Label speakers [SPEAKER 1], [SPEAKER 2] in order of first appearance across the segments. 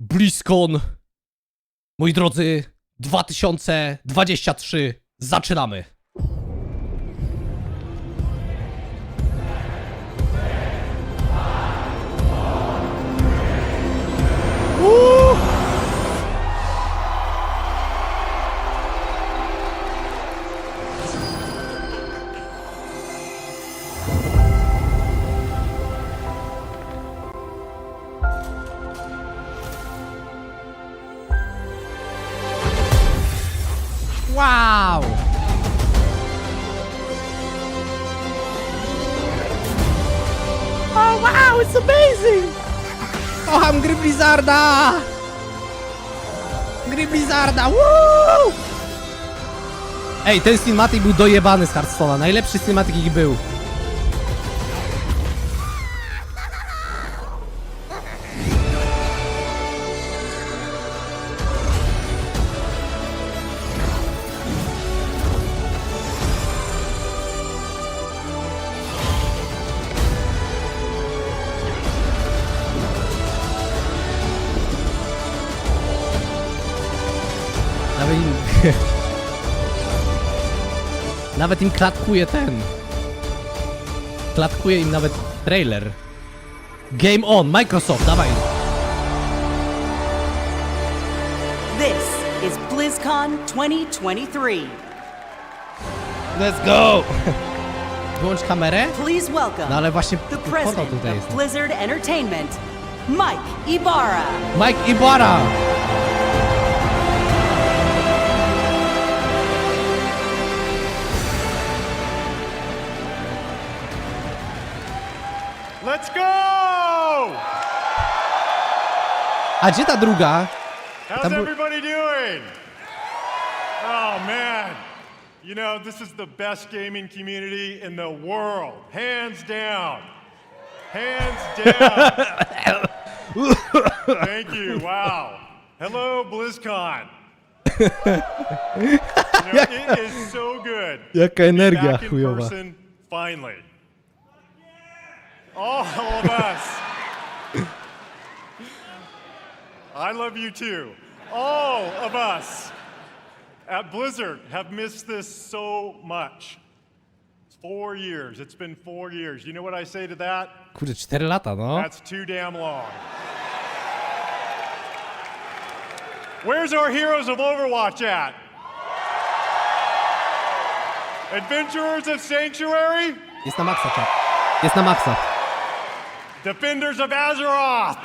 [SPEAKER 1] Blizzcon, moi drodzy, 2023, zaczynamy. Wow! Oh wow, it's amazing! Kocham gry Blizzarda! Gry Blizzarda, woo! Ej, ten cinematic był dojebany z Hearthstone'a, najlepszy cinematic jaki był. Nawet im klatkuje ten. Klatkuje im nawet trailer. Game on, Microsoft, dawaj.
[SPEAKER 2] This is Blizzcon 2023.
[SPEAKER 1] Let's go! Wyłącz kamerę?
[SPEAKER 2] Please welcome
[SPEAKER 1] No ale właśnie
[SPEAKER 2] the
[SPEAKER 1] po to
[SPEAKER 2] president
[SPEAKER 1] tutaj
[SPEAKER 2] of
[SPEAKER 1] jest.
[SPEAKER 2] Blizzard Entertainment, Mike Ibarra.
[SPEAKER 1] Mike Ibarra!
[SPEAKER 3] Let's go!
[SPEAKER 1] A gdzie ta druga?
[SPEAKER 3] How's
[SPEAKER 1] Tam
[SPEAKER 3] everybody doing? Oh man, you know, this is the best gaming community in the world, hands down. Hands down. Thank you, wow. Hello, BlizzCon. You know, it is so good
[SPEAKER 1] Jaka
[SPEAKER 3] to be
[SPEAKER 1] energia
[SPEAKER 3] back in
[SPEAKER 1] chujowa.
[SPEAKER 3] person, finally. All of us. I love you too. All of us at Blizzard have missed this so much. It's 4 years. It's been 4 years. You know what I say to that?
[SPEAKER 1] Kurde, 4 lata, no.
[SPEAKER 3] That's too damn long. Where's our heroes of Overwatch at? Adventurers of Sanctuary?
[SPEAKER 1] Jest na maksa, czat. Jest na maksa.
[SPEAKER 3] Defenders of Azeroth?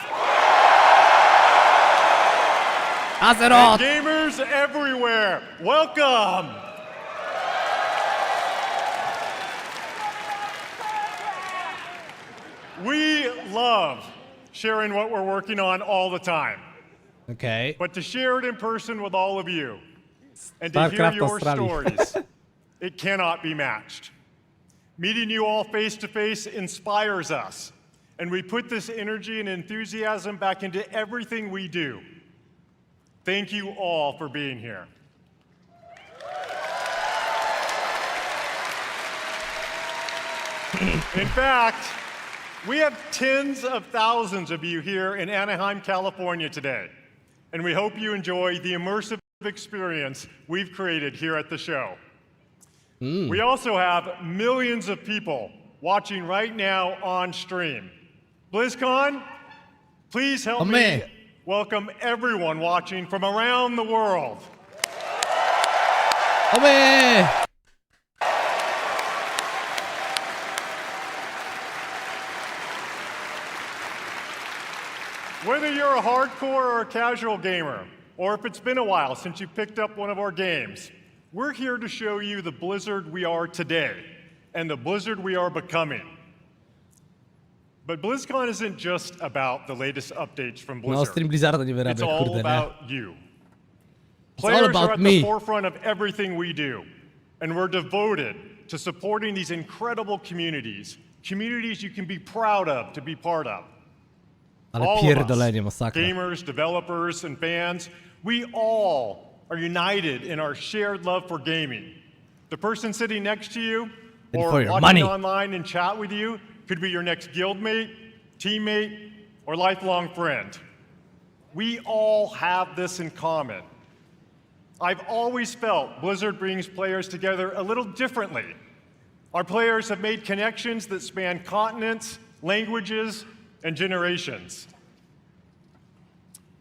[SPEAKER 1] Azeroth!
[SPEAKER 3] Gamers everywhere, welcome! We love sharing what we're working on all the time,
[SPEAKER 1] Okej.
[SPEAKER 3] but to share it in person with all of you and to hear
[SPEAKER 1] StarCraft
[SPEAKER 3] your
[SPEAKER 1] Australii.
[SPEAKER 3] stories, it cannot be matched. Meeting you all face to face inspires us, and we put this energy and enthusiasm back into everything we do. Thank you all for being here. In fact, we have tens of thousands of you here in Anaheim, California today, and we hope you enjoy the immersive experience we've created here at the show. We also have millions of people watching right now on stream. BlizzCon, please help me welcome everyone watching from around the world.
[SPEAKER 1] Oby!
[SPEAKER 3] Whether you're a hardcore or a casual gamer, or if it's been a while since you picked up one of our games, we're here to show you the Blizzard we are today and the Blizzard we are becoming. But BlizzCon isn't just about the latest updates from
[SPEAKER 1] No,
[SPEAKER 3] Blizzard.
[SPEAKER 1] stream Blizzarda nie
[SPEAKER 3] It's
[SPEAKER 1] wyrabia,
[SPEAKER 3] all
[SPEAKER 1] kurde, nie?
[SPEAKER 3] about you.
[SPEAKER 1] all
[SPEAKER 3] Players
[SPEAKER 1] about
[SPEAKER 3] are at
[SPEAKER 1] me.
[SPEAKER 3] the forefront of everything we do, and we're devoted to supporting these incredible communities, communities you can be proud of to be part of.
[SPEAKER 1] Ale
[SPEAKER 3] All of us,
[SPEAKER 1] pierdolenie, masakra.
[SPEAKER 3] gamers, developers, and fans, we all are united in our shared love for gaming. The person sitting next to you
[SPEAKER 1] And
[SPEAKER 3] or
[SPEAKER 1] for your
[SPEAKER 3] watching
[SPEAKER 1] money.
[SPEAKER 3] online and chat with you could be your next guildmate, teammate, or lifelong friend. We all have this in common. I've always felt Blizzard brings players together a little differently. Our players have made connections that span continents, languages, and generations.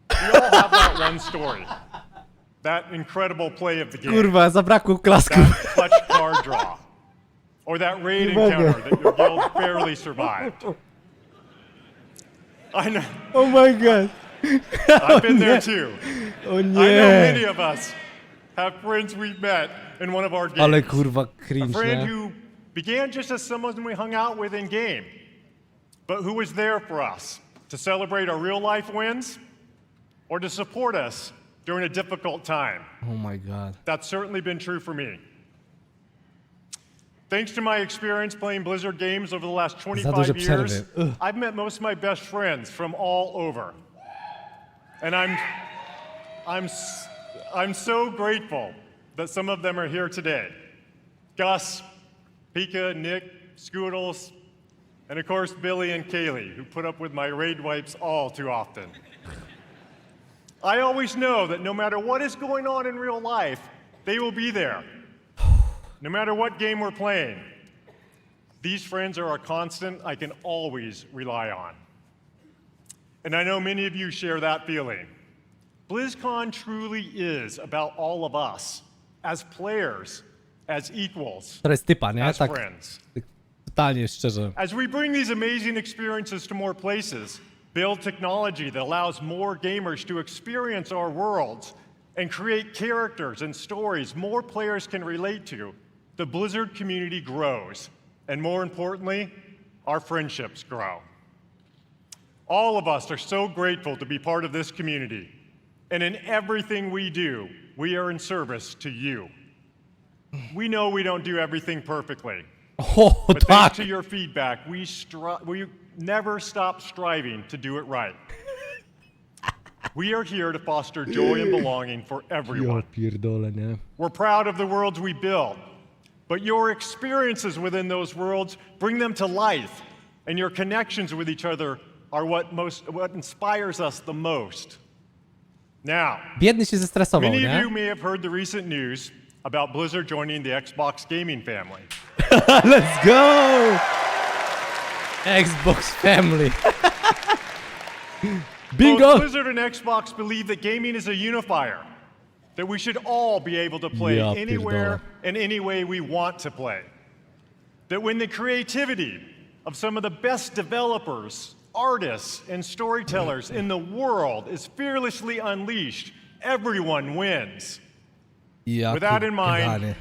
[SPEAKER 3] We all have that one story. That incredible play of the game.
[SPEAKER 1] Kurwa, zabrakło klasków.
[SPEAKER 3] That clutch card draw. Or that raid encounter that your guild barely survived. I know.
[SPEAKER 1] Oh my god.
[SPEAKER 3] I've been there too.
[SPEAKER 1] O
[SPEAKER 3] I know many
[SPEAKER 1] nie.
[SPEAKER 3] of us have friends we've met in one of our games.
[SPEAKER 1] Ale kurwa
[SPEAKER 3] A
[SPEAKER 1] cringe,
[SPEAKER 3] friend
[SPEAKER 1] nie?
[SPEAKER 3] who began just as someone we hung out with in game, but who was there for us to celebrate our real life wins or to support us during a difficult time.
[SPEAKER 1] Oh my god.
[SPEAKER 3] That's certainly been true for me. Thanks to my experience playing Blizzard games over the last
[SPEAKER 1] duże
[SPEAKER 3] 25 years,
[SPEAKER 1] przerwy. Ugh.
[SPEAKER 3] I've met most of my best friends from all over. And I'm so grateful that some of them are here today. Gus, Pika, Nick, Scoodles, and of course Billy and Kaylee, who put up with my raid wipes all too often. I always know that no matter what is going on in real life, they will be there. No matter what game we're playing, these friends are a constant I can always rely on. And I know many of you share that feeling. BlizzCon truly is about all of us, as players, as equals,
[SPEAKER 1] To jest typa, nie?
[SPEAKER 3] as
[SPEAKER 1] Tak
[SPEAKER 3] friends.
[SPEAKER 1] totalnie szczerze.
[SPEAKER 3] As we bring these amazing experiences to more places, build technology that allows more gamers to experience our worlds, and create characters and stories more players can relate to, the Blizzard community grows. And more importantly, our friendships grow. All of us are so grateful to be part of this community. And in everything we do, we are in service to you. We know we don't do everything perfectly.
[SPEAKER 1] O,
[SPEAKER 3] But
[SPEAKER 1] tak!
[SPEAKER 3] thanks to your feedback, we never stop striving to do it right. We are here to foster joy and belonging for
[SPEAKER 1] Ja
[SPEAKER 3] everyone.
[SPEAKER 1] pierdolę, nie?
[SPEAKER 3] We're proud of the worlds we build, but your experiences within those worlds bring them to life, and your connections with each other are what inspires us the most. Now,
[SPEAKER 1] Biedny się zestresował,
[SPEAKER 3] many of
[SPEAKER 1] nie?
[SPEAKER 3] you may have heard the recent news about Blizzard joining the Xbox gaming family.
[SPEAKER 1] Let's go! Xbox Family. Bingo!
[SPEAKER 3] Both Blizzard and Xbox believe that gaming is a unifier, that we should all be able to play
[SPEAKER 1] Ja
[SPEAKER 3] anywhere
[SPEAKER 1] pierdolę.
[SPEAKER 3] and any way we want to play. That when the creativity of some of the best developers, artists, and storytellers in the world is fearlessly unleashed, everyone wins.
[SPEAKER 1] Ja
[SPEAKER 3] With that in mind,
[SPEAKER 1] pierdolę.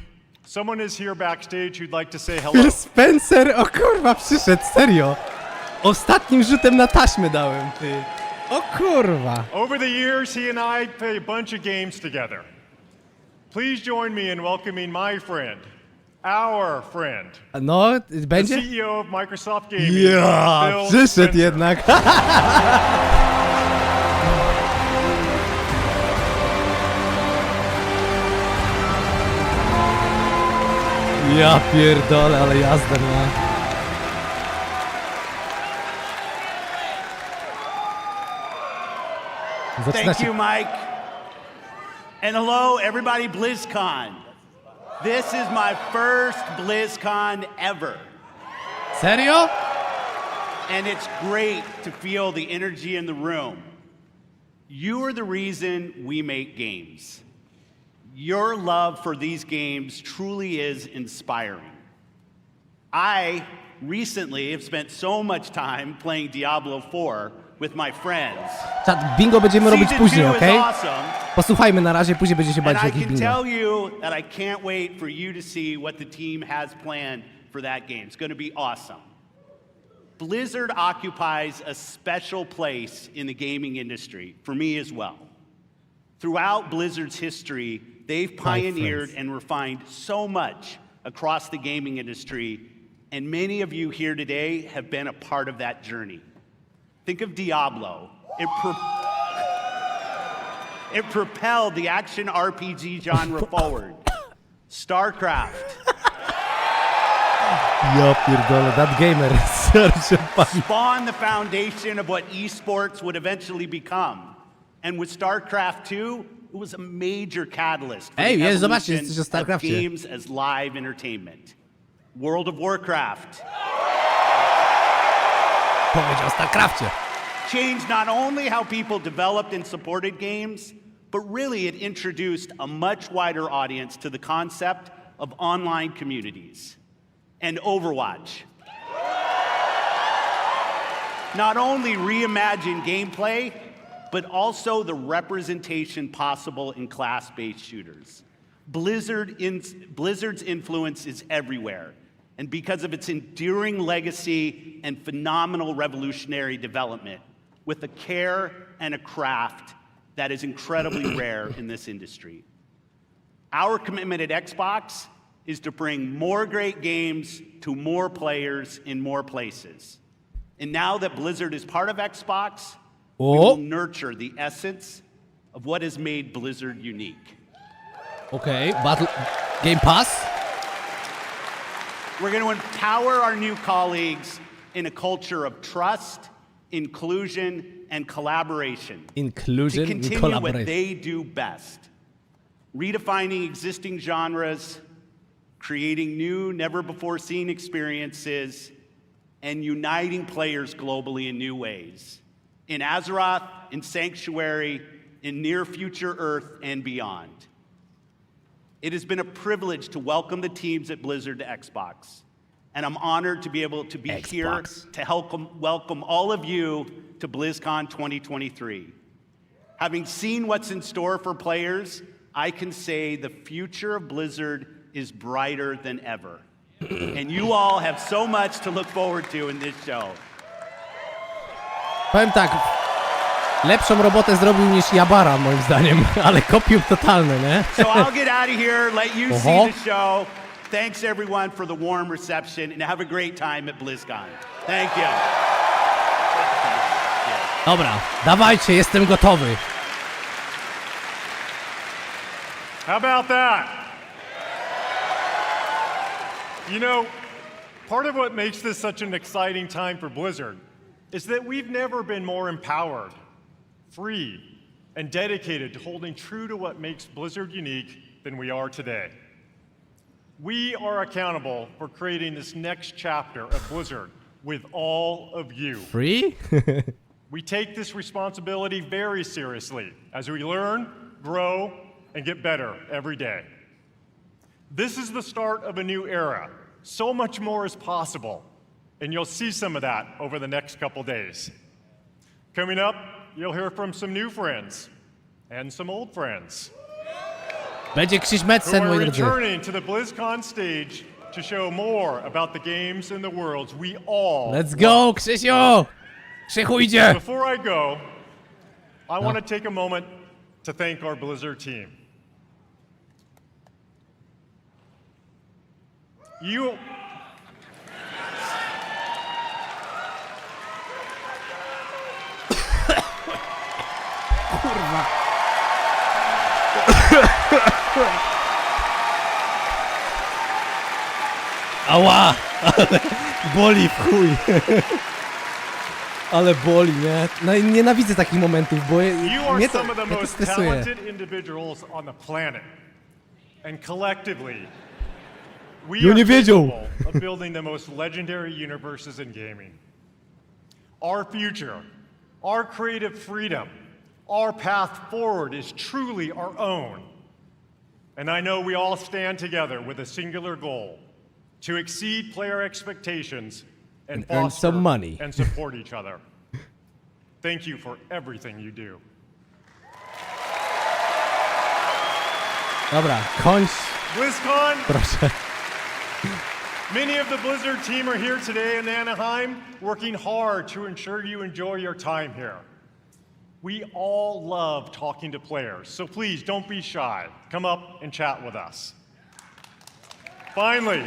[SPEAKER 3] someone is here backstage who'd like to say hello.
[SPEAKER 1] Phil Spencer, o kurwa, przyszedł, serio. Ostatnim rzutem na taśmę dałem, ty. O kurwa.
[SPEAKER 3] Over the years, he and I played a bunch of games together. Please join me in welcoming my friend, our friend,
[SPEAKER 1] No,
[SPEAKER 3] the
[SPEAKER 1] będzie?
[SPEAKER 3] CEO of Microsoft Gaming,
[SPEAKER 1] Ja,
[SPEAKER 3] Phil
[SPEAKER 1] przyszedł
[SPEAKER 3] Spencer.
[SPEAKER 1] jednak. Ja pierdolę, ale jazda, nie? Zaczyna
[SPEAKER 4] Thank
[SPEAKER 1] się...
[SPEAKER 4] you, Mike. And hello, everybody, BlizzCon. This is my first BlizzCon ever.
[SPEAKER 1] Serio?
[SPEAKER 4] And it's great to feel the energy in the room. You are the reason we make games. Your love for these games truly is inspiring. I recently have spent so much time playing Diablo 4 with my friends.
[SPEAKER 1] Czat, bingo będziemy robić
[SPEAKER 4] Season
[SPEAKER 1] później,
[SPEAKER 4] 2 is
[SPEAKER 1] okej?
[SPEAKER 4] awesome.
[SPEAKER 1] Posłuchajmy na razie, później będzie się bać
[SPEAKER 4] And I
[SPEAKER 1] jakich
[SPEAKER 4] can
[SPEAKER 1] bingo.
[SPEAKER 4] tell you that I can't wait for you to see what the team has planned for that game. It's going to be awesome. Blizzard occupies a special place in the gaming industry, for me as well. Throughout Blizzard's history, they've pioneered and refined so much across the gaming industry, and many of you here today have been a part of that journey. Think of Diablo. It propelled the action RPG genre forward. StarCraft
[SPEAKER 1] Ja pierdolę, that gamer. Serce pani.
[SPEAKER 4] spawned the foundation of what esports would eventually become. And with StarCraft 2, it was a major catalyst for
[SPEAKER 1] Ej,
[SPEAKER 4] the
[SPEAKER 1] jest, zobaczcie,
[SPEAKER 4] evolution
[SPEAKER 1] jesteście w
[SPEAKER 4] of
[SPEAKER 1] StarCrafcie.
[SPEAKER 4] games as live entertainment. World of Warcraft
[SPEAKER 1] Powiedział o StarCrafcie.
[SPEAKER 4] changed not only how people developed and supported games, but really it introduced a much wider audience to the concept of online communities. And Overwatch not only reimagined gameplay, but also the representation possible in class-based shooters. Blizzard's influence is everywhere, and because of its enduring legacy and phenomenal revolutionary development, with a care and a craft that is incredibly rare in this industry. Our commitment at Xbox is to bring more great games to more players in more places. And now that Blizzard is part of Xbox, we will nurture the essence of what has made Blizzard unique.
[SPEAKER 1] Okej, Game Pass?
[SPEAKER 4] We're going to empower our new colleagues in a culture of trust, inclusion, and collaboration
[SPEAKER 1] Inclusion
[SPEAKER 4] to
[SPEAKER 1] and
[SPEAKER 4] continue what
[SPEAKER 1] collaboration.
[SPEAKER 4] they do best. Redefining existing genres, creating new, never-before-seen experiences, and uniting players globally in new ways. In Azeroth, in Sanctuary, in near-future Earth, and beyond. It has been a privilege to welcome the teams at Blizzard to Xbox, and I'm honored to be able to be here to help welcome all of you to BlizzCon 2023. Having seen what's in store for players, I can say the future of Blizzard is brighter than ever. And you all have so much to look forward to in this show.
[SPEAKER 1] Powiem tak, lepszą robotę zrobił niż Jabara, moim zdaniem, ale kopium totalny, nie?
[SPEAKER 4] So I'll get out of here, let you see the show. Thanks everyone for the warm reception, and have a great time at BlizzCon. Thank you.
[SPEAKER 1] Dobra, dawajcie, jestem gotowy.
[SPEAKER 3] How about that? You know, part of what makes this such an exciting time for Blizzard is that we've never been more empowered, free, and dedicated to holding true to what makes Blizzard unique than we are today. We are accountable for creating this next chapter of Blizzard with all of you.
[SPEAKER 1] Free?
[SPEAKER 3] We take this responsibility very seriously as we learn, grow, and get better every day. This is the start of a new era. So much more is possible, and you'll see some of that over the next couple days. Coming up, you'll hear from some new friends and some old friends
[SPEAKER 1] Będzie Krzyś
[SPEAKER 3] who
[SPEAKER 1] Metzen,
[SPEAKER 3] are
[SPEAKER 1] moi drodzy.
[SPEAKER 3] returning to the BlizzCon stage to show more about the games and the worlds we all
[SPEAKER 1] Let's go, Krzysiu! Krzychu idzie!
[SPEAKER 3] Before I go, I want to take a moment to thank our Blizzard team. You...
[SPEAKER 1] Kurwa. Ała! Ale boli w chuj. Ale boli, nie? No i nienawidzę takich momentów, bo
[SPEAKER 3] You are
[SPEAKER 1] mnie to,
[SPEAKER 3] some of the
[SPEAKER 1] mnie to
[SPEAKER 3] most
[SPEAKER 1] stresuje.
[SPEAKER 3] talented individuals on the planet. And collectively, we
[SPEAKER 1] Ja
[SPEAKER 3] are
[SPEAKER 1] nie wiedział.
[SPEAKER 3] capable of building the most legendary universes in gaming. Our future, our creative freedom, our path forward is truly our own. And I know we all stand together with a singular goal, to exceed player expectations and
[SPEAKER 1] earn
[SPEAKER 3] foster
[SPEAKER 1] some money.
[SPEAKER 3] and support each other. Thank you for everything you do.
[SPEAKER 1] Dobra, kończ,
[SPEAKER 3] BlizzCon,
[SPEAKER 1] proszę.
[SPEAKER 3] many of the Blizzard team are here today in Anaheim, working hard to ensure you enjoy your time here. We all love talking to players, so please don't be shy. Come up and chat with us. Finally,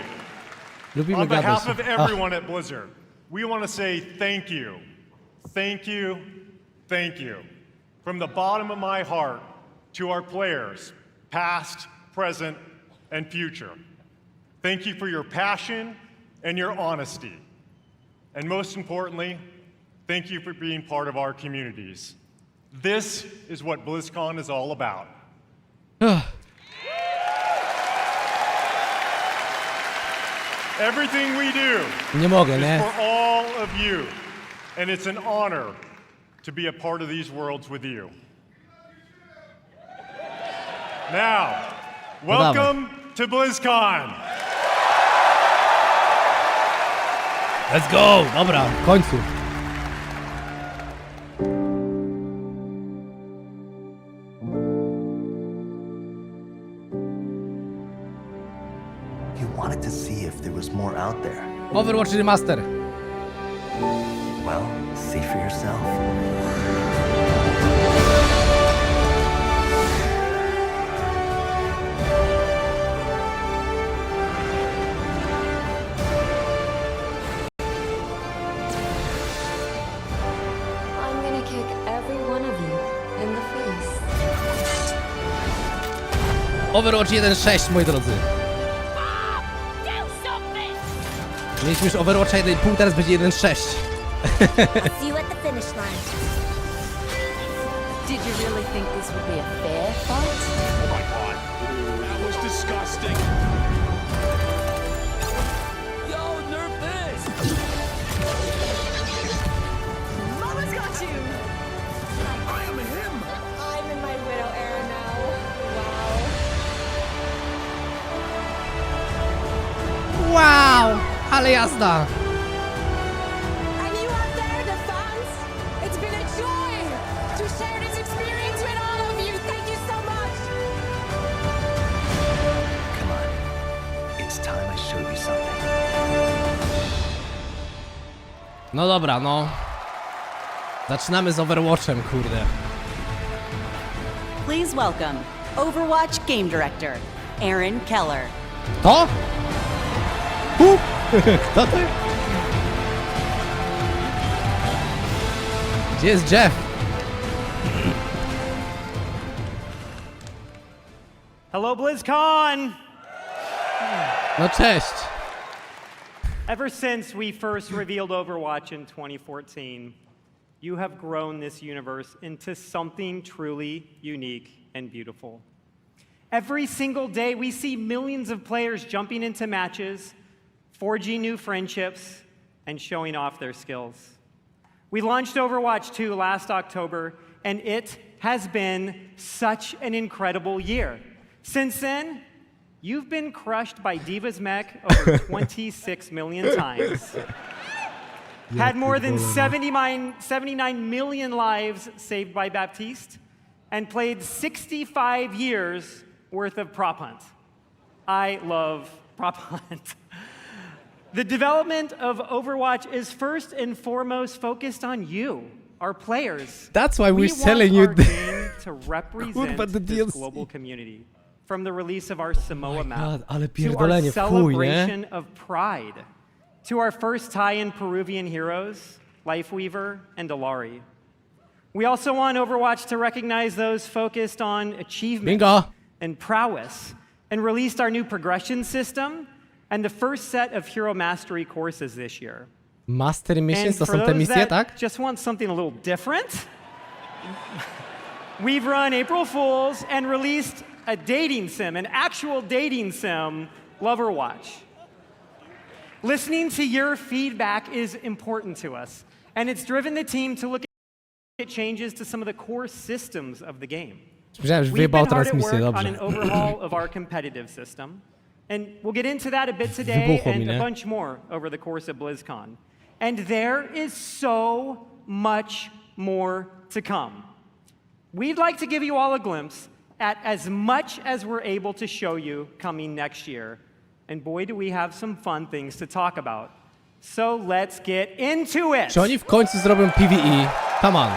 [SPEAKER 1] Lubimy
[SPEAKER 3] on behalf
[SPEAKER 1] gadać.
[SPEAKER 3] of everyone at Blizzard, we want to say thank you, thank you, thank you, from the bottom of my heart to our players, past, present, and future. Thank you for your passion and your honesty. And most importantly, thank you for being part of our communities. This is what BlizzCon is all about. Everything we do
[SPEAKER 1] Nie mogę,
[SPEAKER 3] is
[SPEAKER 1] nie?
[SPEAKER 3] for all of you, and it's an honor to be a part of these worlds with you. Now, welcome to BlizzCon.
[SPEAKER 1] Let's go! Dobra, w końcu.
[SPEAKER 5] You wanted to see if there was more out there.
[SPEAKER 1] Overwatch Remaster.
[SPEAKER 5] Well, see for yourself.
[SPEAKER 6] I'm gonna kick every one of you in the face.
[SPEAKER 1] Overwatch 1.6, moi drodzy. Mieliśmy już Overwatcha 1.5, teraz będzie 1.6.
[SPEAKER 6] See you at the finish line.
[SPEAKER 2] Did you really think this would be a fair fight?
[SPEAKER 7] Oh my god. That was disgusting. Yo, nerf this.
[SPEAKER 6] Mama's got you!
[SPEAKER 7] I am him.
[SPEAKER 6] I'm in my widow era now. Wow.
[SPEAKER 1] Wow! Ale jazda!
[SPEAKER 6] And you out there, the fans, it's been a joy to share this experience with all of you. Thank you so much.
[SPEAKER 5] Come on. It's time I showed you something.
[SPEAKER 1] No dobra, no. Zaczynamy z Overwatchem, kurde.
[SPEAKER 2] Please welcome Overwatch Game Director, Aaron Keller.
[SPEAKER 1] To? Kto to? Gdzie jest Jeff?
[SPEAKER 8] Hello, BlizzCon!
[SPEAKER 1] No cześć.
[SPEAKER 8] Ever since we first revealed Overwatch in 2014, you have grown this universe into something truly unique and beautiful. Every single day, we see millions of players jumping into matches, forging new friendships, and showing off their skills. We launched Overwatch 2 last October, and it has been such an incredible year. Since then, you've been crushed by Diva's mech over 26 million times. Had more than 79 million lives saved by Baptiste, and played 65 years worth of prop hunt. I love prop hunt. The development of Overwatch is first and foremost focused on you, our players.
[SPEAKER 1] That's why we're
[SPEAKER 8] We
[SPEAKER 1] selling
[SPEAKER 8] want
[SPEAKER 1] you
[SPEAKER 8] our game to represent
[SPEAKER 1] Kurwa, the
[SPEAKER 8] this
[SPEAKER 1] DLC.
[SPEAKER 8] global community. From the release of our Samoa map
[SPEAKER 1] God, ale
[SPEAKER 8] to our
[SPEAKER 1] pierdolenie, w chuj, nie?
[SPEAKER 8] celebration of pride, to our first tie-in Peruvian heroes, Lifeweaver and Alari. We also want Overwatch to recognize those focused on achievement
[SPEAKER 1] Bingo!
[SPEAKER 8] and prowess, and released our new progression system and the first set of hero mastery courses this year.
[SPEAKER 1] Master Missions
[SPEAKER 8] And
[SPEAKER 1] to
[SPEAKER 8] for
[SPEAKER 1] są te
[SPEAKER 8] those
[SPEAKER 1] misje,
[SPEAKER 8] that
[SPEAKER 1] tak?
[SPEAKER 8] just want something a little different, we've run April Fools and released a dating sim, an actual dating sim, Loverwatch. Listening to your feedback is important to us, and it's driven the team to look at changes to some of the core systems of the game.
[SPEAKER 1] Myślałem, że
[SPEAKER 8] We've
[SPEAKER 1] wyjebał
[SPEAKER 8] been hard at
[SPEAKER 1] transmisję,
[SPEAKER 8] work on an
[SPEAKER 1] dobrze.
[SPEAKER 8] overhaul of our competitive system, and we'll get into that a bit today
[SPEAKER 1] Wybuchło mi,
[SPEAKER 8] and a
[SPEAKER 1] nie?
[SPEAKER 8] bunch more over the course of BlizzCon. And there is so much more to come. We'd like to give you all a glimpse at as much as we're able to show you coming next year. And boy, do we have some fun things to talk about. So let's get into it.
[SPEAKER 1] Czy oni w końcu zrobią PvE? Come on.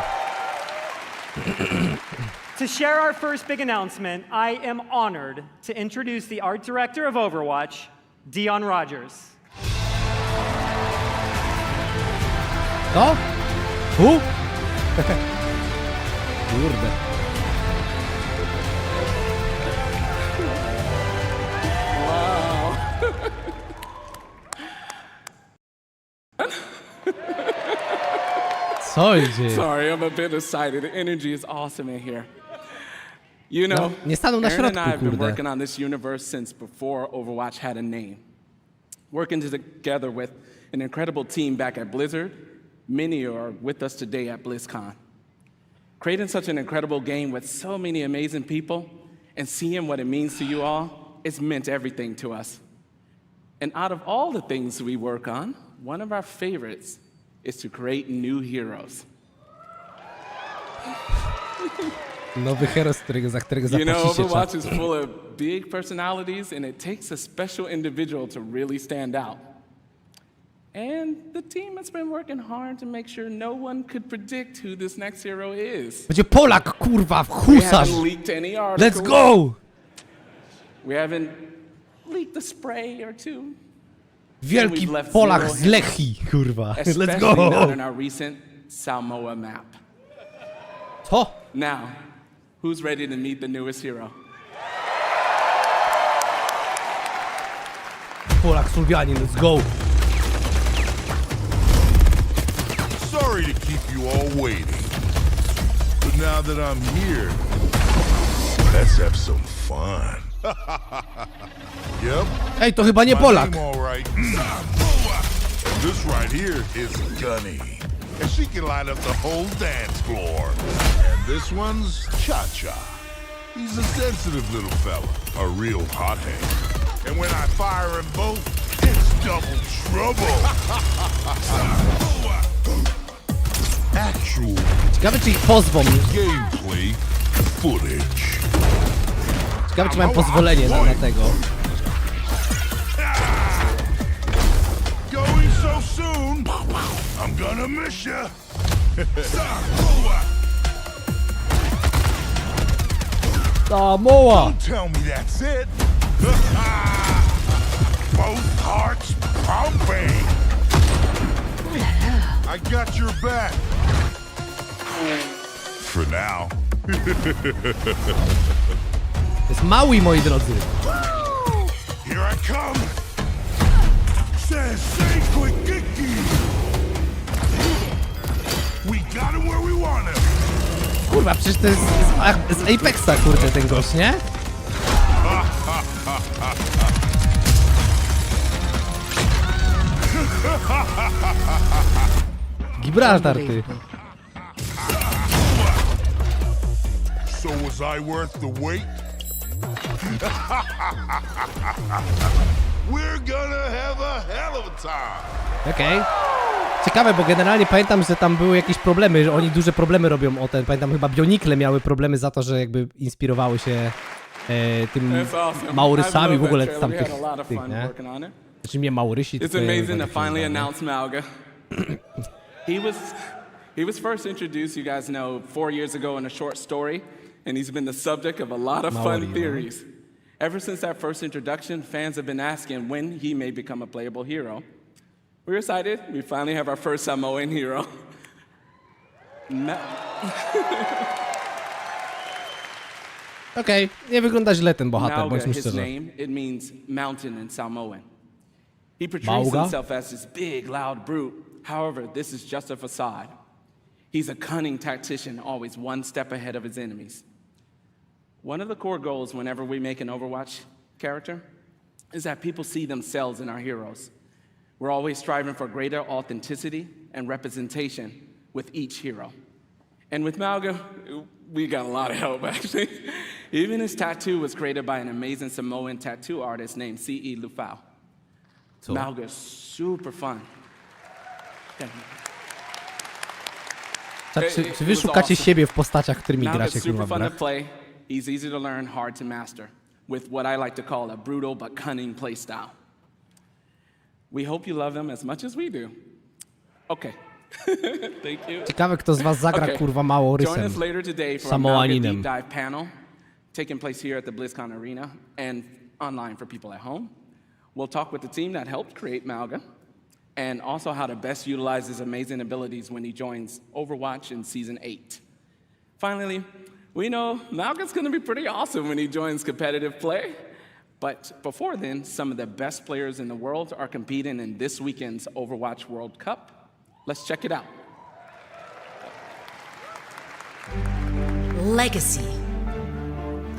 [SPEAKER 8] To share our first big announcement, I am honored to introduce the art director of Overwatch, Dion Rogers.
[SPEAKER 1] To? Tu? Kurde. Co idzie?
[SPEAKER 9] Sorry, I'm a bit excited. The energy is awesome in here. You know,
[SPEAKER 1] nie stanął na
[SPEAKER 9] Aaron and I
[SPEAKER 1] środku,
[SPEAKER 9] have been
[SPEAKER 1] kurde.
[SPEAKER 9] working on this universe since before Overwatch had a name. Working together with an incredible team back at Blizzard. Many are with us today at Blizzcon. Creating such an incredible game with so many amazing people and seeing what it means to you all, it's meant everything to us. And out of all the things we work on, one of our favorites is to create new heroes.
[SPEAKER 1] Nowy hero, za którego
[SPEAKER 9] You know,
[SPEAKER 1] zapłacicie
[SPEAKER 9] Overwatch
[SPEAKER 1] czas.
[SPEAKER 9] is full of big personalities, and it takes a special individual to really stand out. And the team has been working hard to make sure no one could predict who this next hero is.
[SPEAKER 1] Będzie Polak, kurwa,
[SPEAKER 9] We
[SPEAKER 1] husarz!
[SPEAKER 9] haven't leaked any articles.
[SPEAKER 1] Let's go!
[SPEAKER 9] We haven't leaked a spray or two.
[SPEAKER 1] Wielki
[SPEAKER 9] We've left
[SPEAKER 1] Polak
[SPEAKER 9] zero
[SPEAKER 1] z Lechii, kurwa. Let's
[SPEAKER 9] Especially
[SPEAKER 1] go!
[SPEAKER 9] not in our recent Samoa map.
[SPEAKER 1] Co?
[SPEAKER 9] Now, who's ready to meet the newest hero?
[SPEAKER 1] Polak, Słowianin, let's go!
[SPEAKER 7] Sorry to keep you all waiting. But now that I'm here, let's have some fun. Yep.
[SPEAKER 1] Ej, to chyba nie
[SPEAKER 7] My
[SPEAKER 1] Polak.
[SPEAKER 7] name all right. And this right here is Gunny. And she can light up the whole dance floor. And this one's Cha-Cha. He's a sensitive little fella, a real hothead. And when I fire them both, it's double trouble. Actual
[SPEAKER 1] Ciekawe, czy ich pozwą.
[SPEAKER 7] gameplay footage.
[SPEAKER 1] Ciekawe, czy mają pozwolenie na tego.
[SPEAKER 7] Going so soon, I'm gonna miss ya.
[SPEAKER 1] Samoa!
[SPEAKER 7] Don't tell me that's it. Both hearts pumping. I got your back. For now.
[SPEAKER 1] To jest Maui, moi drodzy.
[SPEAKER 7] Here I come. Sensei Quickiki. We got him where we want him.
[SPEAKER 1] Kurwa, przecież to jest z Apexa, kurde, ten gość, nie? Gibraltar, ty.
[SPEAKER 7] So was I worth the wait? We're gonna have a hell of a time.
[SPEAKER 1] Okej. Ciekawe, bo generalnie pamiętam, że tam były jakieś problemy, że oni duże problemy robią o ten. Pamiętam, chyba Bionikle miały problemy za to, że jakby inspirowały się tym
[SPEAKER 9] That's awesome.
[SPEAKER 1] Maurysami,
[SPEAKER 9] I
[SPEAKER 1] w
[SPEAKER 9] love
[SPEAKER 1] ogóle
[SPEAKER 9] that
[SPEAKER 1] tam
[SPEAKER 9] trailer.
[SPEAKER 1] tych,
[SPEAKER 9] We had a lot of fun
[SPEAKER 1] nie?
[SPEAKER 9] working on it.
[SPEAKER 1] Znaczy nie Maurysi,
[SPEAKER 9] It's
[SPEAKER 1] tylko...
[SPEAKER 9] amazing to finally
[SPEAKER 1] nie?
[SPEAKER 9] announce Malga. He was first introduced, you guys know, 4 years ago in a short story, and he's been the subject of a lot of
[SPEAKER 1] Maori,
[SPEAKER 9] fun theories. Ever since that first introduction, fans have been asking when he may become a playable hero. We're excited. We finally have our first Samoan hero.
[SPEAKER 1] Okej, nie wygląda źle ten bohater,
[SPEAKER 9] Malga,
[SPEAKER 1] bądźmy
[SPEAKER 9] his
[SPEAKER 1] szczerzy.
[SPEAKER 9] name, it means mountain in Samoan. He portrays
[SPEAKER 1] Mauga?
[SPEAKER 9] himself as this big, loud brute. However, this is just a facade. He's a cunning tactician, always one step ahead of his enemies. One of the core goals whenever we make an Overwatch character is that people see themselves in our heroes. We're always striving for greater authenticity and representation with each hero. And with Malga, we got a lot of help, actually. Even his tattoo was created by an amazing Samoan tattoo artist named C.E. Lufau. Malga is super fun.
[SPEAKER 1] Czy wy szukacie siebie w postaciach, którymi
[SPEAKER 9] Malga's
[SPEAKER 1] gracie,
[SPEAKER 9] super
[SPEAKER 1] kurwa, w
[SPEAKER 9] fun to
[SPEAKER 1] grach?
[SPEAKER 9] play. He's easy to learn, hard to master, with what I like to call a brutal but cunning playstyle. We hope you love him as much as we do. Okay. Thank you.
[SPEAKER 1] Ciekawe, kto z was zagra,
[SPEAKER 9] Okay.
[SPEAKER 1] kurwa,
[SPEAKER 9] Join
[SPEAKER 1] Maurysem.
[SPEAKER 9] us later today for a Malga
[SPEAKER 1] Samoaninem.
[SPEAKER 9] deep dive panel taking place here at the Blizzcon Arena and online for people at home. We'll talk with the team that helped create Malga and also how to best utilize his amazing abilities when he joins Overwatch in Season 8. Finally, we know Malga's going to be pretty awesome when he joins competitive play. But before then, some of the best players in the world are competing in this weekend's Overwatch World Cup. Let's check it out.
[SPEAKER 10] Legacy.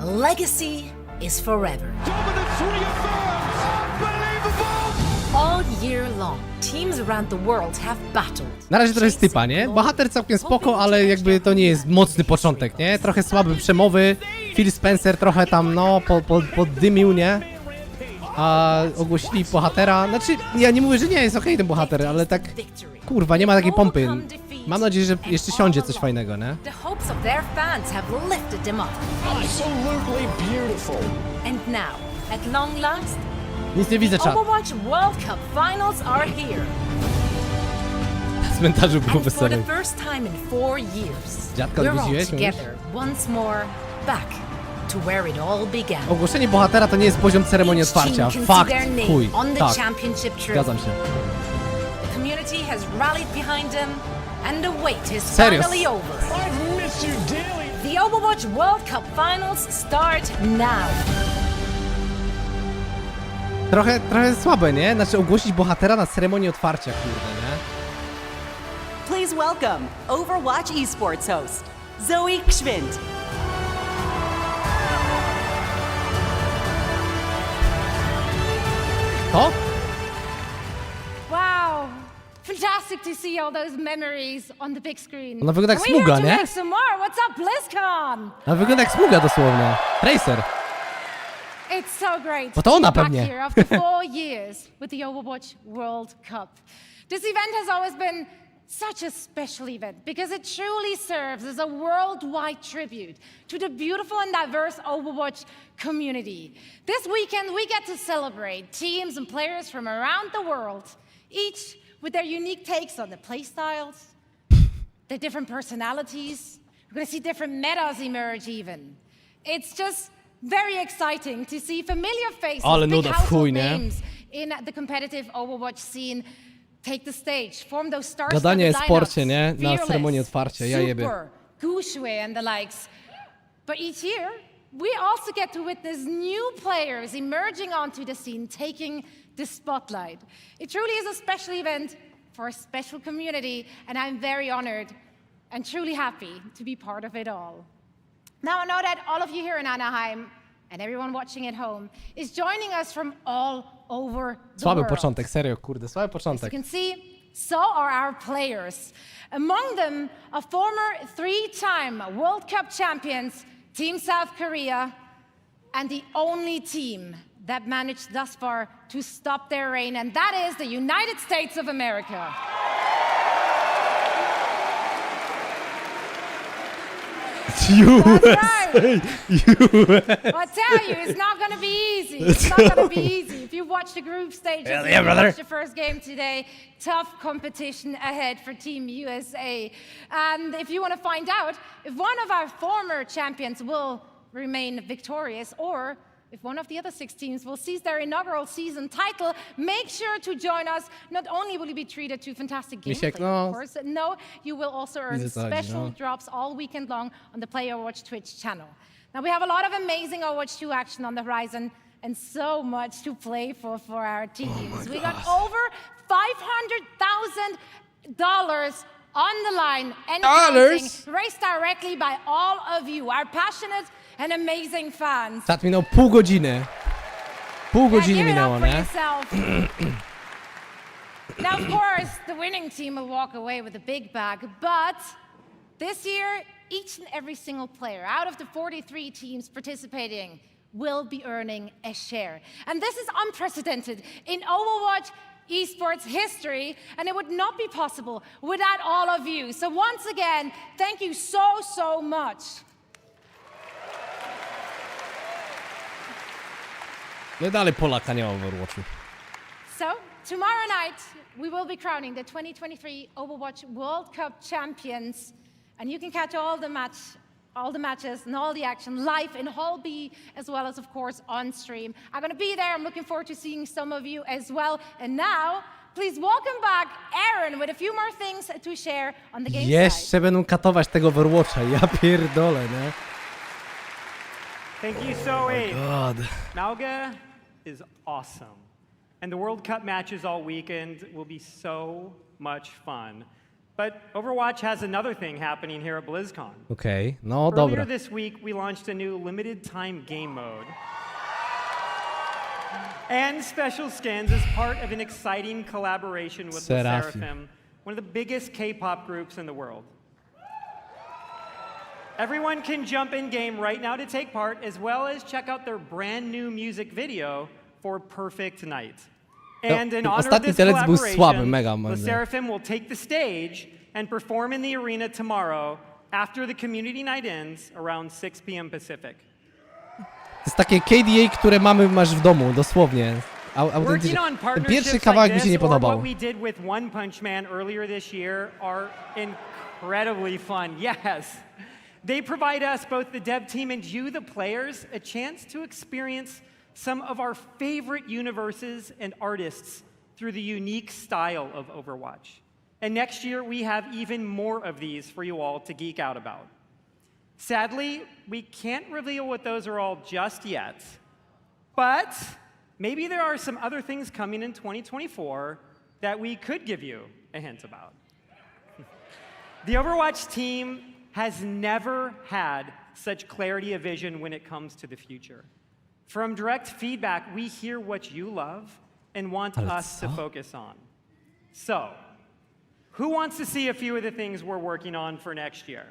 [SPEAKER 10] A legacy is forever. All year long, teams around the world have battled.
[SPEAKER 1] Na razie trochę stypa, nie? Bohater całkiem spoko, ale jakby to nie jest mocny początek, nie? Trochę słaby przemowy. Phil Spencer trochę tam, no, poddymił, nie? A ogłosili bohatera. Znaczy, ja nie mówię, że nie jest okej ten bohater, ale tak... Kurwa, nie ma takiej pompy. Mam nadzieję, że jeszcze siądzie coś fajnego, nie?
[SPEAKER 10] The hopes of their fans have lifted them up.
[SPEAKER 11] Absolutely beautiful.
[SPEAKER 10] And now, at long last,
[SPEAKER 1] Nic nie widzę,
[SPEAKER 10] the
[SPEAKER 1] czat.
[SPEAKER 10] Overwatch World Cup Finals are here.
[SPEAKER 1] W cmentarzu było
[SPEAKER 10] And for
[SPEAKER 1] weselej.
[SPEAKER 10] the first time in 4 years,
[SPEAKER 1] Dziadka
[SPEAKER 10] we're all
[SPEAKER 1] odwiedziłeś, mówisz?
[SPEAKER 10] together once more, back to where it all began.
[SPEAKER 1] Ogłoszenie bohatera to nie jest poziom ceremonii
[SPEAKER 10] Each team
[SPEAKER 1] otwarcia.
[SPEAKER 10] can see
[SPEAKER 1] Fakt,
[SPEAKER 10] their name
[SPEAKER 1] chuj.
[SPEAKER 10] on the
[SPEAKER 1] Tak,
[SPEAKER 10] championship trophy.
[SPEAKER 1] zgadzam się.
[SPEAKER 10] The community has rallied behind him, and the wait is
[SPEAKER 1] Serio?
[SPEAKER 10] finally over.
[SPEAKER 11] I've missed you dearly.
[SPEAKER 10] The Overwatch World Cup Finals start now.
[SPEAKER 1] Trochę słabe, nie? Znaczy ogłosić bohatera na ceremonii otwarcia, kurde, nie?
[SPEAKER 2] Please welcome Overwatch esports host, Zoe Gschwind.
[SPEAKER 1] To?
[SPEAKER 6] Wow. Fantastic to see all those memories on the big screen.
[SPEAKER 1] Ona wygląda jak
[SPEAKER 6] And we're
[SPEAKER 1] Smuga,
[SPEAKER 6] here to
[SPEAKER 1] nie?
[SPEAKER 6] make some more. What's up, Blizzcon?
[SPEAKER 1] Ona wygląda jak Smuga dosłownie. Tracer.
[SPEAKER 6] It's so great
[SPEAKER 1] Bo to ona
[SPEAKER 6] to be back
[SPEAKER 1] pewnie.
[SPEAKER 6] here after 4 years with the Overwatch World Cup. This event has always been such a special event because it truly serves as a worldwide tribute to the beautiful and diverse Overwatch community. This weekend, we get to celebrate teams and players from around the world, each with their unique takes on the playstyles, their different personalities. We're going to see different metas emerge even. It's just very exciting to see familiar faces,
[SPEAKER 1] Ale
[SPEAKER 6] big
[SPEAKER 1] nuda w chuj,
[SPEAKER 6] household
[SPEAKER 1] nie?
[SPEAKER 6] names in the competitive Overwatch scene take the stage, form those stars.
[SPEAKER 1] Gadanie o sporcie, nie? Na ceremonii otwarcia, ja jebie.
[SPEAKER 6] Super, Gushue and the likes. But each year, we also get to witness new players emerging onto the scene, taking the spotlight. It truly is a special event for a special community, and I'm very honored and truly happy to be part of it all. Now, I know that all of you here in Anaheim and everyone watching at home is joining us from all over the
[SPEAKER 1] Słaby
[SPEAKER 6] world.
[SPEAKER 1] początek, serio, kurde, słaby
[SPEAKER 6] As you
[SPEAKER 1] początek.
[SPEAKER 6] can see, so are our players. Among them, a former 3-time World Cup champions, Team South Korea, and the only team that managed thus far to stop their reign, and that is the United States of America.
[SPEAKER 1] USA!
[SPEAKER 6] I tell you, it's not going to be easy. It's not going to be easy. If you watch the group stages,
[SPEAKER 1] Hell
[SPEAKER 6] if
[SPEAKER 1] yeah,
[SPEAKER 6] you
[SPEAKER 1] brother.
[SPEAKER 6] watch the first game today, tough competition ahead for Team USA. And if you want to find out if one of our former champions will remain victorious or if one of the other 6 teams will seize their inaugural season title, make sure to join us. Not only will you be treated to fantastic gameplay,
[SPEAKER 1] Misiek, no.
[SPEAKER 6] of course, no, you will also earn
[SPEAKER 1] Widzę, co chodzi,
[SPEAKER 6] special
[SPEAKER 1] no.
[SPEAKER 6] drops all weekend long on the Play Overwatch Twitch channel. Now, we have a lot of amazing Overwatch 2 action on the horizon and so much to play for our teams. We got over $500,000 on the line and counting, raised directly by all of you, our passionate and amazing fans.
[SPEAKER 1] Czat minął pół godziny. Pół godziny
[SPEAKER 6] Give it
[SPEAKER 1] minęło,
[SPEAKER 6] up for
[SPEAKER 1] nie?
[SPEAKER 6] yourself. Now, of course, the winning team will walk away with a big bag, but this year, each and every single player out of the 43 teams participating will be earning a share. And this is unprecedented in Overwatch esports history, and it would not be possible without all of you. So once again, thank you so much.
[SPEAKER 1] No i dalej Polaka nie ma w Overwatchu.
[SPEAKER 6] So, tomorrow night, we will be crowning the 2023 Overwatch World Cup champions. And you can catch all the matches and all the action live in Hall B, as well as, of course, on stream. I'm going to be there. I'm looking forward to seeing some of you as well. And now, please welcome back Aaron with a few more things to share on the game side.
[SPEAKER 1] Jeszcze będą katować tego Overwatcha, ja pierdolę, nie?
[SPEAKER 8] Thank you, Zoe.
[SPEAKER 1] God.
[SPEAKER 8] Malga is awesome. And the World Cup matches all weekend will be so much fun. But Overwatch has another thing happening here at BlizzCon.
[SPEAKER 1] Okej, no
[SPEAKER 8] Earlier
[SPEAKER 1] dobra.
[SPEAKER 8] this week, we launched a new limited time game mode and special skins as part of an exciting collaboration with the Seraphim, one of the biggest K-pop groups in the world. Everyone can jump in game right now to take part, as well as check out their brand new music video for Perfect Night. And in honor of
[SPEAKER 1] ostatni
[SPEAKER 8] this
[SPEAKER 1] teledysk był
[SPEAKER 8] collaboration,
[SPEAKER 1] słaby, mega
[SPEAKER 8] the
[SPEAKER 1] moim zdaniem.
[SPEAKER 8] Seraphim will take the stage and perform in the arena tomorrow after the community night ends around 6 p.m. Pacific.
[SPEAKER 1] To jest takie KDA, które masz w domu, dosłownie.
[SPEAKER 8] Working on
[SPEAKER 1] Ten
[SPEAKER 8] partnerships
[SPEAKER 1] pierwszy kawałek mi
[SPEAKER 8] like
[SPEAKER 1] się nie
[SPEAKER 8] this, or
[SPEAKER 1] podobał.
[SPEAKER 8] what we did with One Punch Man earlier this year are incredibly fun. Yes. They provide us, both the dev team and you, the players, a chance to experience some of our favorite universes and artists through the unique style of Overwatch. And next year, we have even more of these for you all to geek out about. Sadly, we can't reveal what those are all just yet, but maybe there are some other things coming in 2024 that we could give you a hint about. The Overwatch team has never had such clarity of vision when it comes to the future. From direct feedback, we hear what you love and want us to focus on. So, who wants to see a few of the things we're working on for next year?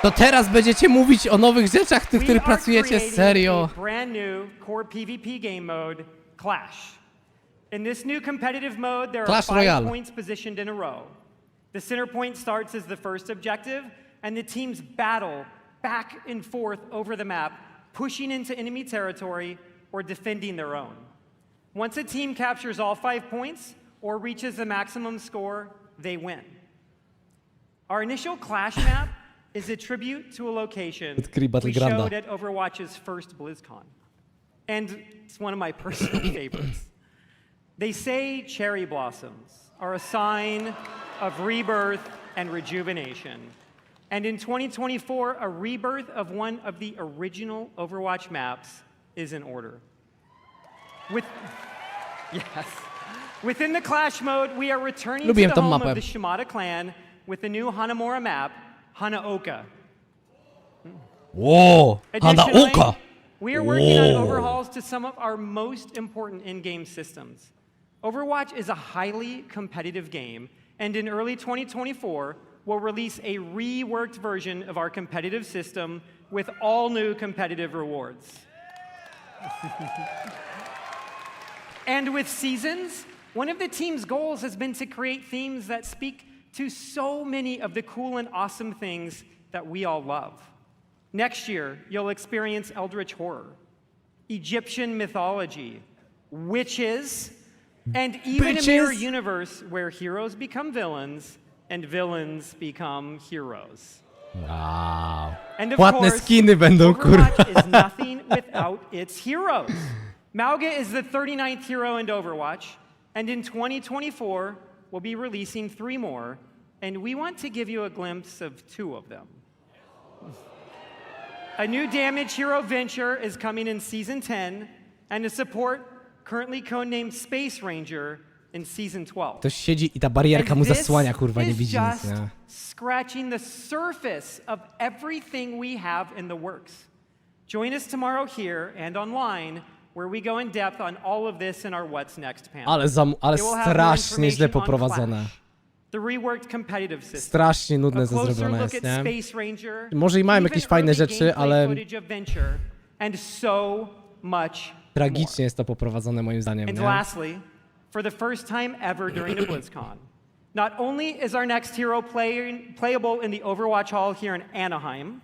[SPEAKER 1] To teraz będziecie mówić o nowych rzeczach, w których pracujecie, serio.
[SPEAKER 8] A brand new core PvP game mode, Clash. In this new competitive mode, there are
[SPEAKER 1] Clash
[SPEAKER 8] 5
[SPEAKER 1] Royale.
[SPEAKER 8] points positioned in a row. The center point starts as the first objective, and the teams battle back and forth over the map, pushing into enemy territory or defending their own. Once a team captures all 5 points or reaches the maximum score, they win. Our initial Clash map is a tribute to a location we showed at Overwatch's first BlizzCon. And it's one of my personal favorites. They say cherry blossoms are a sign of rebirth and rejuvenation. And in 2024, a rebirth of one of the original Overwatch maps is in order. Within the Clash mode, we are returning to the home of the Shimada clan with the new Hanamura map, Hanaoka.
[SPEAKER 1] Whoa,
[SPEAKER 8] Additionally,
[SPEAKER 1] Hanaoka!
[SPEAKER 8] we are working on overhauls to some of our most important in-game systems. Overwatch is a highly competitive game, and in early 2024, we'll release a reworked version of our competitive system with all new competitive rewards. And with Seasons, one of the team's goals has been to create themes that speak to so many of the cool and awesome things that we all love. Next year, you'll experience Eldritch Horror, Egyptian mythology, witches, and even a mirror universe where heroes become villains and villains become heroes.
[SPEAKER 1] Wow.
[SPEAKER 8] And of
[SPEAKER 1] Płatne
[SPEAKER 8] course,
[SPEAKER 1] skiny będą, kurwa.
[SPEAKER 8] Overwatch is nothing without its heroes. Mauga is the 39th hero in Overwatch, and in 2024, we'll be releasing 3 more, and we want to give you a glimpse of 2 of them. A new damage hero Venture is coming in Season 10, and a support currently codenamed Space Ranger in Season 12.
[SPEAKER 1] Ktoś siedzi i ta barierka mu zasłania, kurwa, nie widzi nic, nie?
[SPEAKER 8] Scratching the surface of everything we have in the works. Join us tomorrow here and online, where we go in depth on all of this in our What's Next panel.
[SPEAKER 1] Ale strasznie źle poprowadzone.
[SPEAKER 8] The reworked competitive system.
[SPEAKER 1] Strasznie nudne to zrobione jest, nie? Może i mają jakieś fajne rzeczy, ale
[SPEAKER 8] and so much
[SPEAKER 1] tragicznie jest to poprowadzone moim zdaniem,
[SPEAKER 8] And
[SPEAKER 1] nie?
[SPEAKER 8] lastly, for the first time ever during the BlizzCon, not only is our next hero playable in the Overwatch Hall here in Anaheim,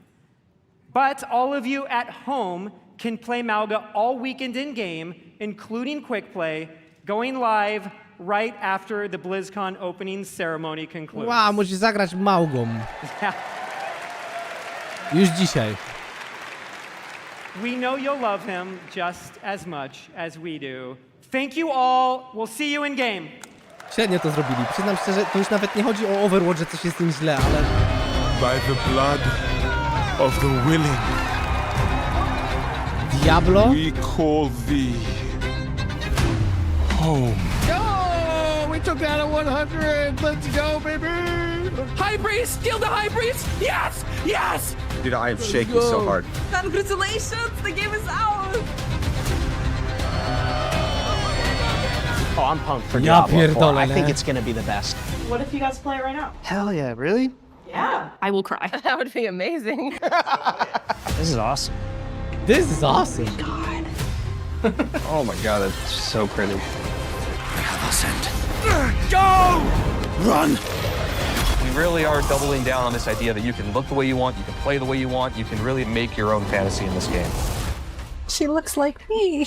[SPEAKER 8] but all of you at home can play Mauga all weekend in-game, including Quick Play, going live right after the BlizzCon opening ceremony concludes.
[SPEAKER 1] Wow, musisz zagrać Maugą. Już dzisiaj.
[SPEAKER 8] We know you'll love him just as much as we do. Thank you all. We'll see you in game.
[SPEAKER 1] Średnio to zrobili. Przyznam szczerze, to już nawet nie chodzi o Overwatch, że coś jest z nim źle, ale...
[SPEAKER 7] By the blood of the willing,
[SPEAKER 1] Diablo?
[SPEAKER 7] we call thee home.
[SPEAKER 1] Oh, we
[SPEAKER 11] took that at 100. Let's go, baby.
[SPEAKER 9] High priest, kill the high priest. Yes, yes.
[SPEAKER 5] Dude, I am shaking so hard.
[SPEAKER 10] Congratulations, the game is out!
[SPEAKER 11] Oh, I'm pumped for
[SPEAKER 1] Ja
[SPEAKER 11] Diablo 4.
[SPEAKER 1] pierdolę,
[SPEAKER 11] I think
[SPEAKER 1] nie?
[SPEAKER 11] it's gonna be the best.
[SPEAKER 12] What if you guys play it right now?
[SPEAKER 11] Hell yeah, really?
[SPEAKER 12] Yeah.
[SPEAKER 10] I will cry. That would be amazing.
[SPEAKER 11] This is awesome.
[SPEAKER 1] This is awesome.
[SPEAKER 5] Oh my god, that's so pretty.
[SPEAKER 11] Go! Run!
[SPEAKER 5] We really are doubling down on this idea that you can look the way you want, you can play the way you want, you can really make your own fantasy in this game.
[SPEAKER 10] She looks like me.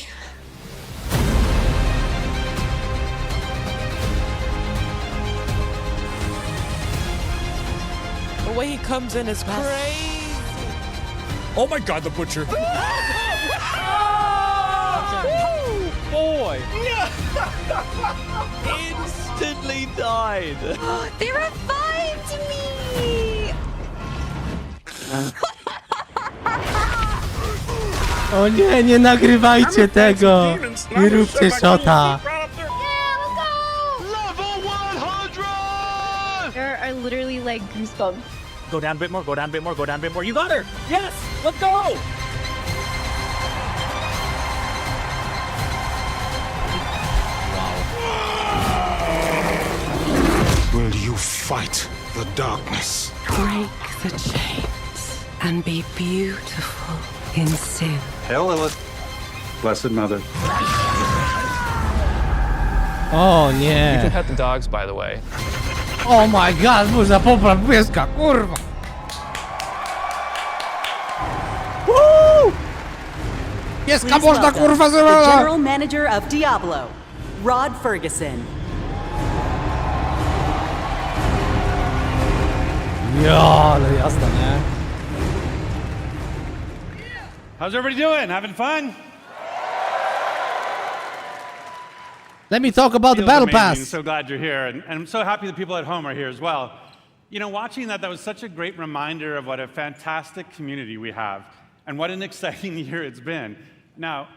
[SPEAKER 12] The way he comes in is crazy.
[SPEAKER 11] Oh my god, the butcher.
[SPEAKER 12] Boy. Instantly died.
[SPEAKER 10] They revived me!
[SPEAKER 1] O nie, nie nagrywajcie tego! Nie róbcie shota!
[SPEAKER 10] There are literally like goosebumps.
[SPEAKER 11] Go down a bit more, go down a bit more, go down a bit more. You got her! Yes! Let's go!
[SPEAKER 7] Will you fight the darkness?
[SPEAKER 10] Break the chains and be beautiful in sin.
[SPEAKER 5] Hail Lilith, Blessed Mother.
[SPEAKER 1] O
[SPEAKER 5] You can
[SPEAKER 1] nie!
[SPEAKER 5] pet the dogs, by the way.
[SPEAKER 1] Oh my god, muza popraw pieska, kurwa! Woo! Pieska
[SPEAKER 2] Please
[SPEAKER 1] można
[SPEAKER 2] welcome
[SPEAKER 1] kurwa
[SPEAKER 2] the
[SPEAKER 1] zebrać!
[SPEAKER 2] General Manager of Diablo, Rod Ferguson.
[SPEAKER 1] Ja, ale jazda, nie?
[SPEAKER 4] How's everybody doing? Having fun?
[SPEAKER 1] Let me talk about the battle
[SPEAKER 4] Amazing.
[SPEAKER 1] pass.
[SPEAKER 4] So glad you're here, and I'm so happy the people at home are here as well. You know, watching that was such a great reminder of what a fantastic community we have, and what an exciting year it's been. Now,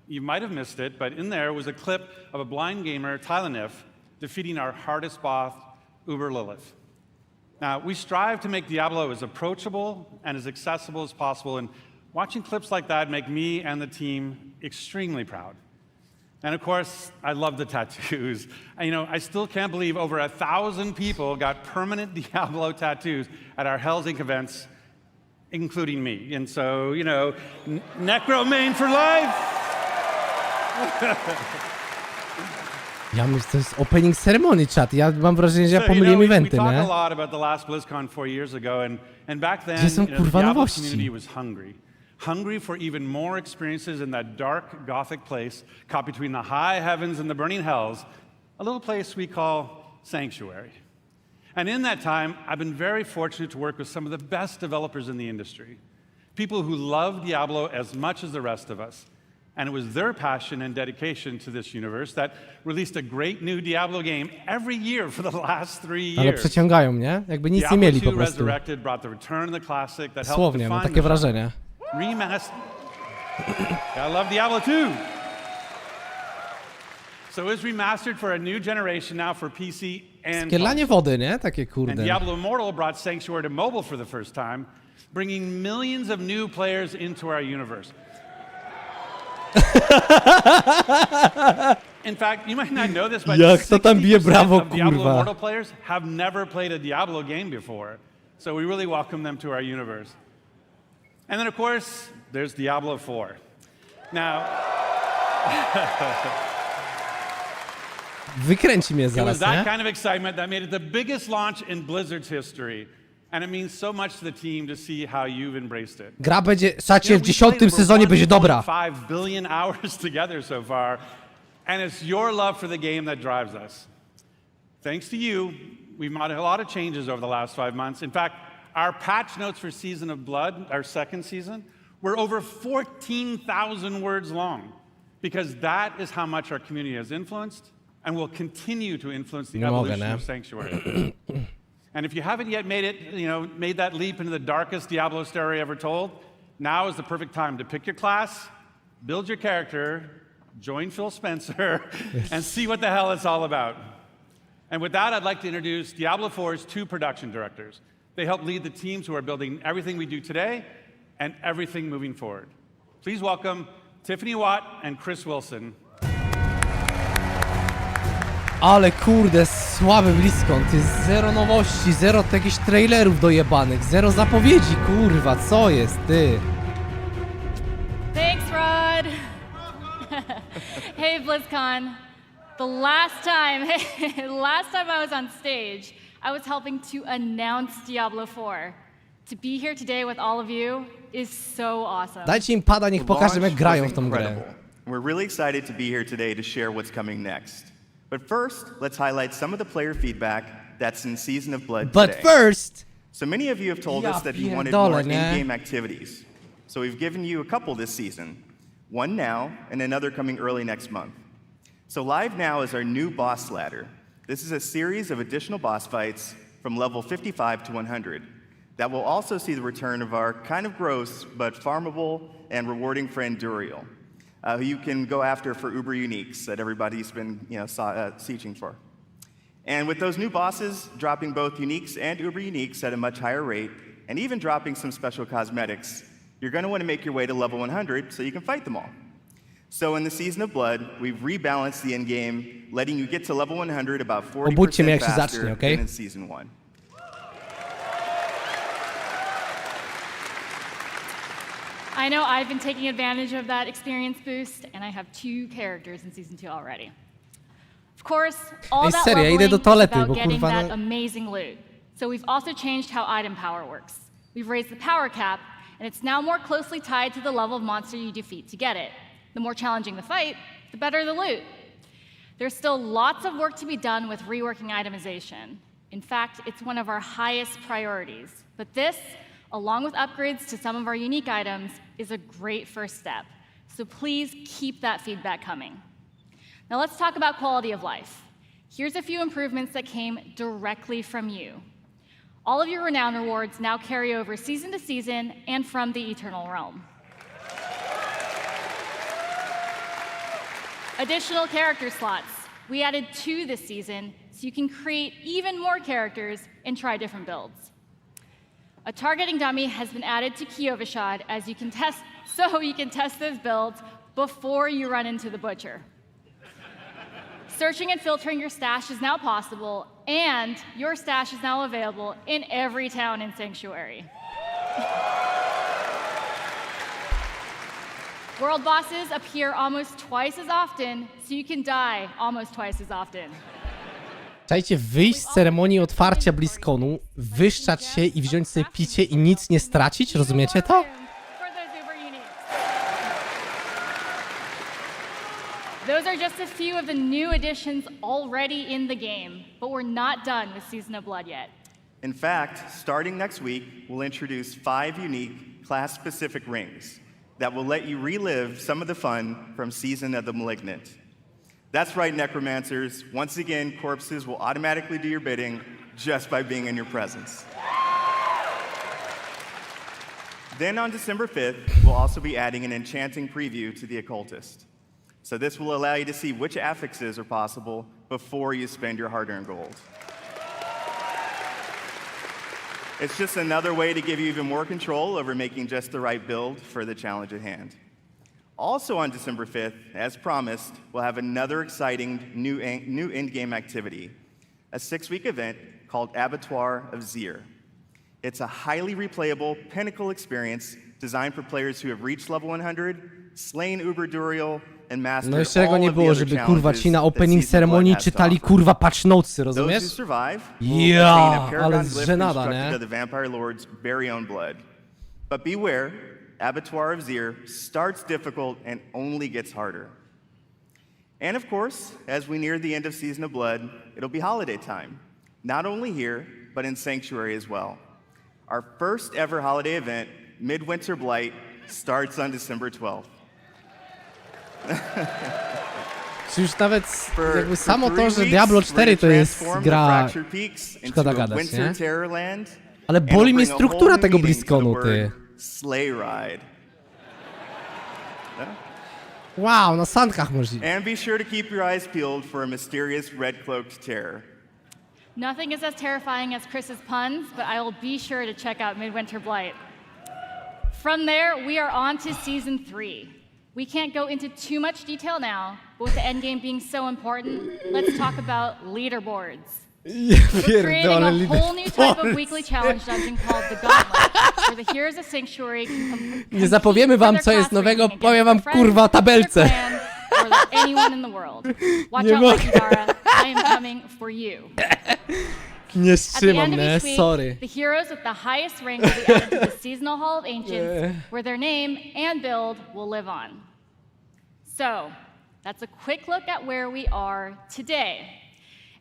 [SPEAKER 4] you might have missed it, but in there was a clip of a blind gamer, Tylanif, defeating our hardest boss, Uber Lilith. Now, we strive to make Diablo as approachable and as accessible as possible, and watching clips like that make me and the team extremely proud. And of course, I love the tattoos. You know, I still can't believe over 1,000 people got permanent Diablo tattoos at our Hell's Inc. events, including me. And so, you know, Necro main for life.
[SPEAKER 1] Ja myślę, to jest opening ceremony, chat. Ja mam wrażenie, że ja
[SPEAKER 4] So, you
[SPEAKER 1] pomyliłem
[SPEAKER 4] know, we
[SPEAKER 1] eventy,
[SPEAKER 4] talked a
[SPEAKER 1] nie?
[SPEAKER 4] lot about the last Blizzcon 4 years ago, and back then,
[SPEAKER 1] Gdzie są,
[SPEAKER 4] you know, the
[SPEAKER 1] kurwa,
[SPEAKER 4] Diablo
[SPEAKER 1] nowości?
[SPEAKER 4] community was hungry for even more experiences in that dark Gothic place caught between the high heavens and the burning hells, a little place we call Sanctuary. And in that time, I've been very fortunate to work with some of the best developers in the industry, people who love Diablo as much as the rest of us. And it was their passion and dedication to this universe that released a great new Diablo game every year for the last 3 years.
[SPEAKER 1] Ale przeciągają, nie? Jakby nic nie mieli po
[SPEAKER 4] Diablo 2
[SPEAKER 1] prostu.
[SPEAKER 4] Resurrected brought the return of the classic that helped
[SPEAKER 1] Słownie, mam
[SPEAKER 4] define
[SPEAKER 1] takie
[SPEAKER 4] the
[SPEAKER 1] wrażenie.
[SPEAKER 4] remaster. I love Diablo 2. So it was remastered for a new generation now for PC and
[SPEAKER 1] Skielanie wody, nie? Takie
[SPEAKER 4] And
[SPEAKER 1] kurde.
[SPEAKER 4] Diablo Immortal brought Sanctuary to mobile for the first time, bringing millions of new players into our universe. In fact, you might not know this, but
[SPEAKER 1] Jak to tam bije
[SPEAKER 4] 60%
[SPEAKER 1] brawo,
[SPEAKER 4] of Diablo
[SPEAKER 1] kurwa.
[SPEAKER 4] Immortal players have never played a Diablo game before. So we really welcome them to our universe. And then, of course, there's Diablo 4. Now,
[SPEAKER 1] Wykręci mnie
[SPEAKER 4] it was
[SPEAKER 1] zaraz,
[SPEAKER 4] that
[SPEAKER 1] nie?
[SPEAKER 4] kind of excitement that made it the biggest launch in Blizzard's history. And it means so much to the team to see how you've embraced it.
[SPEAKER 1] Gra będzie, szacie, w 10. sezonie będzie dobra.
[SPEAKER 4] 5 billion hours together so far, and it's your love for the game that drives us. Thanks to you, we've made a lot of changes over the last 5 months. In fact, our patch notes for Season of Blood, our second season, were over 14,000 words long, because that is how much our community has influenced and will continue to influence the
[SPEAKER 1] Nie mogę,
[SPEAKER 4] evolution
[SPEAKER 1] nie?
[SPEAKER 4] of Sanctuary. And if you haven't yet made it, you know, made that leap into the darkest Diablo story ever told, now is the perfect time to pick your class, build your character, join Phil Spencer, and see what the hell it's all about.
[SPEAKER 13] And with that, I'd like to introduce Diablo 4's 2 production directors. They help lead the teams who are building everything we do today and everything moving forward. Please welcome Tiffany Watt and Chris Wilson.
[SPEAKER 1] Ale kurde, słaby Blizzcon, to jest zero nowości, zero jakichś trailerów dojebanych, zero zapowiedzi, kurwa, co jest, ty?
[SPEAKER 6] Thanks, Rod. Hey, BlizzCon. The last time I was on stage, I was helping to announce Diablo 4. To be here today with all of you is so awesome.
[SPEAKER 1] Dajcie im pada, niech pokażę, jak grają w tą grę.
[SPEAKER 14] We're really excited to be here today to share what's coming next. But first, let's highlight some of the player feedback that's in Season of Blood today.
[SPEAKER 1] But first...
[SPEAKER 14] So many of you have told us that you wanted more in-game activities. So we've given you a couple this season. One now, and another coming early next month. So live now is our new boss ladder. This is a series of additional boss fights from level 55 to 100. That will also see the return of our kind of gross, but farmable and rewarding friend Duriel, who you can go after for Uber Uniques that everybody's been sieging for. And with those new bosses dropping both Uniques and Uber Uniques at a much higher rate, and even dropping some special cosmetics, you're going to want to make your way to level 100 so you can fight them all. So in the Season of Blood, we've rebalanced the end game, letting you get to level 100 about 40% faster than in Season 1.
[SPEAKER 6] I know I've been taking advantage of that experience boost, and I have 2 characters in Season 2 already. Of course, all that leveling is about getting that amazing loot. So we've also changed how item power works. We've raised the power cap, and it's now more closely tied to the level of monster you defeat to get it. The more challenging the fight, the better the loot. There's still lots of work to be done with reworking itemization. In fact, it's one of our highest priorities. But this, along with upgrades to some of our unique items, is a great first step. So please keep that feedback coming. Now let's talk about quality of life. Here's a few improvements that came directly from you. All of your renown rewards now carry over season to season and from the Eternal Realm. Additional character slots. We added 2 this season, so you can create even more characters and try different builds. A targeting dummy has been added to Kiovishad so you can test those builds before you run into the butcher. Searching and filtering your stash is now possible, and your stash is now available in every town in Sanctuary. World bosses appear almost twice as often, so you can die almost twice as often.
[SPEAKER 1] Słuchajcie, wyjść z ceremonii otwarcia Blizzconu, wyszczać się i wziąć sobie picie i nic nie stracić, rozumiecie to?
[SPEAKER 6] Those are just a few of the new additions already in the game, but we're not done with Season of Blood yet.
[SPEAKER 14] In fact, starting next week, we'll introduce 5 unique class-specific rings that will let you relive some of the fun from Season of the Malignant. That's right, Necromancers. Once again, corpses will automatically do your bidding just by being in your presence. Then on December 5th, we'll also be adding an enchanting preview to the Occultist. So this will allow you to see which affixes are possible before you spend your hard-earned gold. It's just another way to give you even more control over making just the right build for the challenge at hand. Also on December 5th, as promised, we'll have another exciting new in-game activity, a 6-week event called Abattoir of Zir. It's a highly replayable pinnacle experience designed for players who have reached level 100, slain Uber Duriel, and mastered
[SPEAKER 1] No jeszcze tego nie
[SPEAKER 14] all of the
[SPEAKER 1] było,
[SPEAKER 14] other
[SPEAKER 1] żeby kurwa ci na
[SPEAKER 14] challenges that
[SPEAKER 1] opening
[SPEAKER 14] Season of Blood
[SPEAKER 1] ceremonii
[SPEAKER 14] has to
[SPEAKER 1] czytali
[SPEAKER 14] offer.
[SPEAKER 1] kurwa patch notesy,
[SPEAKER 14] Those who
[SPEAKER 1] rozumiesz?
[SPEAKER 14] survive will
[SPEAKER 1] Ja,
[SPEAKER 14] obtain a
[SPEAKER 1] ale
[SPEAKER 14] Paragon glyph
[SPEAKER 1] żenada,
[SPEAKER 14] constructed
[SPEAKER 1] nie?
[SPEAKER 14] of the Vampire Lord's very own blood. But beware, Abattoir of Zir starts difficult and only gets harder. And of course, as we near the end of Season of Blood, it'll be holiday time. Not only here, but in Sanctuary as well. Our first ever holiday event, Midwinter Blight, starts on December 12th.
[SPEAKER 1] Czy już nawet jakby samo to, że Diablo 4 to jest gra... Szkoda gadać, nie? Ale boli mnie struktura tego Blizzconu, ty. Wow, na sankach możliwe.
[SPEAKER 14] And be sure to keep your eyes peeled for a mysterious red-cloaked terror.
[SPEAKER 15] Nothing is as terrifying as Chris's puns, but I will be sure to check out Midwinter Blight. From there, we are on to Season 3. We can't go into too much detail now, but with the endgame being so important, let's talk about leaderboards. We're creating a whole new type of weekly challenge dungeon called the Gauntlet, where the heroes of Sanctuary can
[SPEAKER 1] Nie zapowiemy wam, co jest nowego, powiem wam kurwa o tabelce.
[SPEAKER 15] or anyone in the world. Watch out, Lucky Dara. I am coming for you.
[SPEAKER 1] Nie
[SPEAKER 15] At the
[SPEAKER 1] strzymam,
[SPEAKER 15] end of
[SPEAKER 1] nie?
[SPEAKER 15] each week,
[SPEAKER 1] Sorry.
[SPEAKER 15] the heroes with the highest rank will be added to the Seasonal Hall of Ancients, where their name and build will live on. So, that's a quick look at where we are today.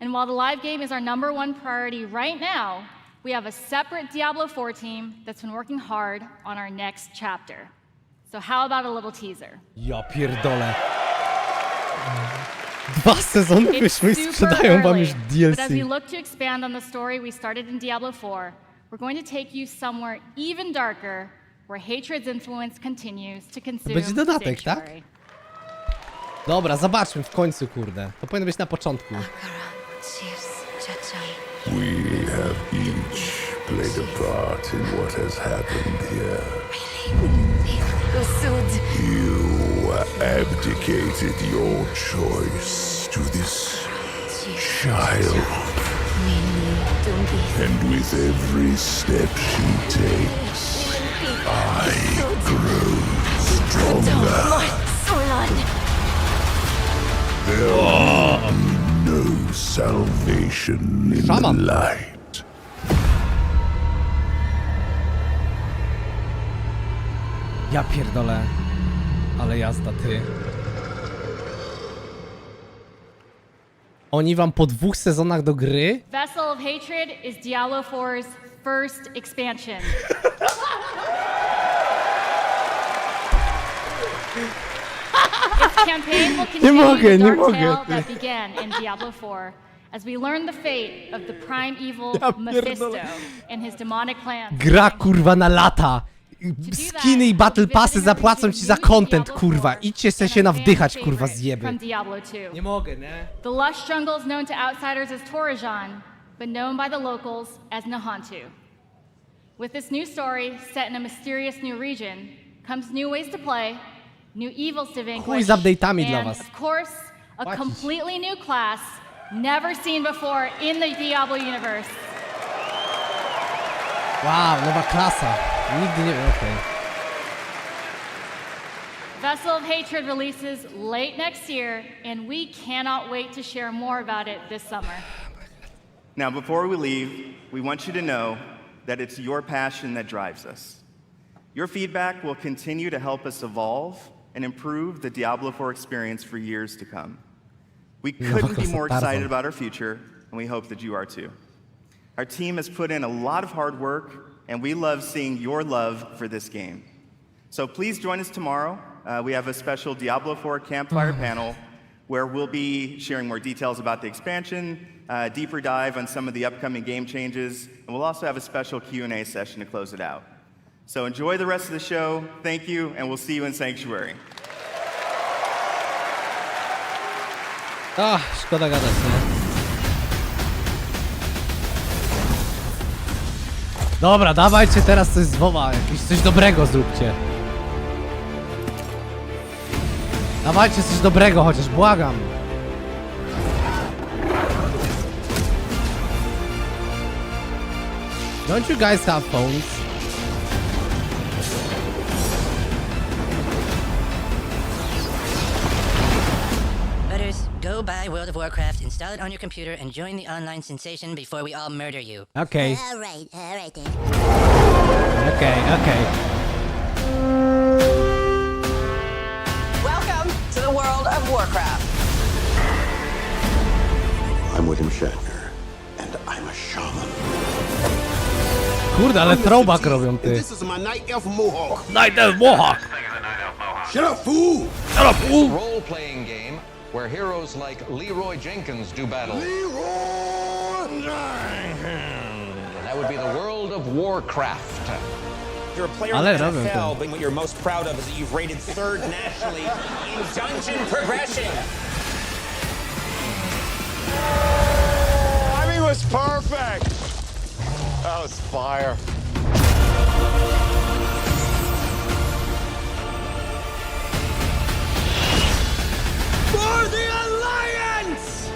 [SPEAKER 15] And while the live game is our #1 priority right now, we have a separate Diablo 4 team that's been working hard on our next chapter. So how about a little teaser?
[SPEAKER 1] Ja pierdolę. 2 sezony
[SPEAKER 15] It's
[SPEAKER 1] wyszły i
[SPEAKER 15] super
[SPEAKER 1] sprzedają wam już
[SPEAKER 15] early,
[SPEAKER 1] DLC.
[SPEAKER 15] but as we look to expand on the story we started in Diablo 4, we're going to take you somewhere even darker, where hatred's influence continues to consume
[SPEAKER 1] Będzie dodatek, tak?
[SPEAKER 15] Sanctuary.
[SPEAKER 1] Dobra, zobaczmy w końcu, kurde. To powinno być na początku.
[SPEAKER 7] We have each played a part in what has happened here. You abdicated your choice to this child. And with every step she takes, I grow stronger. There will be no salvation in the light.
[SPEAKER 1] Ja pierdolę. Ale jazda, ty. Oni wam po 2 sezonach do gry?
[SPEAKER 15] Vessel of Hatred is Diablo 4's first expansion. Its campaign will continue the dark tale that began in Diablo 4, as we learn the fate of the prime evil Mephisto and his demonic plans.
[SPEAKER 1] Gra kurwa na lata. Skiny i battle passy zapłacą ci za content, kurwa. Idźcie się nawdychać, kurwa, zjeby.
[SPEAKER 15] From Diablo 2.
[SPEAKER 1] Nie mogę, nie?
[SPEAKER 15] The lush jungle is known to outsiders as Torajan, but known by the locals as Nahantu. With this new story, set in a mysterious new region, comes new ways to play, new evils to vanquish,
[SPEAKER 1] Chuj z update'ami dla
[SPEAKER 15] and,
[SPEAKER 1] was.
[SPEAKER 15] of course, a completely new class never seen before in the Diablo universe.
[SPEAKER 1] Wow, nowa klasa. Nigdy nie wiem, okej.
[SPEAKER 15] Vessel of Hatred releases late next year, and we cannot wait to share more about it this summer.
[SPEAKER 14] Now, before we leave, we want you to know that it's your passion that drives us. Your feedback will continue to help us evolve and improve the Diablo 4 experience for years to come. We couldn't be more excited about our future, and we hope that you are too. Our team has put in a lot of hard work, and we love seeing your love for this game. So please join us tomorrow. We have a special Diablo 4 campfire panel where we'll be sharing more details about the expansion, deeper dive on some of the upcoming game changes, and we'll also have a special Q&A session to close it out. So enjoy the rest of the show. Thank you, and we'll see you in Sanctuary.
[SPEAKER 1] Szkoda gadać, nie? Dobra, dawajcie teraz coś z WoWa, jakieś coś dobrego zróbcie. Dawajcie coś dobrego chociaż, błagam. Don't you guys have phones?
[SPEAKER 16] Butters, go buy World of Warcraft, install it on your computer, and join the online sensation before we all murder you.
[SPEAKER 1] Okay.
[SPEAKER 16] All right then.
[SPEAKER 1] Okay.
[SPEAKER 17] Welcome to the world of Warcraft.
[SPEAKER 18] I'm William Shatner, and I'm a shaman.
[SPEAKER 1] Kurde, ale throwback robią, ty.
[SPEAKER 18] This is my Night Elf Mohawk.
[SPEAKER 1] Night Elf Mohawk!
[SPEAKER 18] Shut up, fool!
[SPEAKER 1] Shut up, fool!
[SPEAKER 19] Role-playing game where heroes like Leroy Jenkins do battle.
[SPEAKER 18] Leroy Jenkins!
[SPEAKER 19] That would be the world of Warcraft.
[SPEAKER 11] You're a player in the NFL, but what you're most proud of is that you've rated 3rd nationally in dungeon progression.
[SPEAKER 18] I mean,
[SPEAKER 7] was perfect. That was fire.
[SPEAKER 12] For the Alliance!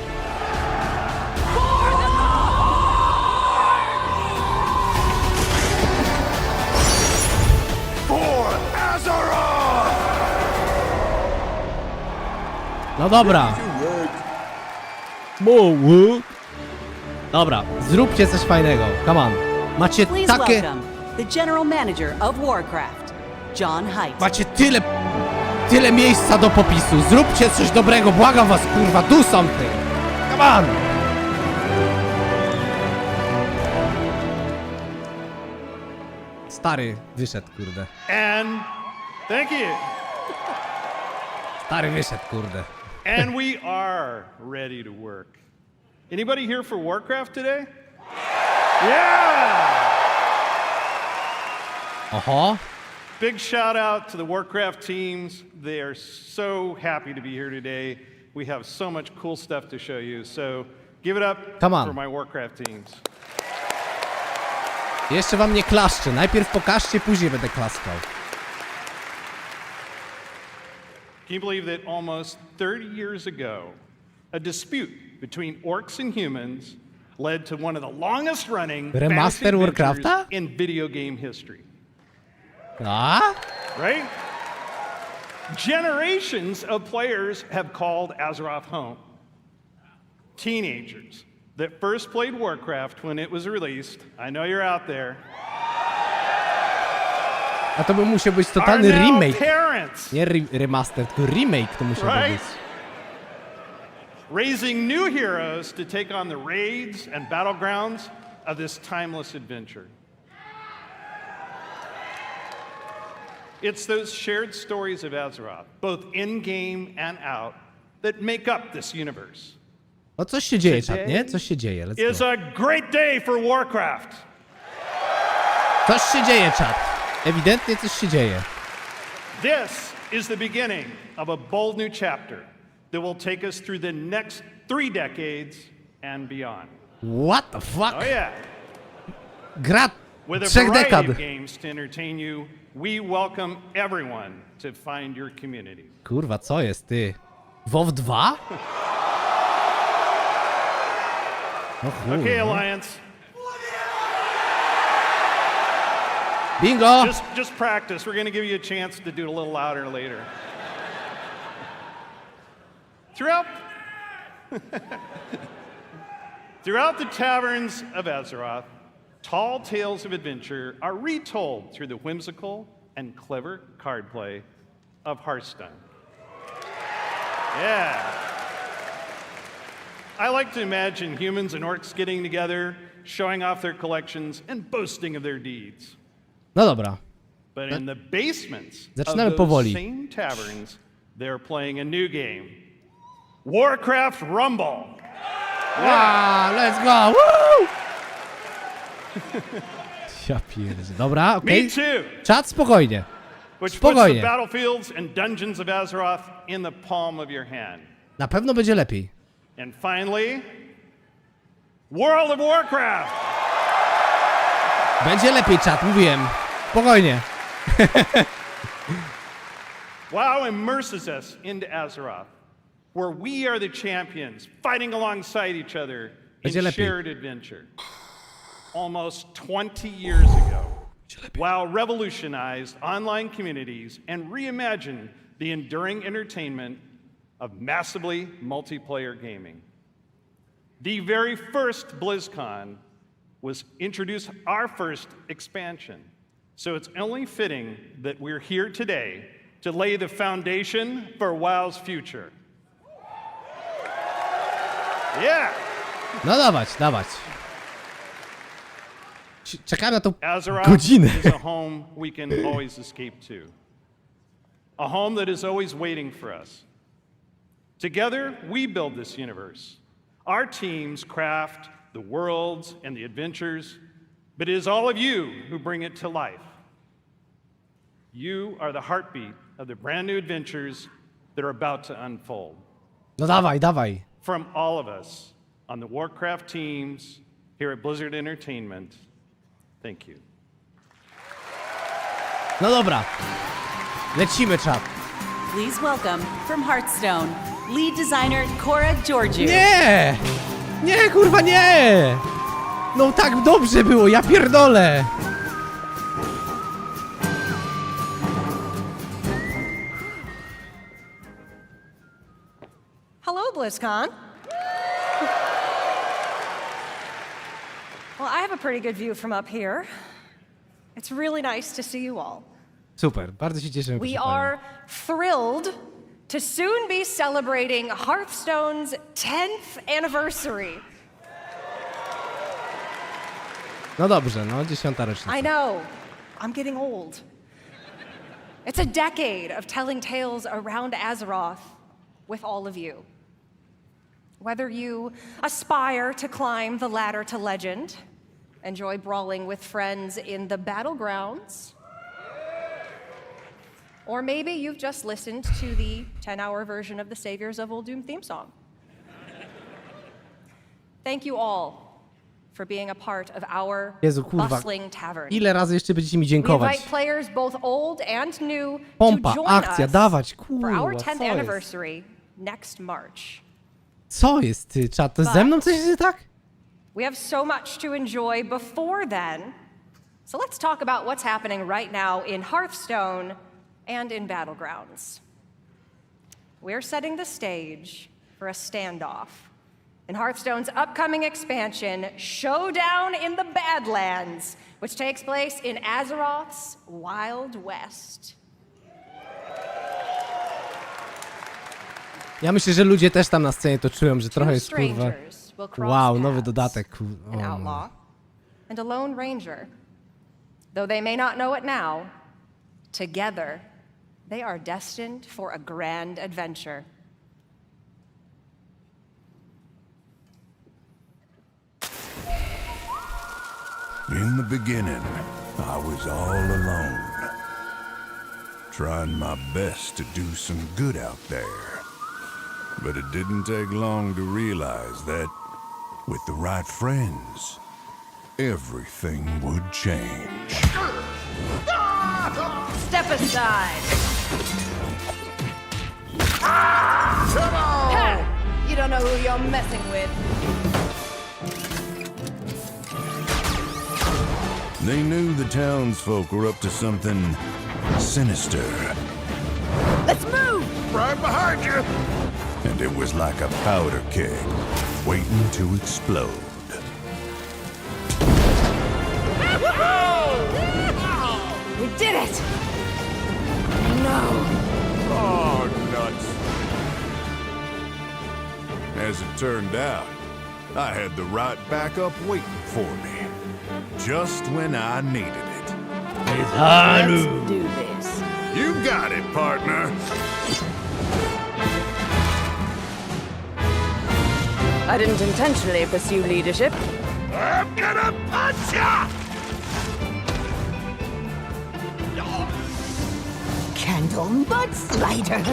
[SPEAKER 7] For Azeroth!
[SPEAKER 1] No dobra. Dobra, zróbcie coś fajnego. Come on. Macie
[SPEAKER 2] Please
[SPEAKER 1] takie...
[SPEAKER 2] welcome the General Manager of Warcraft, John Haidt.
[SPEAKER 1] Macie tyle miejsca do popisu. Zróbcie coś dobrego, błagam was, kurwa, do something. Come on. Stary wyszedł, kurde.
[SPEAKER 20] And thank you.
[SPEAKER 1] Stary wyszedł, kurde.
[SPEAKER 20] And we are ready to work. Anybody here for Warcraft today? Yeah!
[SPEAKER 1] Oho.
[SPEAKER 20] Big shout out to the Warcraft teams. They are so happy to be here today. We have so much cool stuff to show you. So give it up
[SPEAKER 1] Come on.
[SPEAKER 20] for my Warcraft teams.
[SPEAKER 1] Jeszcze wam nie klaszczę. Najpierw pokażcie, później będę klaskał.
[SPEAKER 20] Can you believe that almost 30 years ago, a dispute between orcs and humans led to one of the longest running
[SPEAKER 1] Remaster
[SPEAKER 20] fantasy
[SPEAKER 1] Warcrafta?
[SPEAKER 20] adventures in video game history?
[SPEAKER 1] A?
[SPEAKER 20] Right? Generations of players have called Azeroth home. Teenagers that first played Warcraft when it was released, I know you're out there,
[SPEAKER 1] A to by musiał być
[SPEAKER 20] are
[SPEAKER 1] totalny
[SPEAKER 20] now
[SPEAKER 1] remake.
[SPEAKER 20] parents,
[SPEAKER 1] Nie remaster, tylko remake to musiał
[SPEAKER 20] Right?
[SPEAKER 1] być.
[SPEAKER 20] raising new heroes to take on the raids and battlegrounds of this timeless adventure. It's those shared stories of Azeroth, both in-game and out, that make up this universe.
[SPEAKER 1] No coś się dzieje, czat, nie? Coś się dzieje, let's
[SPEAKER 20] Is
[SPEAKER 1] go.
[SPEAKER 20] a great day for Warcraft.
[SPEAKER 1] Coś się dzieje, czat. Ewidentnie coś się dzieje.
[SPEAKER 20] This is the beginning of a bold new chapter that will take us through the next 3 decades and beyond.
[SPEAKER 1] What the fuck?
[SPEAKER 20] Oh yeah.
[SPEAKER 1] Gra
[SPEAKER 20] With a
[SPEAKER 1] 3
[SPEAKER 20] variety
[SPEAKER 1] dekad.
[SPEAKER 20] of games to entertain you, we welcome everyone to find your community.
[SPEAKER 1] Kurwa, co jest, ty? WoW 2? No chuj,
[SPEAKER 20] Okay,
[SPEAKER 1] no.
[SPEAKER 20] Alliance.
[SPEAKER 1] Bingo!
[SPEAKER 20] Just practice. We're going to give you a chance to do it a little louder later. Throughout the taverns of Azeroth, tall tales of adventure are retold through the whimsical and clever card play of Hearthstone. Yeah. I like to imagine humans and orcs getting together, showing off their collections, and boasting of their deeds.
[SPEAKER 1] No dobra.
[SPEAKER 20] But in the basements
[SPEAKER 1] Zaczynamy
[SPEAKER 20] of
[SPEAKER 1] powoli.
[SPEAKER 20] those same taverns, they're playing a new game. Warcraft Rumble.
[SPEAKER 1] Wow, let's go! Woo! Ja pierdzie. Dobra, okej.
[SPEAKER 20] Me too.
[SPEAKER 1] Czat, spokojnie.
[SPEAKER 20] Which puts the
[SPEAKER 1] Spokojnie.
[SPEAKER 20] battlefields and dungeons of Azeroth in the palm of your hand.
[SPEAKER 1] Na pewno będzie lepiej.
[SPEAKER 20] And finally, World of Warcraft.
[SPEAKER 1] Będzie lepiej, czat, mówiłem. Spokojnie.
[SPEAKER 20] WoW immerses us into Azeroth, where we are the champions, fighting alongside each other in
[SPEAKER 1] Będzie lepiej.
[SPEAKER 20] shared adventure. Almost 20 years ago, WoW revolutionized online communities and reimagined the enduring entertainment of massively multiplayer gaming. The very first Blizzcon was introduced our first expansion. So it's only fitting that we're here today to lay the foundation for WoW's future. Yeah.
[SPEAKER 1] No dawać, dawać. Czekam na tą
[SPEAKER 20] Azeroth
[SPEAKER 1] godzinę.
[SPEAKER 20] is a home we can always escape to. A home that is always waiting for us. Together, we build this universe. Our teams craft the worlds and the adventures, but it is all of you who bring it to life. You are the heartbeat of the brand new adventures that are about to unfold.
[SPEAKER 1] No dawaj, dawaj.
[SPEAKER 20] From all of us on the Warcraft teams here at Blizzard Entertainment. Thank you.
[SPEAKER 1] No dobra. Lecimy, czat.
[SPEAKER 2] Please welcome from Hearthstone, lead designer Cora Georgiou.
[SPEAKER 1] Nie! Nie, kurwa, nie! No tak dobrze było, ja pierdolę!
[SPEAKER 21] Hello, BlizzCon. Well, I have a pretty good view from up here. It's really nice to see you all.
[SPEAKER 1] Super, bardzo się cieszę.
[SPEAKER 21] We are thrilled to soon be celebrating Hearthstone's 10th anniversary.
[SPEAKER 1] No dobrze, no 10. rocznica.
[SPEAKER 21] I know, I'm getting old. It's a decade of telling tales around Azeroth with all of you. Whether you aspire to climb the ladder to legend, enjoy brawling with friends in the battlegrounds, or maybe you've just listened to the 10-hour version of the Saviors of Uldum theme song. Thank you all for being a part of our
[SPEAKER 1] Jezu, kurwa.
[SPEAKER 21] bustling tavern.
[SPEAKER 1] Ile razy jeszcze będziecie mi
[SPEAKER 21] We
[SPEAKER 1] dziękować?
[SPEAKER 21] invite players both old and new
[SPEAKER 1] Pompa,
[SPEAKER 21] to join
[SPEAKER 1] akcja,
[SPEAKER 21] us
[SPEAKER 1] dawać,
[SPEAKER 21] for our
[SPEAKER 1] kurwa,
[SPEAKER 21] 10th
[SPEAKER 1] co jest?
[SPEAKER 21] anniversary next March.
[SPEAKER 1] Co jest, ty, czat? To ze mną coś jest tak?
[SPEAKER 21] We have so much to enjoy before then, so let's talk about what's happening right now in Hearthstone and in Battlegrounds. We're setting the stage for a standoff in Hearthstone's upcoming expansion, Showdown in the Badlands, which takes place in Azeroth's Wild West.
[SPEAKER 1] Ja myślę, że ludzie też tam na scenie to czują, że trochę jest, kurwa...
[SPEAKER 21] Strangers will cross
[SPEAKER 1] Wow, nowy
[SPEAKER 21] paths.
[SPEAKER 1] dodatek,
[SPEAKER 21] An
[SPEAKER 1] kurwa.
[SPEAKER 21] outlaw and a lone ranger. Though they may not know it now, together they are destined for a grand adventure.
[SPEAKER 7] In the beginning, I was all alone, trying my best to do some good out there. But it didn't take long to realize that, with the right friends, everything would change.
[SPEAKER 21] Step aside.
[SPEAKER 7] Come on!
[SPEAKER 21] Ha! You don't know who you're messing with.
[SPEAKER 7] They knew the townsfolk were up to something sinister.
[SPEAKER 21] Let's move!
[SPEAKER 7] Right behind you! And it was like a powder keg, waiting to explode.
[SPEAKER 21] We did it! No!
[SPEAKER 7] Oh, nuts. As it turned out, I had the right backup waiting for me. Just when I needed it.
[SPEAKER 21] Let's do this.
[SPEAKER 7] You got it, partner.
[SPEAKER 17] I didn't intentionally pursue leadership.
[SPEAKER 7] I'm gonna punch ya!
[SPEAKER 17] Candle mudslider.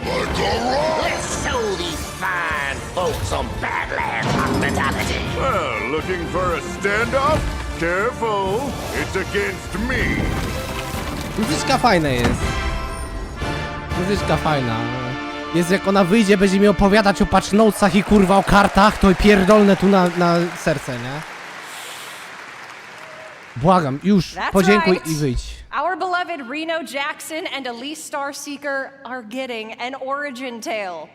[SPEAKER 7] Let's
[SPEAKER 12] show these fine folks some Badlands hospitality.
[SPEAKER 7] Well, looking for a standoff? Careful, it's against me.
[SPEAKER 1] Muzyczka fajna jest. Muzyczka fajna. Jest jak ona wyjdzie, będzie mi opowiadać o patch notesach i kurwa o kartach, to pierdolne tu na serce, nie? Błagam, już,
[SPEAKER 21] That's
[SPEAKER 1] podziękuj
[SPEAKER 21] right.
[SPEAKER 1] i wyjdź.
[SPEAKER 21] Our beloved Reno Jackson and Elise Starseeker are getting an origin tale.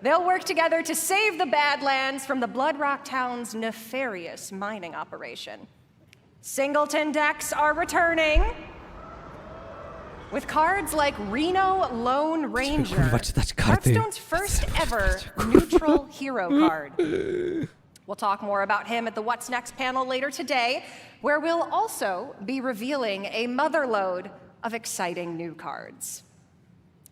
[SPEAKER 21] They'll work together to save the Badlands from the Bloodrock Town's nefarious mining operation. Singleton decks are returning with cards like Reno Lone Ranger,
[SPEAKER 1] Kurwa, czytać karty.
[SPEAKER 21] Hearthstone's first ever neutral hero card. We'll talk more about him at the What's Next panel later today, where we'll also be revealing a motherload of exciting new cards.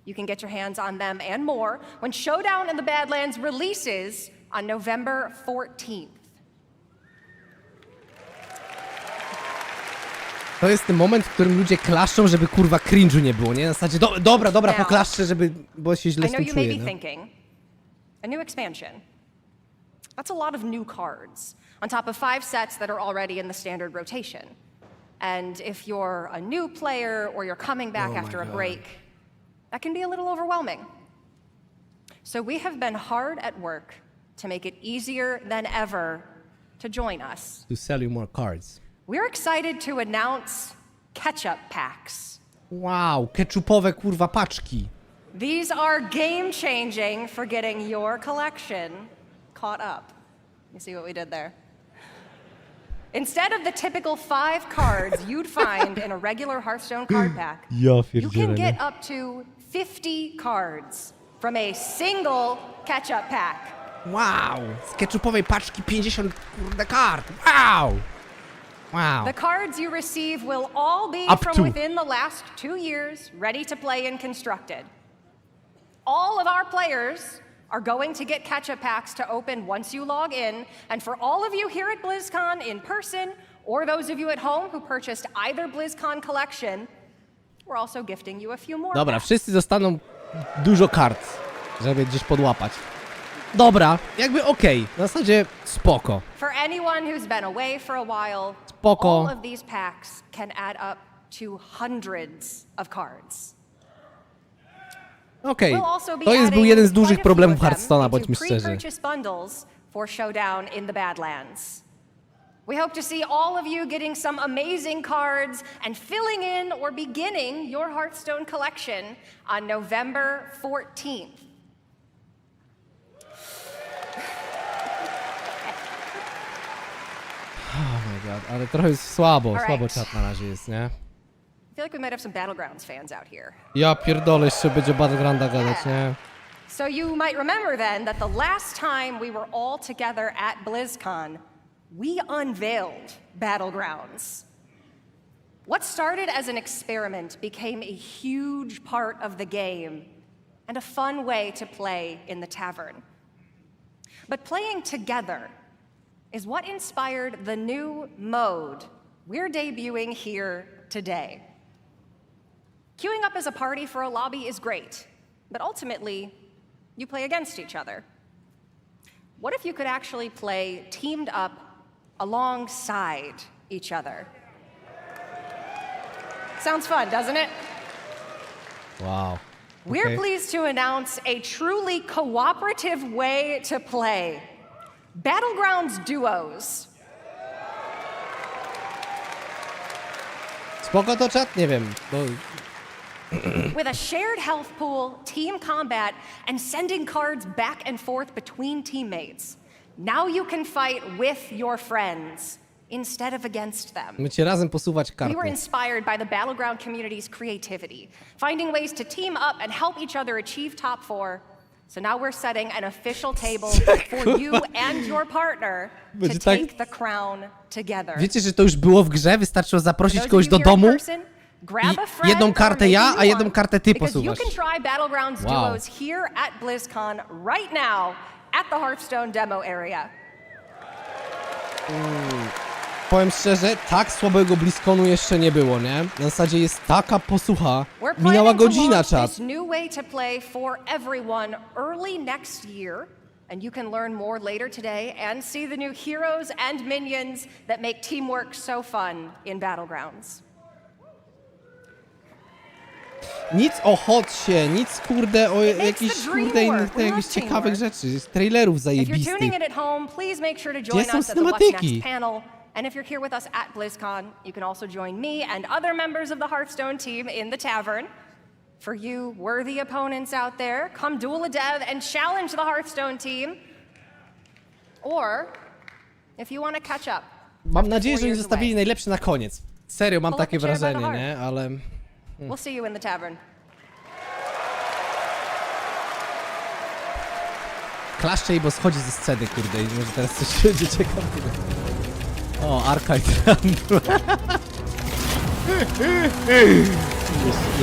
[SPEAKER 21] You can get your hands on them and more when Showdown in the Badlands releases on November 14th.
[SPEAKER 1] To jest ten moment, w którym ludzie klaszczą, żeby kurwa cringe'u nie było, nie? Na zasadzie, dobra, poklaszczę, żeby, bo się źle
[SPEAKER 21] I
[SPEAKER 1] z
[SPEAKER 21] know
[SPEAKER 1] tym
[SPEAKER 21] you may
[SPEAKER 1] czuję,
[SPEAKER 21] be
[SPEAKER 1] no.
[SPEAKER 21] thinking, a new expansion. That's a lot of new cards, on top of 5 sets that are already in the standard rotation. And if you're a new player or you're coming back after a break, that can be a little overwhelming. So we have been hard at work to make it easier than ever to join us.
[SPEAKER 1] To sell you more cards.
[SPEAKER 21] We're excited to announce catch-up packs.
[SPEAKER 1] Wow, ketchupowe kurwa paczki.
[SPEAKER 21] These are game-changing for getting your collection caught up. You see what we did there? Instead of the typical 5 cards you'd find in a regular Hearthstone card pack, you can get up to 50 cards from a single catch-up pack.
[SPEAKER 1] Wow, z ketchupowej paczki 50 kurde kart. Wow! Wow.
[SPEAKER 21] The cards you receive will all be
[SPEAKER 1] Up
[SPEAKER 21] from
[SPEAKER 1] to.
[SPEAKER 21] within the last 2 years, ready to play and constructed. All of our players are going to get catch-up packs to open once you log in, and for all of you here at BlizzCon in person, or those of you at home who purchased either BlizzCon collection, we're also gifting you a few more
[SPEAKER 1] Dobra,
[SPEAKER 21] packs.
[SPEAKER 1] wszyscy dostaną dużo kart, żeby gdzieś podłapać. Dobra, jakby okej, na zasadzie spoko.
[SPEAKER 21] For anyone who's been away for a while,
[SPEAKER 1] Spoko.
[SPEAKER 21] all of these packs can add up to hundreds of cards.
[SPEAKER 1] Okej,
[SPEAKER 21] We'll also be
[SPEAKER 1] to był
[SPEAKER 21] adding
[SPEAKER 1] jeden z
[SPEAKER 21] quite
[SPEAKER 1] dużych
[SPEAKER 21] a few
[SPEAKER 1] problemów
[SPEAKER 21] of them
[SPEAKER 1] Hearthstone'a,
[SPEAKER 21] into
[SPEAKER 1] bądźmy szczerzy.
[SPEAKER 21] pre-purchase bundles for Showdown in the Badlands. We hope to see all of you getting some amazing cards and filling in or beginning your Hearthstone collection on November 14th.
[SPEAKER 1] Oh my god, ale trochę jest słabo
[SPEAKER 21] All right.
[SPEAKER 1] czat na razie jest, nie?
[SPEAKER 21] I feel like we might have some Battlegrounds fans out here.
[SPEAKER 1] Ja pierdolę, jeszcze będzie Battlegrounda gadać, nie?
[SPEAKER 21] So you might remember then that the last time we were all together at BlizzCon, we unveiled Battlegrounds. What started as an experiment became a huge part of the game and a fun way to play in the tavern. But playing together is what inspired the new mode we're debuting here today. Queuing up as a party for a lobby is great, but ultimately, you play against each other. What if you could actually play teamed up alongside each other? Sounds fun, doesn't it?
[SPEAKER 1] Wow.
[SPEAKER 21] We're
[SPEAKER 1] Okay.
[SPEAKER 21] pleased to announce a truly cooperative way to play. Battlegrounds Duos.
[SPEAKER 1] Spoko to czat? Nie wiem, bo...
[SPEAKER 21] With a shared health pool, team combat, and sending cards back and forth between teammates. Now you can fight with your friends instead of against them.
[SPEAKER 1] Będziecie razem posuwać
[SPEAKER 21] We were
[SPEAKER 1] karty.
[SPEAKER 21] inspired by the Battleground community's creativity, finding ways to team up and help each other achieve top 4. So now we're setting an official table for you and your partner to
[SPEAKER 1] Będzie tak-
[SPEAKER 21] take the crown together.
[SPEAKER 1] Wiecie, że to już było w grze? Wystarczyło
[SPEAKER 21] For
[SPEAKER 1] zaprosić
[SPEAKER 21] those
[SPEAKER 1] kogoś
[SPEAKER 21] of
[SPEAKER 1] do
[SPEAKER 21] you here in
[SPEAKER 1] domu
[SPEAKER 21] person, grab a
[SPEAKER 1] i
[SPEAKER 21] friend
[SPEAKER 1] jedną
[SPEAKER 21] or
[SPEAKER 1] kartę
[SPEAKER 21] make
[SPEAKER 1] ja,
[SPEAKER 21] a new
[SPEAKER 1] a jedną
[SPEAKER 21] one,
[SPEAKER 1] kartę ty
[SPEAKER 21] because you
[SPEAKER 1] posuwasz.
[SPEAKER 21] can try Battlegrounds
[SPEAKER 1] Wow.
[SPEAKER 21] Duos here at BlizzCon right now at the Hearthstone demo area.
[SPEAKER 1] Powiem szczerze, tak słabego Blizzconu jeszcze nie było, nie? Na zasadzie jest taka posłucha.
[SPEAKER 21] We're
[SPEAKER 1] Minęła
[SPEAKER 21] planning to
[SPEAKER 1] godzina,
[SPEAKER 21] launch
[SPEAKER 1] czat.
[SPEAKER 21] this new way to play for everyone early next year, and you can learn more later today and see the new heroes and minions that make teamwork so fun in Battlegrounds.
[SPEAKER 1] Nic o hocie, nic kurde o jakichś kurde innych
[SPEAKER 21] We love
[SPEAKER 1] jakichś ciekawych
[SPEAKER 21] teamwork.
[SPEAKER 1] rzeczy, trailerów
[SPEAKER 21] If you're tuning
[SPEAKER 1] zajebistych.
[SPEAKER 21] in at home, please make sure to
[SPEAKER 1] Gdzie
[SPEAKER 21] join
[SPEAKER 1] są
[SPEAKER 21] us at the What's
[SPEAKER 1] cinematyki?
[SPEAKER 21] Next panel. And if you're here with us at BlizzCon, you can also join me and other members of the Hearthstone team in the tavern. For you worthy opponents out there, come duel a dev and challenge the Hearthstone team. Or, if you want to catch up.
[SPEAKER 1] Mam nadzieję, że
[SPEAKER 21] 4
[SPEAKER 1] oni
[SPEAKER 21] years
[SPEAKER 1] zostawili
[SPEAKER 21] away,
[SPEAKER 1] najlepszy na koniec. Serio, mam
[SPEAKER 21] Pull up
[SPEAKER 1] takie
[SPEAKER 21] a chair by the
[SPEAKER 1] wrażenie,
[SPEAKER 21] heart.
[SPEAKER 1] nie? Ale...
[SPEAKER 21] We'll see you in the tavern.
[SPEAKER 1] Klaszcze jej, bo schodzi ze sceny, kurde, i może teraz coś będzie ciekawego. O, Archive Rumble.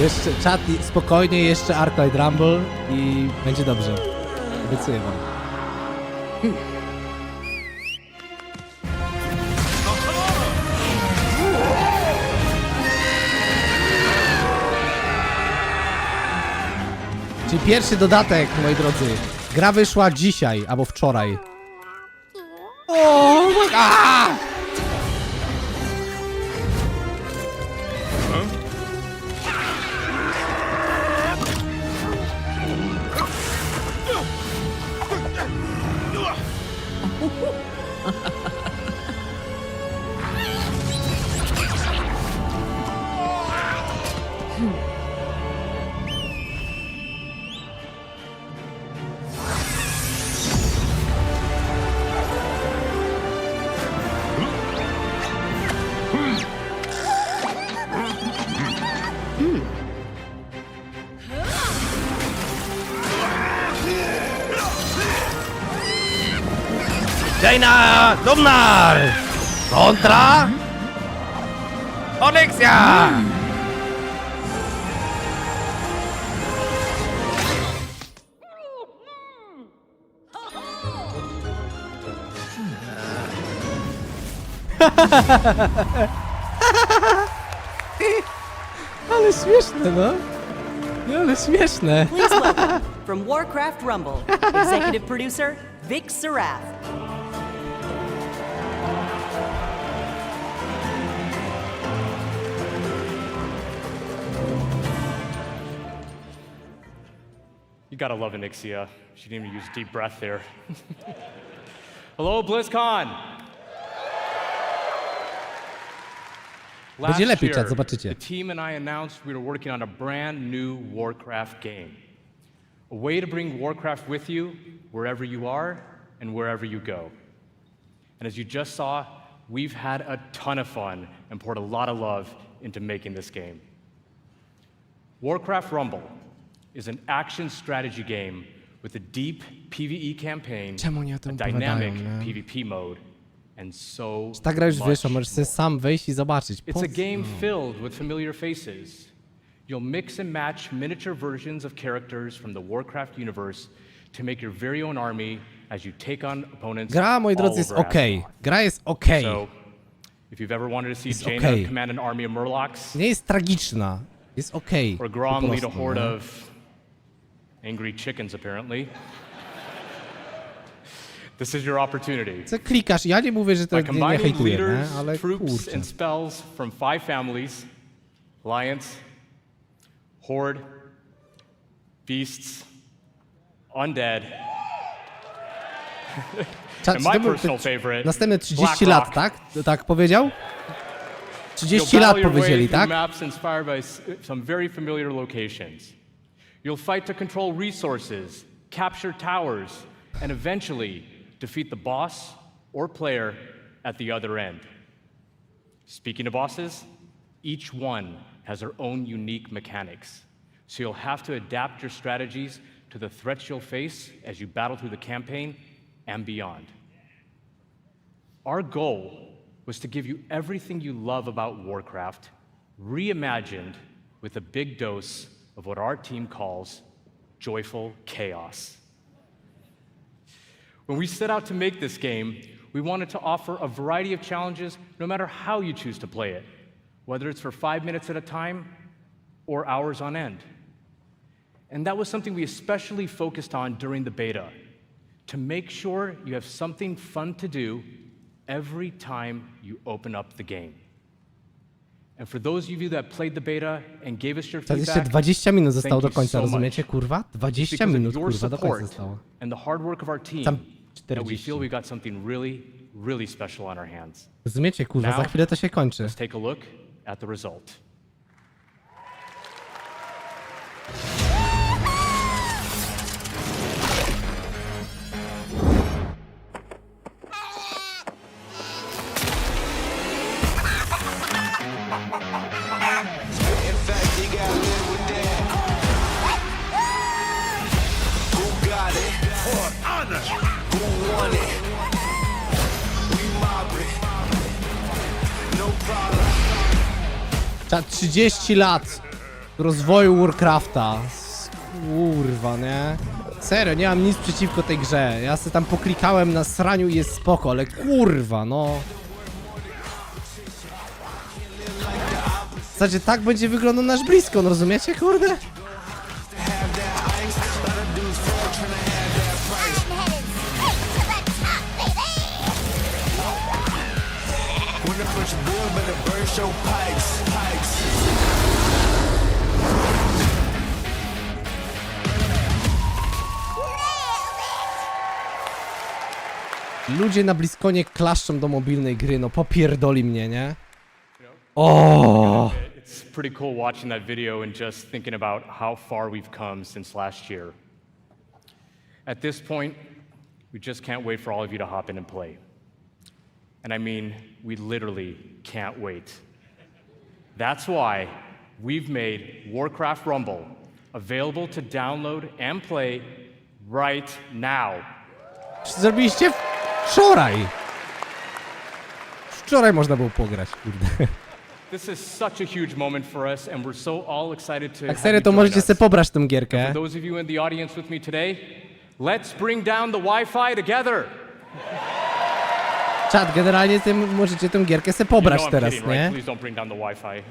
[SPEAKER 1] Jeszcze czat, spokojnie, jeszcze Archive Rumble i będzie dobrze. Obiecuję wam. Czyli pierwszy dodatek, moi drodzy. Gra wyszła dzisiaj, albo wczoraj. O, Jaina Domnar kontra Onyxia. Ale śmieszne, no. No, ale śmieszne.
[SPEAKER 2] Please welcome, from Warcraft Rumble, executive producer Vic Sarath.
[SPEAKER 3] You gotta love Onyxia. She didn't even use deep breath there. Hello, Blizzcon!
[SPEAKER 1] Będzie lepiej, czat, zobaczycie.
[SPEAKER 3] The team and I announced we were working on a brand new Warcraft game. A way to bring Warcraft with you wherever you are and wherever you go. And as you just saw, we've had a ton of fun and poured a lot of love into making this game. Warcraft Rumble is an action strategy game with a deep PvE campaign, a dynamic PvP mode, and so
[SPEAKER 1] Ta gra już
[SPEAKER 3] much
[SPEAKER 1] wyszła, możesz sobie sam wejść i zobaczyć.
[SPEAKER 3] It's a game filled with familiar faces. You'll mix and match miniature versions of characters from the Warcraft universe to make your very own army as you take on opponents.
[SPEAKER 1] Gra, moi drodzy, jest okej. Gra jest okej.
[SPEAKER 3] So, if you've ever wanted to see Jaina command an army of Murlocs,
[SPEAKER 1] nie jest tragiczna. Jest okej.
[SPEAKER 3] Or Grom lead a horde of angry chickens, apparently. This is your opportunity.
[SPEAKER 1] Co klikasz? Ja nie mówię, że to nie hejtuję, nie? Ale
[SPEAKER 3] troops
[SPEAKER 1] kurczę.
[SPEAKER 3] and spells from 5 families: Alliance, Horde, Beasts, Undead. And my personal favorite,
[SPEAKER 1] następne 30 lat, tak? Tak powiedział? 30 lat powiedzieli, tak?
[SPEAKER 3] Maps inspired by some very familiar locations. You'll fight to control resources, capture towers, and eventually defeat the boss or player at the other end. Speaking of bosses, each one has their own unique mechanics, so you'll have to adapt your strategies to the threats you'll face as you battle through the campaign and beyond. Our goal was to give you everything you love about Warcraft, reimagined with a big dose of what our team calls joyful chaos. When we set out to make this game, we wanted to offer a variety of challenges no matter how you choose to play it, whether it's for 5 minutes at a time or hours on end. And that was something we especially focused on during the beta, to make sure you have something fun to do every time you open up the game. And for those of you that played the beta and gave us your
[SPEAKER 1] Jeszcze
[SPEAKER 3] feedback,
[SPEAKER 1] 20 minut zostało do
[SPEAKER 3] thank you
[SPEAKER 1] końca,
[SPEAKER 3] so
[SPEAKER 1] rozumiecie,
[SPEAKER 3] much.
[SPEAKER 1] kurwa? 20
[SPEAKER 3] Because of
[SPEAKER 1] minut,
[SPEAKER 3] your
[SPEAKER 1] kurwa, do końca
[SPEAKER 3] support
[SPEAKER 1] zostało.
[SPEAKER 3] and the hard work of our
[SPEAKER 1] Tam
[SPEAKER 3] team, that we
[SPEAKER 1] 40.
[SPEAKER 3] feel we got something really, really special on our hands.
[SPEAKER 1] Rozumiecie, kurwa,
[SPEAKER 3] Now,
[SPEAKER 1] za chwilę to się kończy.
[SPEAKER 3] Let's take a look at the result.
[SPEAKER 1] Za 30 lat rozwoju Warcrafta. Kurwa, nie? Serio, nie mam nic przeciwko tej grze. Ja sobie tam poklikałem na sraniu i jest spoko, ale kurwa, no. W zasadzie tak będzie wyglądał nasz Blizzcon, rozumiecie, kurde? Ludzie na Blizzconie klaszczą do mobilnej gry, no popierdoli mnie, nie? O!
[SPEAKER 3] It's pretty cool watching that video and just thinking about how far we've come since last year. At this point, we just can't wait for all of you to hop in and play. And I mean, we literally can't wait. That's why we've made Warcraft Rumble available to download and play right now.
[SPEAKER 1] Zrobiliście wczoraj! Wczoraj można było pograć, kurde.
[SPEAKER 3] This is such a huge moment for us and we're so all excited to
[SPEAKER 1] Tak serio, to możecie sobie pobrać tę gierkę.
[SPEAKER 3] For those of you in the audience with me today, let's bring down the Wi-Fi together.
[SPEAKER 1] Czad, generalnie możecie tę gierkę sobie pobrać teraz,
[SPEAKER 3] kidding,
[SPEAKER 1] nie?
[SPEAKER 3] Right? Please don't bring down the Wi-Fi.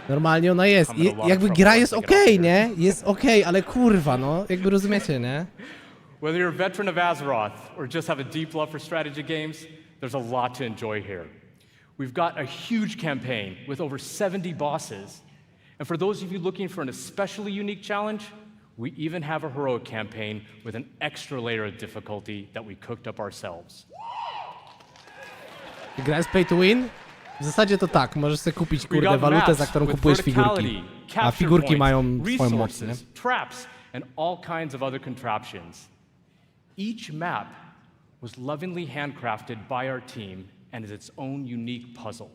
[SPEAKER 1] Normalnie ona jest. I jakby gra jest okej, nie? Jest okej, ale kurwa, no, jakby rozumiecie, nie?
[SPEAKER 3] Whether you're a veteran of Azeroth or just have a deep love for strategy games, there's a lot to enjoy here. We've got a huge campaign with over 70 bosses. And for those of you looking for an especially unique challenge, we even have a heroic campaign with an extra layer of difficulty that we cooked up ourselves.
[SPEAKER 1] Gra jest pay to win? W zasadzie to tak, możesz sobie kupić, kurde, walutę, za którą kupujesz figurki. A figurki mają swoją moc, nie?
[SPEAKER 3] Traps, and all kinds of other contraptions. Each map was lovingly handcrafted by our team and is its own unique puzzle.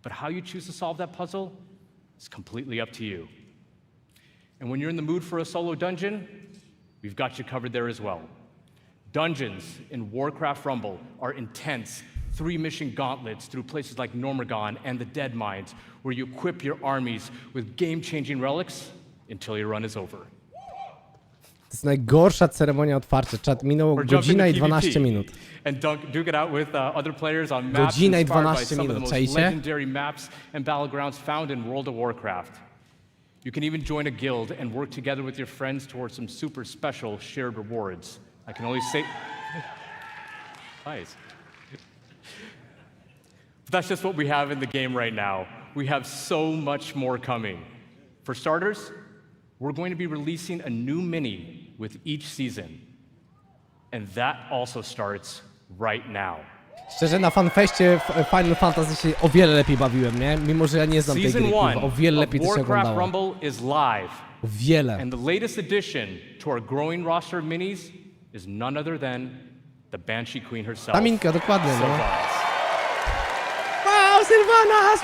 [SPEAKER 3] But how you choose to solve that puzzle is completely up to you. And when you're in the mood for a solo dungeon, we've got you covered there as well. Dungeons in Warcraft Rumble are intense, 3-mission gauntlets through places like Normagon and the Dead Mines, where you equip your armies with game-changing relics until your run is over.
[SPEAKER 1] To jest najgorsza ceremonia otwarcia. Czat, minęło godzina i 12 minut.
[SPEAKER 3] And duke it out with other players on maps
[SPEAKER 1] Godzina i
[SPEAKER 3] inspired by
[SPEAKER 1] 12
[SPEAKER 3] some of the
[SPEAKER 1] minut,
[SPEAKER 3] most
[SPEAKER 1] czaicie?
[SPEAKER 3] legendary maps and battlegrounds found in World of Warcraft. You can even join a guild and work together with your friends towards some super special shared rewards. I can only say... Nice. But that's just what we have in the game right now. We have so much more coming. For starters, we're going to be releasing a new mini with each season. And that also starts right now.
[SPEAKER 1] Szczerze, na fanfeście w Final Fantasy się o wiele lepiej bawiłem, nie? Mimo, że ja nie znam tej gry, kurwa, o wiele lepiej to się oglądało.
[SPEAKER 3] Rumble is live.
[SPEAKER 1] O wiele.
[SPEAKER 3] And the latest addition to our growing roster of minis is none other than the Banshee Queen herself.
[SPEAKER 1] Taminka, dokładnie, no.
[SPEAKER 3] Sylvanas.
[SPEAKER 1] Wow, Sylvanas!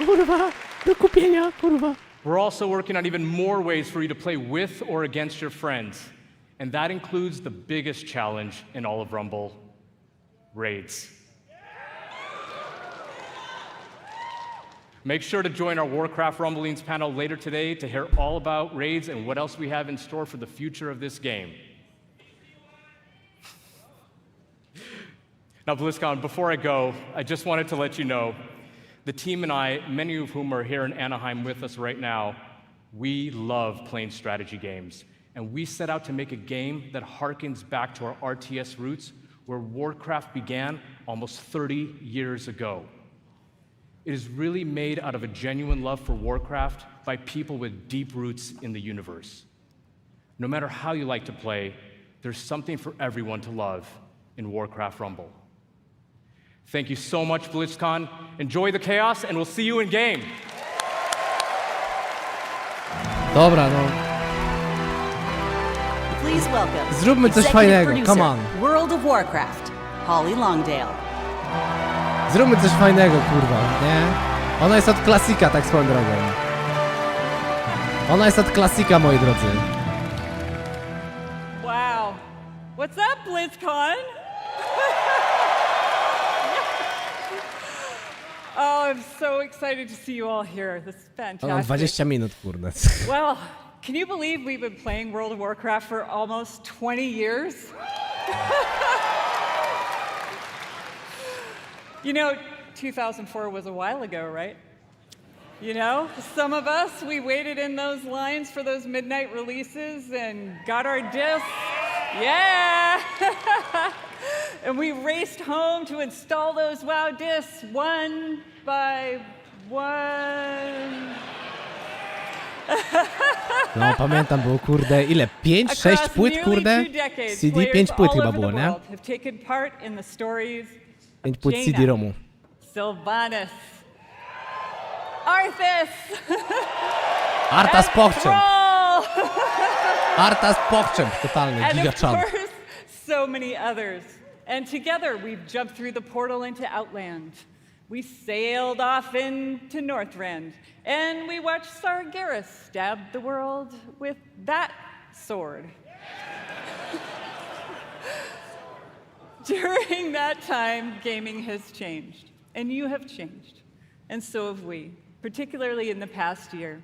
[SPEAKER 1] Kurwa, do kupienia, kurwa.
[SPEAKER 3] We're also working on even more ways for you to play with or against your friends. And that includes the biggest challenge in all of Rumble, raids. Make sure to join our Warcraft Rumblings panel later today to hear all about raids and what else we have in store for the future of this game. Now, Blizzcon, before I go, I just wanted to let you know, the team and I, many of whom are here in Anaheim with us right now, we love playing strategy games. And we set out to make a game that harkens back to our RTS roots, where Warcraft began almost 30 years ago. It is really made out of a genuine love for Warcraft by people with deep roots in the universe. No matter how you like to play, there's something for everyone to love in Warcraft Rumble. Thank you so much, Blizzcon. Enjoy the chaos, and we'll see you in game.
[SPEAKER 1] Dobra, no.
[SPEAKER 2] Please welcome
[SPEAKER 1] Zróbmy coś
[SPEAKER 2] executive
[SPEAKER 1] fajnego,
[SPEAKER 2] producer,
[SPEAKER 1] come on.
[SPEAKER 2] World of Warcraft, Holly Longdale.
[SPEAKER 1] Zróbmy coś fajnego, kurwa, nie? Ona jest od klasika, tak swoją drogą. Ona jest od klasika, moi drodzy.
[SPEAKER 8] Wow. What's up, BlizzCon? Oh, I'm so excited to see you all here. This is fantastic.
[SPEAKER 1] 20 minut, kurde.
[SPEAKER 8] Well, can you believe we've been playing World of Warcraft for almost 20 years? You know, 2004 was a while ago, right? You know, some of us, we waited in those lines for those midnight releases and got our discs. Yeah! And we raced home to install those WoW discs one by one.
[SPEAKER 1] No pamiętam, było kurde, ile? 5-6 płyt, kurde? CD 5 płyt chyba było, nie? 5 płyt CD-ROMu.
[SPEAKER 8] Sylvanas. Arthas.
[SPEAKER 1] Arthas pokczem. Arthas pokczem, totalny, gigachan.
[SPEAKER 8] And of course, so many others. And together we've jumped through the portal into Outland. We sailed off into Northrend. And we watched Sargeras stab the world with that sword. During that time, gaming has changed. And you have changed. And so have we, particularly in the past year.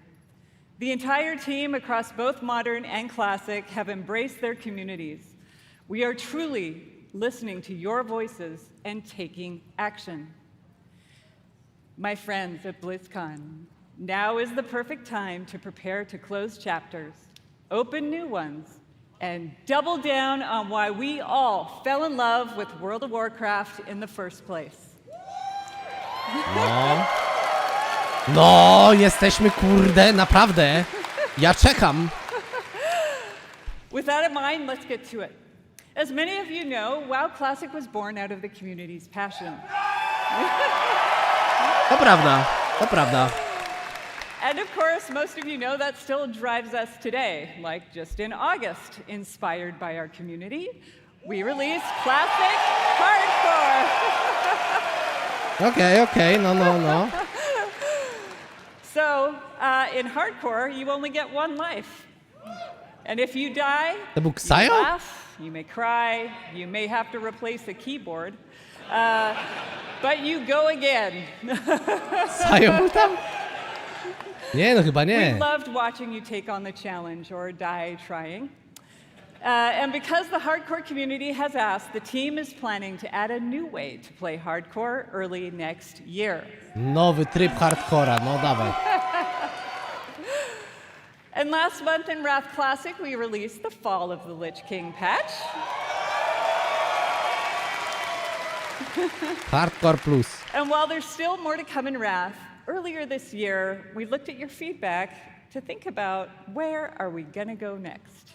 [SPEAKER 8] The entire team across both modern and classic have embraced their communities. We are truly listening to your voices and taking action. My friends at Blizzcon, now is the perfect time to prepare to close chapters, open new ones, and double down on why we all fell in love with World of Warcraft in the first place.
[SPEAKER 1] No, jesteśmy kurde, naprawdę. Ja czekam.
[SPEAKER 8] With that in mind, let's get to it. As many of you know, WoW Classic was born out of the community's passion.
[SPEAKER 1] To prawda, to prawda.
[SPEAKER 8] And of course, most of you know that still drives us today. Like just in August, inspired by our community, we released Classic Hardcore.
[SPEAKER 1] Okay, no.
[SPEAKER 8] So, in Hardcore, you only get one life. And if you die,
[SPEAKER 1] To był
[SPEAKER 8] you
[SPEAKER 1] Ksajo?
[SPEAKER 8] laugh, you may cry, you may have to replace a keyboard, but you go again.
[SPEAKER 1] Sajo był tam? Nie, no chyba
[SPEAKER 8] We
[SPEAKER 1] nie.
[SPEAKER 8] loved watching you take on the challenge or die trying. And because the hardcore community has asked, the team is planning to add a new way to play hardcore early next year.
[SPEAKER 1] Nowy tryb hardcora, no dawaj.
[SPEAKER 8] And last month in Wrath Classic, we released the Fall of the Lich King patch.
[SPEAKER 1] Hardcore plus.
[SPEAKER 8] And while there's still more to come in Wrath, earlier this year, we looked at your feedback to think about where are we gonna go next.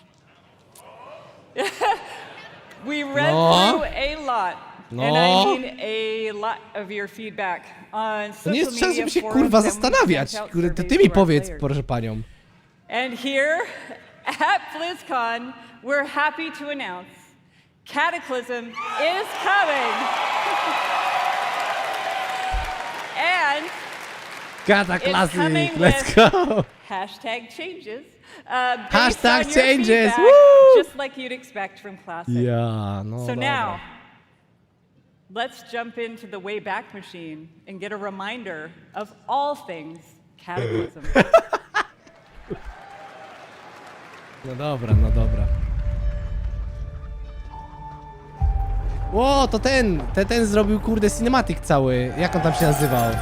[SPEAKER 8] We read through a lot, and I mean a lot of your feedback on
[SPEAKER 1] To
[SPEAKER 8] social
[SPEAKER 1] nie jest czas,
[SPEAKER 8] media
[SPEAKER 1] żeby się
[SPEAKER 8] forums,
[SPEAKER 1] kurwa
[SPEAKER 8] and we
[SPEAKER 1] zastanawiać.
[SPEAKER 8] sent out
[SPEAKER 1] Kurde, to
[SPEAKER 8] surveys
[SPEAKER 1] ty mi
[SPEAKER 8] to our
[SPEAKER 1] powiedz,
[SPEAKER 8] players.
[SPEAKER 1] proszę panią.
[SPEAKER 8] And here at BlizzCon, we're happy to announce Cataclysm is coming. And it's coming
[SPEAKER 1] Cataclysmic, let's
[SPEAKER 8] with
[SPEAKER 1] go.
[SPEAKER 8] hashtag changes. Based
[SPEAKER 1] Hashtag
[SPEAKER 8] on your
[SPEAKER 1] changes,
[SPEAKER 8] feedback,
[SPEAKER 1] woo!
[SPEAKER 8] just like you'd expect from Classic.
[SPEAKER 1] Ja, no
[SPEAKER 8] So
[SPEAKER 1] dobra.
[SPEAKER 8] now, let's jump into the Wayback Machine and get a reminder of all things Cataclysm.
[SPEAKER 1] No dobra, no dobra. Ło, to ten zrobił kurde cinematic cały. Jak on tam się nazywał?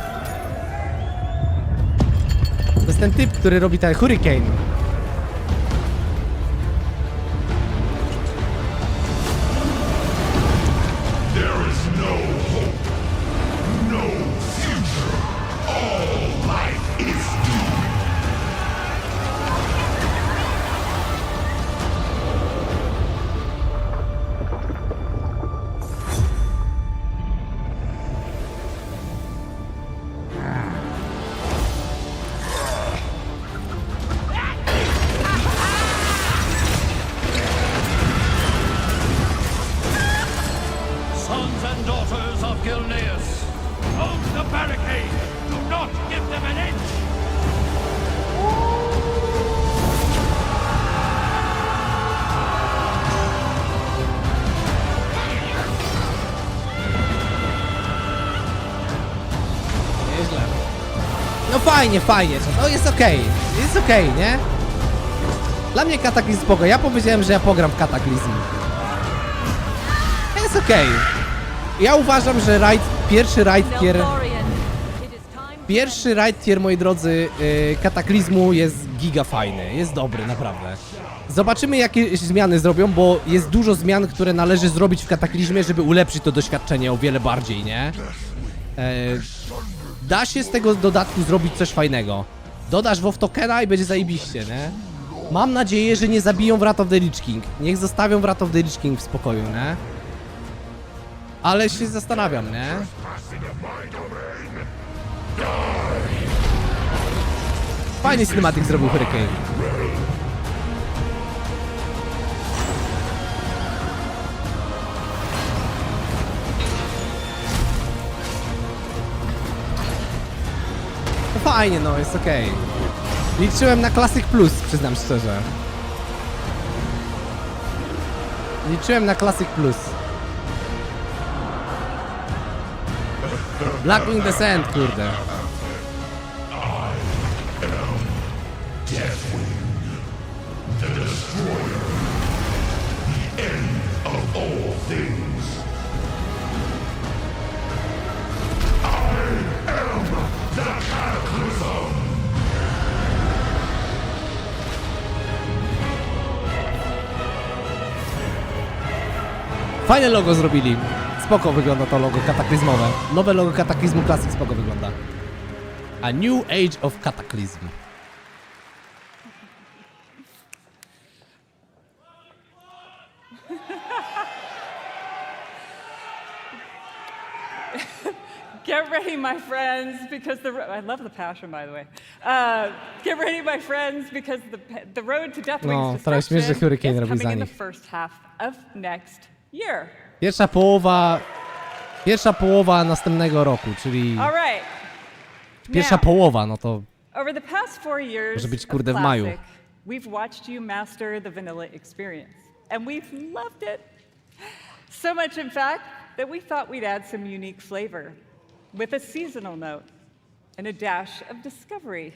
[SPEAKER 1] To jest ten typ, który robi ten Hurricane.
[SPEAKER 7] There is no hope, no future. All life is doomed.
[SPEAKER 12] Sons and daughters of Gilneas, hold the barricade! Do not give them an inch!
[SPEAKER 1] Nieźle. No fajnie, to jest okej. Jest okej, nie? Dla mnie Kataklizm spoko. Ja powiedziałem, że ja pogram w Kataklizm. Jest okej. Ja uważam, że pierwszy raid tier Pierwszy ride tier, moi drodzy, Kataklizmu jest giga fajny, jest dobry, naprawdę. Zobaczymy, jakie zmiany zrobią, bo jest dużo zmian, które należy zrobić w Kataklizmie, żeby ulepszyć to doświadczenie o wiele bardziej, nie? Da się z tego dodatku zrobić coś fajnego. Dodasz WoW tokena i będzie zajebiście, nie? Mam nadzieję, że nie zabiją Wrath of the Lich King. Niech zostawią Wrath of the Lich King w spokoju, nie? Ale się zastanawiam, nie? Fajny cinematic zrobił Hurricane. No fajnie, no, jest okej. Liczyłem na Classic Plus, przyznam szczerze. Liczyłem na Classic Plus. Blackwing Descent, kurde. Fajne logo zrobili. Spoko wygląda to logo kataklizmowe. Nowe logo Kataklizmu Classic spoko wygląda. A New Age of Cataclysm.
[SPEAKER 8] Get ready, my friends, because I love the passion, by the way. Get ready, my friends, because the road to Deathwing's destruction is coming in the first half of next year.
[SPEAKER 1] Pierwsza połowa następnego roku, czyli
[SPEAKER 8] All right.
[SPEAKER 1] pierwsza połowa, no to
[SPEAKER 8] Over the past 4 years
[SPEAKER 1] może być,
[SPEAKER 8] of
[SPEAKER 1] kurde, w maju.
[SPEAKER 8] Classic, we've watched you master the vanilla experience, and we've loved it. So much, in fact, that we thought we'd add some unique flavor with a seasonal note and a dash of discovery.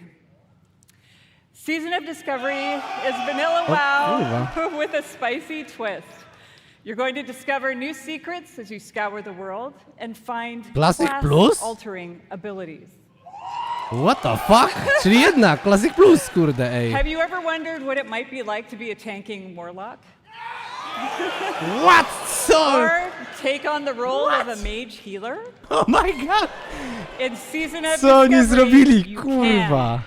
[SPEAKER 8] Season of Discovery is vanilla wow with a spicy twist. You're going to discover new secrets as you scour the world and find class-altering abilities.
[SPEAKER 1] What the fuck? Czyli jednak Classic Plus, kurde, ej.
[SPEAKER 8] Have you ever wondered what it might be like to be a tanking warlock?
[SPEAKER 1] What? So?
[SPEAKER 8] Or take on the role of a mage healer?
[SPEAKER 1] Oh my god!
[SPEAKER 8] In Season of
[SPEAKER 1] Co oni
[SPEAKER 8] Discovery,
[SPEAKER 1] zrobili,
[SPEAKER 8] you
[SPEAKER 1] kurwa?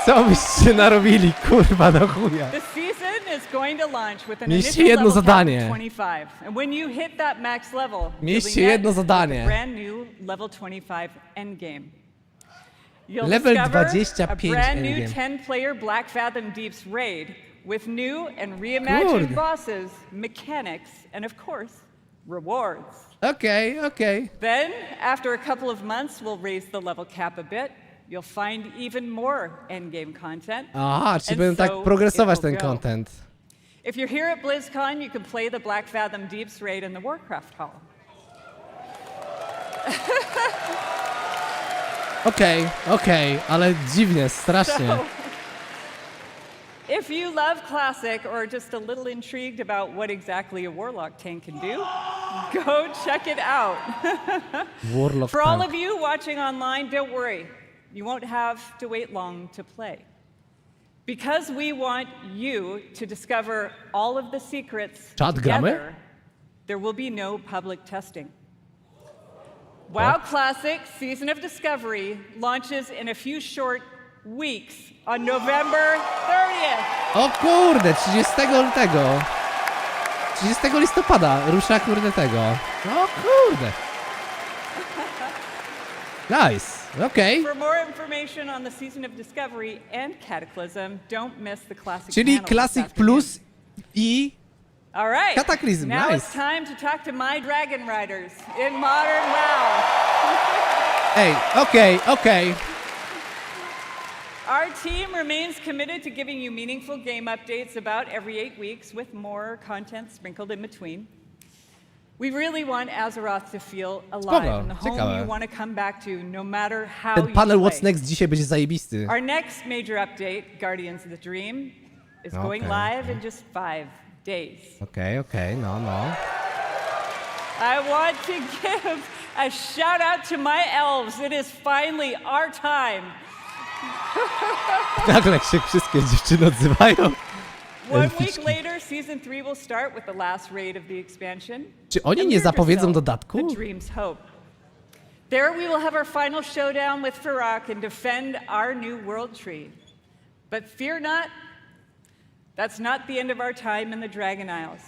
[SPEAKER 1] Co byście narobili, kurwa, do chuja?
[SPEAKER 8] The season is going to launch with an
[SPEAKER 1] Mieliście
[SPEAKER 8] initial
[SPEAKER 1] jedno
[SPEAKER 8] level cap
[SPEAKER 1] zadanie.
[SPEAKER 8] of 25. And when you hit that max level,
[SPEAKER 1] Mieliście
[SPEAKER 8] you'll be
[SPEAKER 1] jedno
[SPEAKER 8] met
[SPEAKER 1] zadanie.
[SPEAKER 8] with a brand new level 25 endgame. You'll
[SPEAKER 1] Level
[SPEAKER 8] discover
[SPEAKER 1] 25
[SPEAKER 8] a brand new
[SPEAKER 1] endgame.
[SPEAKER 8] 10-player Black Fathom Deeps raid with new and reimagined
[SPEAKER 1] Kurde.
[SPEAKER 8] bosses, mechanics, and of course, rewards.
[SPEAKER 1] Okay.
[SPEAKER 8] Then, after a couple of months, we'll raise the level cap a bit. You'll find even more endgame content.
[SPEAKER 1] Aha, czy
[SPEAKER 8] and
[SPEAKER 1] będą tak
[SPEAKER 8] so
[SPEAKER 1] progresować
[SPEAKER 8] it will
[SPEAKER 1] ten
[SPEAKER 8] go.
[SPEAKER 1] content.
[SPEAKER 8] If you're here at Blizzcon, you can play the Black Fathom Deeps raid in the Warcraft Hall.
[SPEAKER 1] Okej, ale dziwnie, strasznie.
[SPEAKER 8] So, if you love Classic or just a little intrigued about what exactly a Warlock tank can do, go check it out.
[SPEAKER 1] Warlock
[SPEAKER 8] For all
[SPEAKER 1] tank.
[SPEAKER 8] of you watching online, don't worry. You won't have to wait long to play. Because we want you to discover all of the secrets
[SPEAKER 1] Czad, gramy?
[SPEAKER 8] together, there will be no public testing. WoW Classic Season of Discovery launches in a few short weeks on November 30th.
[SPEAKER 1] O kurde, 30 listopada rusza, kurde, tego. O kurde. Nice, okej.
[SPEAKER 8] For more information on the Season of Discovery and Cataclysm, don't miss the Classic
[SPEAKER 1] Czyli
[SPEAKER 8] panel this
[SPEAKER 1] Classic
[SPEAKER 8] afternoon.
[SPEAKER 1] Plus i
[SPEAKER 8] All right.
[SPEAKER 1] Cataclysm,
[SPEAKER 8] Now
[SPEAKER 1] nice.
[SPEAKER 8] it's time to talk to my Dragon Riders in Modern WoW.
[SPEAKER 1] Ej, okej.
[SPEAKER 8] Our team remains committed to giving you meaningful game updates about every 8 weeks with more content sprinkled in between. We really want Azeroth to feel alive
[SPEAKER 1] Spoko,
[SPEAKER 8] and the home
[SPEAKER 1] ciekawe.
[SPEAKER 8] you want to come back to no matter how
[SPEAKER 1] Ten
[SPEAKER 8] you
[SPEAKER 1] panel
[SPEAKER 8] play.
[SPEAKER 1] What's Next dzisiaj będzie zajebisty.
[SPEAKER 8] Our next major update, Guardians of the Dream, is going
[SPEAKER 1] Okay.
[SPEAKER 8] live in just 5 days.
[SPEAKER 1] Okej, no.
[SPEAKER 8] I want to give A shout out to my elves. It is finally our time.
[SPEAKER 1] Nagle się wszystkie dziewczyny odzywają.
[SPEAKER 8] 1 week later, Season 3 will start with the last raid of the expansion.
[SPEAKER 1] Czy oni nie zapowiedzą dodatku?
[SPEAKER 8] The Dream's Hope. There we will have our final showdown with Farak and defend our new world tree. But fear not, that's not the end of our time in the Dragon Isles.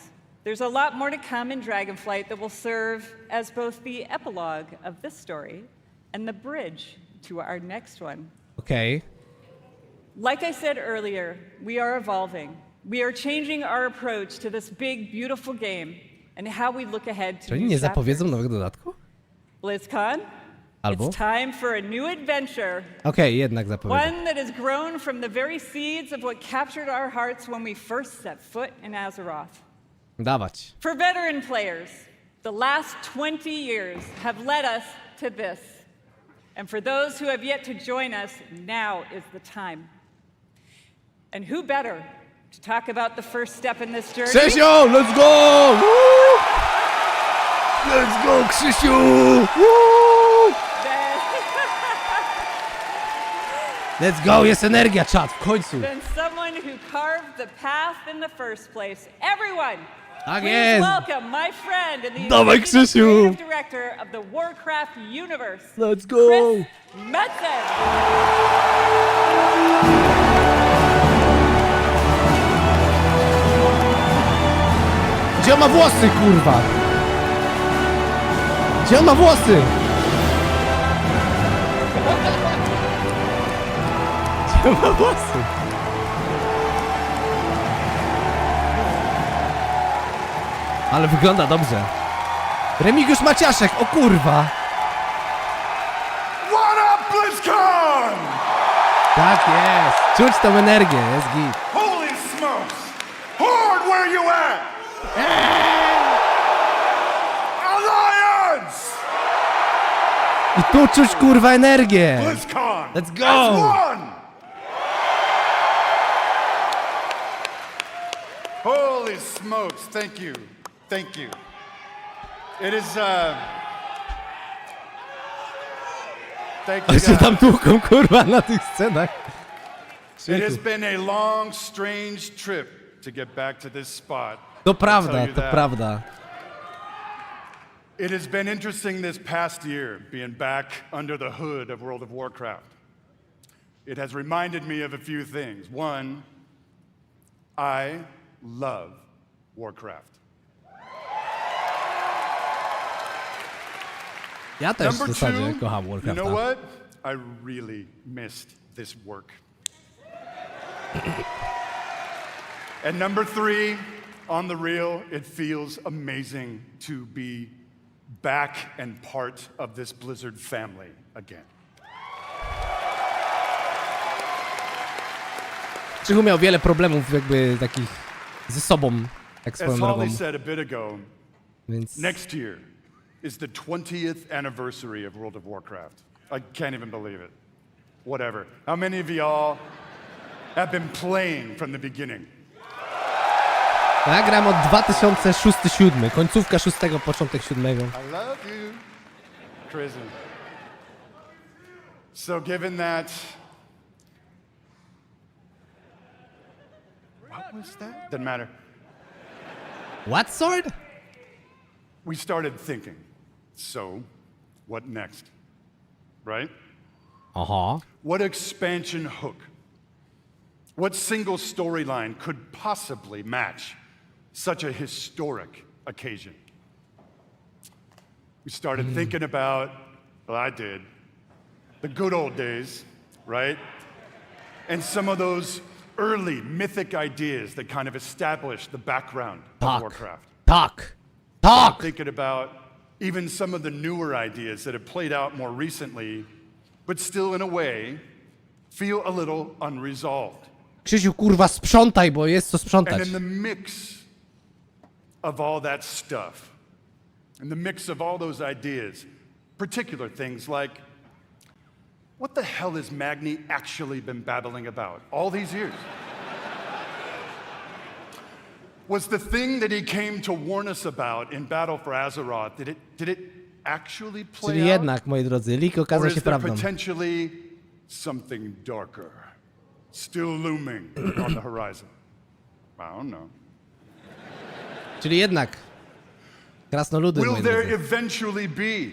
[SPEAKER 8] There's a lot more to come in Dragonflight that will serve as both the epilogue of this story and the bridge to our next one.
[SPEAKER 1] Okej.
[SPEAKER 8] Like I said earlier, we are evolving. We are changing our approach to this big, beautiful game and how we look ahead to
[SPEAKER 1] Czy oni
[SPEAKER 8] new
[SPEAKER 1] nie
[SPEAKER 8] chapters.
[SPEAKER 1] zapowiedzą nowego dodatku?
[SPEAKER 8] Blizzcon,
[SPEAKER 1] Albo?
[SPEAKER 8] it's time for a new adventure.
[SPEAKER 1] Okej, jednak zapowiedzą.
[SPEAKER 8] One that has grown from the very seeds of what captured our hearts when we first set foot in Azeroth.
[SPEAKER 1] Dawać.
[SPEAKER 8] For veteran players, the last 20 years have led us to this. And for those who have yet to join us, now is the time. And who better to talk about the first step in this journey?
[SPEAKER 1] Krzysiu, let's go! Woo! Let's go, Krzysiu! Woo! Let's go, jest energia, czat, w końcu.
[SPEAKER 8] Than someone who carved the path in the first place. Everyone,
[SPEAKER 1] Tak
[SPEAKER 8] please
[SPEAKER 1] jest.
[SPEAKER 8] welcome my friend and the
[SPEAKER 1] Dawaj,
[SPEAKER 8] executive
[SPEAKER 1] Krzysiu.
[SPEAKER 8] creative director of the Warcraft universe.
[SPEAKER 1] Let's go!
[SPEAKER 8] Chris Metzen.
[SPEAKER 1] Gdzie on ma włosy, kurwa? Gdzie on ma włosy? Gdzie on ma włosy? Ale wygląda dobrze. Remigiusz Maciaszek, o kurwa!
[SPEAKER 12] What up, Blizzcon?
[SPEAKER 1] Tak jest! Czuć tą energię, jest git.
[SPEAKER 12] Holy smokes! Horde, where you at? Alliance!
[SPEAKER 1] I tu czuć kurwa energię!
[SPEAKER 12] Blizzcon!
[SPEAKER 1] Let's go!
[SPEAKER 12] As one! Holy smokes, thank you. Thank you. It is, thank you,
[SPEAKER 1] Ale się
[SPEAKER 12] guys.
[SPEAKER 1] tam tłuką kurwa na tych scenach.
[SPEAKER 12] It has been a long, strange trip to get back to this spot.
[SPEAKER 1] To
[SPEAKER 12] I'll
[SPEAKER 1] prawda,
[SPEAKER 12] tell you
[SPEAKER 1] to
[SPEAKER 12] that.
[SPEAKER 1] prawda.
[SPEAKER 12] It has been interesting this past year being back under the hood of World of Warcraft. It has reminded me of a few things. One, I love Warcraft.
[SPEAKER 1] Ja też w
[SPEAKER 12] Number
[SPEAKER 1] zasadzie
[SPEAKER 12] two,
[SPEAKER 1] kocham
[SPEAKER 12] you
[SPEAKER 1] Warcrafta.
[SPEAKER 12] know what? I really missed this work. And number three, on the real, it feels amazing to be back and part of this Blizzard family again.
[SPEAKER 1] Krzychu miał wiele problemów jakby takich ze sobą, tak swoją
[SPEAKER 12] As
[SPEAKER 1] drogą.
[SPEAKER 12] Holly said a bit ago,
[SPEAKER 1] Więc
[SPEAKER 12] next year is the 20th anniversary of World of Warcraft. I can't even believe it. Whatever. How many of y'all have been playing from the beginning?
[SPEAKER 1] ja gram od 2006-2007, końcówka 6, początek 7.
[SPEAKER 12] I love you, Prison. So given that, what was that? Doesn't matter.
[SPEAKER 1] What sword?
[SPEAKER 12] We started thinking, so what next? Right?
[SPEAKER 1] Aha.
[SPEAKER 12] What expansion hook? What single storyline could possibly match such a historic occasion? We started thinking about, well, I did, the good old days, right? And some of those early mythic ideas that kind of established the background of Warcraft.
[SPEAKER 1] Talk!
[SPEAKER 12] Thinking about even some of the newer ideas that have played out more recently, but still in a way feel a little unresolved.
[SPEAKER 1] Krzysiu, kurwa, sprzątaj, bo jest co
[SPEAKER 12] And
[SPEAKER 1] sprzątać.
[SPEAKER 12] in the mix of all that stuff, in the mix of all those ideas, particular things like, what the hell has Magni actually been babbling about all these years? Was the thing that he came to warn us about in Battle for Azeroth, did actually play
[SPEAKER 1] Czyli
[SPEAKER 12] out?
[SPEAKER 1] jednak, moi drodzy, leak
[SPEAKER 12] Or
[SPEAKER 1] okazał
[SPEAKER 12] is
[SPEAKER 1] się
[SPEAKER 12] there
[SPEAKER 1] prawdą.
[SPEAKER 12] potentially something darker still looming on the horizon? I don't know.
[SPEAKER 1] Czyli jednak. Krasnoludy,
[SPEAKER 12] Will
[SPEAKER 1] moi
[SPEAKER 12] there
[SPEAKER 1] drodzy.
[SPEAKER 12] eventually be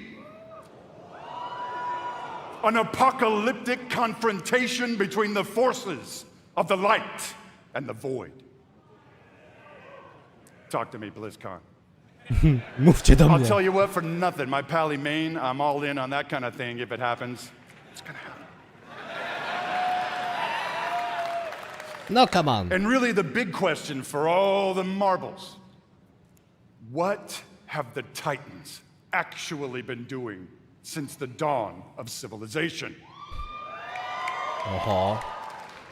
[SPEAKER 12] an apocalyptic confrontation between the forces of the light and the void? Talk to me, Blizzcon.
[SPEAKER 1] Mówcie do
[SPEAKER 12] I'll
[SPEAKER 1] mnie.
[SPEAKER 12] tell you what, for nothing, my pally Maine, I'm all in on that kind of thing if it happens. It's gonna happen.
[SPEAKER 1] No, come on.
[SPEAKER 12] And really the big question for all the marbles, what have the Titans actually been doing since the dawn of civilization?
[SPEAKER 1] Oho.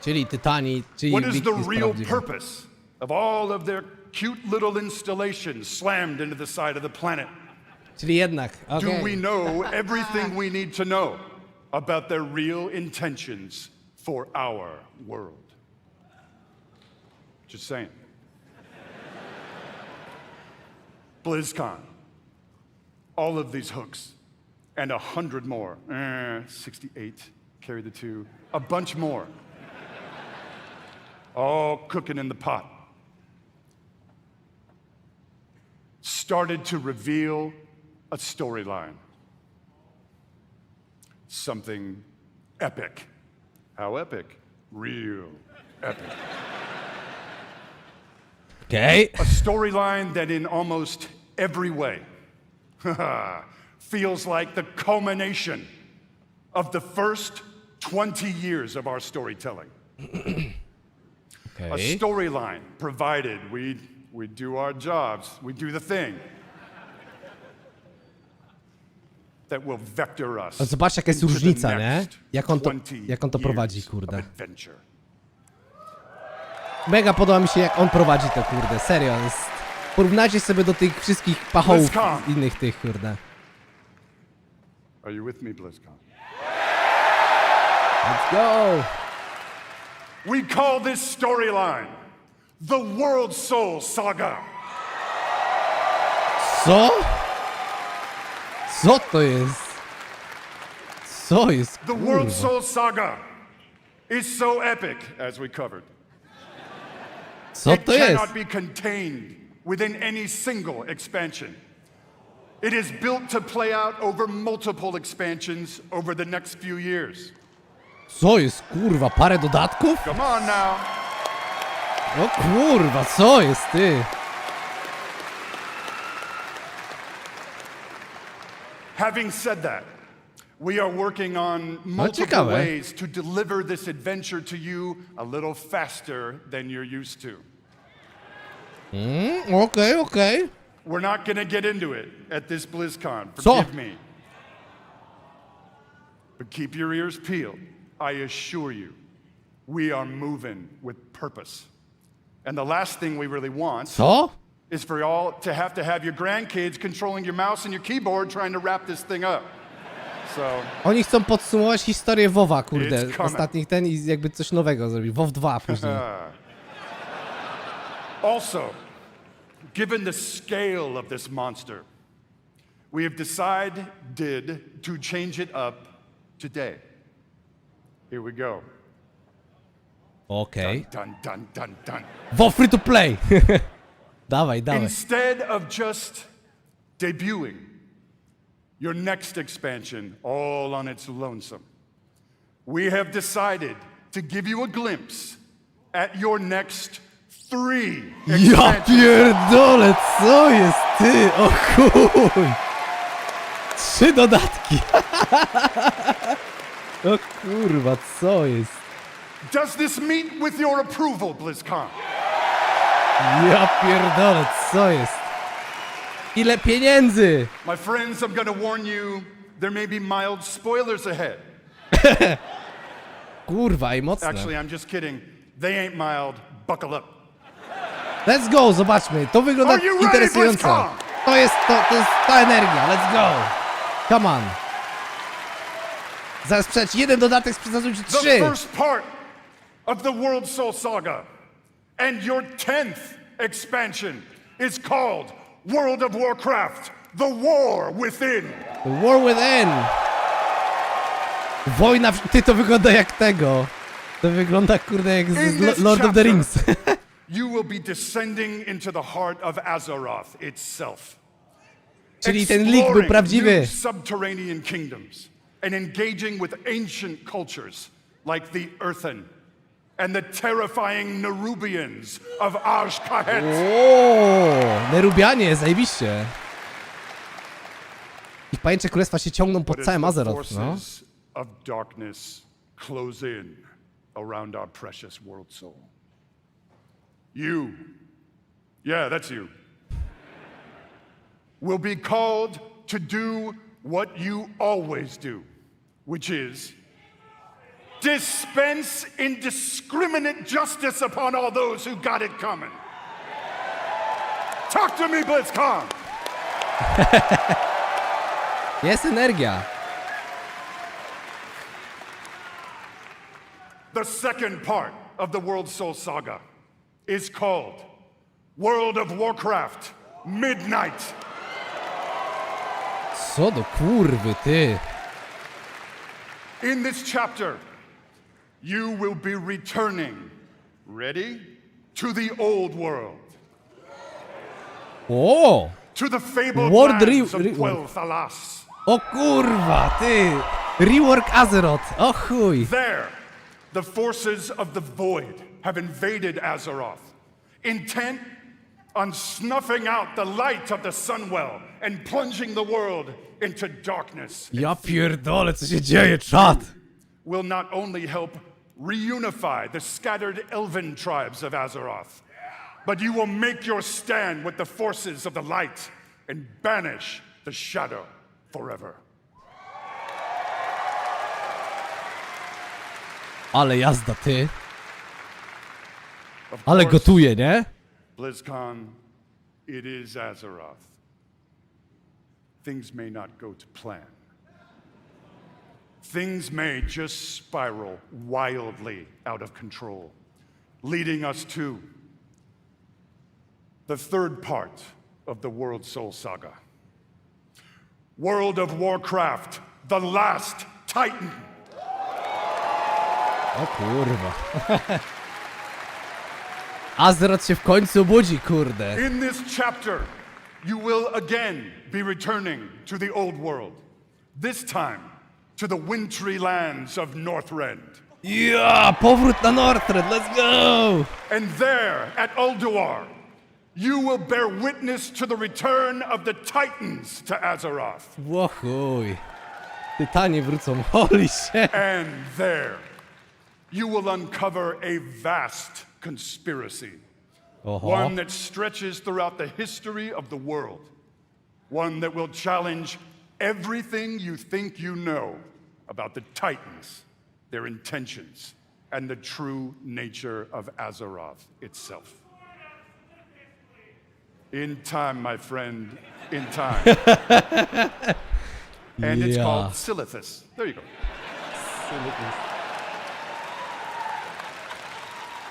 [SPEAKER 1] Czyli Tytani, czyli
[SPEAKER 12] What is the
[SPEAKER 1] Big
[SPEAKER 12] real purpose of all of their cute little installations slammed into the side of the planet?
[SPEAKER 1] Czyli jednak,
[SPEAKER 12] Do
[SPEAKER 1] okej.
[SPEAKER 12] we know everything we need to know about their real intentions for our world? Just saying. BlizzCon. All of these hooks and 100 more. 68, carry the 2. A bunch more. All cooking in the pot. Started to reveal a storyline. Something epic. How epic? Real epic.
[SPEAKER 1] Okay.
[SPEAKER 12] A storyline that in almost every way feels like the culmination of the first 20 years of our storytelling. A storyline provided we do our jobs, we do the thing that will vector us.
[SPEAKER 1] Zobacz, jaka jest
[SPEAKER 12] into the
[SPEAKER 1] różnica, nie?
[SPEAKER 12] next
[SPEAKER 1] Jak on to
[SPEAKER 12] 20
[SPEAKER 1] prowadzi,
[SPEAKER 12] years
[SPEAKER 1] kurde.
[SPEAKER 12] of adventure.
[SPEAKER 1] Mega podoba mi się, jak on prowadzi to, kurde. Serio, jest... Porównajcie sobie do tych wszystkich pachołów
[SPEAKER 12] Blizzcon.
[SPEAKER 1] innych tych, kurde.
[SPEAKER 12] Are you with me, Blizzcon?
[SPEAKER 1] Let's go!
[SPEAKER 12] We call this storyline the World Soul Saga.
[SPEAKER 1] Co? Co to jest? Co jest,
[SPEAKER 12] The World
[SPEAKER 1] kurwa?
[SPEAKER 12] Soul Saga is so epic, as we covered.
[SPEAKER 1] Co
[SPEAKER 12] It
[SPEAKER 1] to jest?
[SPEAKER 12] cannot be contained within any single expansion. It is built to play out over multiple expansions over the next few years.
[SPEAKER 1] Co jest, kurwa? Parę dodatków?
[SPEAKER 12] Come on now.
[SPEAKER 1] O kurwa, co jest, ty?
[SPEAKER 12] Having said that, we are working on multiple
[SPEAKER 1] ciekawe.
[SPEAKER 12] ways to deliver this adventure to you a little faster than you're used to.
[SPEAKER 1] Okej.
[SPEAKER 12] We're not going to get into it at this BlizzCon.
[SPEAKER 1] Co?
[SPEAKER 12] Forgive me. But keep your ears peeled. I assure you, we are moving with purpose. And the last thing we really want
[SPEAKER 1] Co?
[SPEAKER 12] is for y'all to have your grandkids controlling your mouse and your keyboard trying to wrap this thing up. So,
[SPEAKER 1] Oni chcą podsumować historię WoWa, kurde.
[SPEAKER 12] It's coming.
[SPEAKER 1] Ostatnich ten i jakby coś nowego zrobić. WoW 2 później.
[SPEAKER 12] also, given the scale of this monster, we have decided to change it up today. Here we go.
[SPEAKER 1] Okej.
[SPEAKER 12] Dun, dun, dun, dun.
[SPEAKER 1] WoW free to play! Dawaj.
[SPEAKER 12] Instead of just debuting your next expansion all on its lonesome, we have decided to give you a glimpse at your next 3
[SPEAKER 1] Ja
[SPEAKER 12] expansions.
[SPEAKER 1] pierdolę, co jest, ty? O chuj! 3 dodatki! O kurwa, co jest?
[SPEAKER 12] Does this meet with your approval, BlizzCon?
[SPEAKER 1] Ja pierdolę, co jest? Ile pieniędzy?
[SPEAKER 12] My friends, I'm gonna warn you, there may be mild spoilers ahead.
[SPEAKER 1] Kurwa, i mocno.
[SPEAKER 12] Actually, I'm just kidding. They ain't mild. Buckle up.
[SPEAKER 1] Let's go, zobaczmy. To wygląda
[SPEAKER 12] Are you ready,
[SPEAKER 1] interesująco.
[SPEAKER 12] BlizzCon?
[SPEAKER 1] To jest ta energia. Let's go. Come on. Zaraz sprzedać jeden dodatek, sprzedać ci 3.
[SPEAKER 12] The first part of the World Soul Saga and your 10th expansion is called World of Warcraft the war within.
[SPEAKER 1] The war within. Wojna Ty, to wygląda jak tego. To wygląda, kurde, jak z Lord of the Rings.
[SPEAKER 12] You will be descending into the heart of Azeroth itself.
[SPEAKER 1] Czyli ten leak był prawdziwy.
[SPEAKER 12] Subterranean kingdoms and engaging with ancient cultures like the Earthen and the terrifying Nerubians of Azj-Kahet.
[SPEAKER 1] Ooo, Nerubianie, zajebiście. Ich pajęcze królestwa się ciągną pod całym Azeroth, no.
[SPEAKER 12] Of darkness close in around our precious world soul. You, yeah, that's you, will be called to do what you always do, which is dispense indiscriminate justice upon all those who got it coming. Talk to me, Blizzcon!
[SPEAKER 1] Jest energia.
[SPEAKER 12] The second part of the World Soul Saga is called World of Warcraft Midnight.
[SPEAKER 1] Co do kurwy, ty.
[SPEAKER 12] In this chapter, you will be returning, ready, to the old world.
[SPEAKER 1] O!
[SPEAKER 12] To the fabled
[SPEAKER 1] World
[SPEAKER 12] lands of Quel'Thalas.
[SPEAKER 1] O kurwa, ty. Rework Azeroth, o chuj.
[SPEAKER 12] There, the forces of the Void have invaded Azeroth, intent on snuffing out the light of the Sunwell and plunging the world into darkness.
[SPEAKER 1] Ja pierdolę, co się dzieje, czat.
[SPEAKER 12] Will not only help reunify the scattered elven tribes of Azeroth, but you will make your stand with the forces of the light and banish the shadow forever.
[SPEAKER 1] Ale jazda, ty. Ale gotuje, nie?
[SPEAKER 12] BlizzCon, it is Azeroth. Things may not go to plan. Things may just spiral wildly out of control, leading us to the third part of the World Soul Saga. World of Warcraft, the last Titan.
[SPEAKER 1] O kurwa. Azeroth się w końcu budzi, kurde.
[SPEAKER 12] In this chapter, you will again be returning to the old world. This time, to the wintry lands of Northrend.
[SPEAKER 1] Ja, powrót na Northrend, let's go!
[SPEAKER 12] And there, at Ulduar, you will bear witness to the return of the Titans to Azeroth.
[SPEAKER 1] Ło chuj. Tytanie wrócą, holy shit.
[SPEAKER 12] And there, you will uncover a vast conspiracy. One that stretches throughout the history of the world. One that will challenge everything you think you know about the Titans, their intentions, and the true nature of Azeroth itself. In time, my friend, in time. And it's called Silithus. There you go.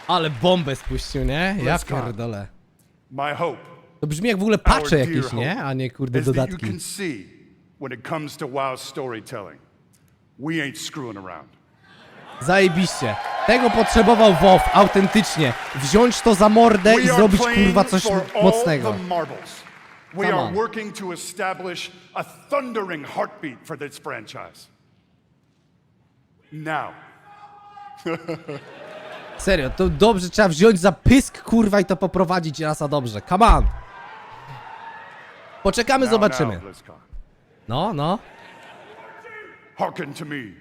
[SPEAKER 1] Ale bombę spuścił, nie? Ja pierdolę.
[SPEAKER 12] My hope.
[SPEAKER 1] To brzmi jak w ogóle patche jakieś, nie? A nie kurde dodatki.
[SPEAKER 12] You can see when it comes to WoW storytelling. We ain't screwing around.
[SPEAKER 1] Zajebiście. Tego potrzebował WoW, autentycznie. Wziąć to za mordę i zrobić kurwa coś mocnego.
[SPEAKER 12] We are working to establish a thundering heartbeat for this franchise. Now.
[SPEAKER 1] Serio, to dobrze trzeba wziąć za pysk kurwa i to poprowadzić raz a dobrze. Come on. Poczekamy, zobaczymy. No, no.
[SPEAKER 12] Hearken to me.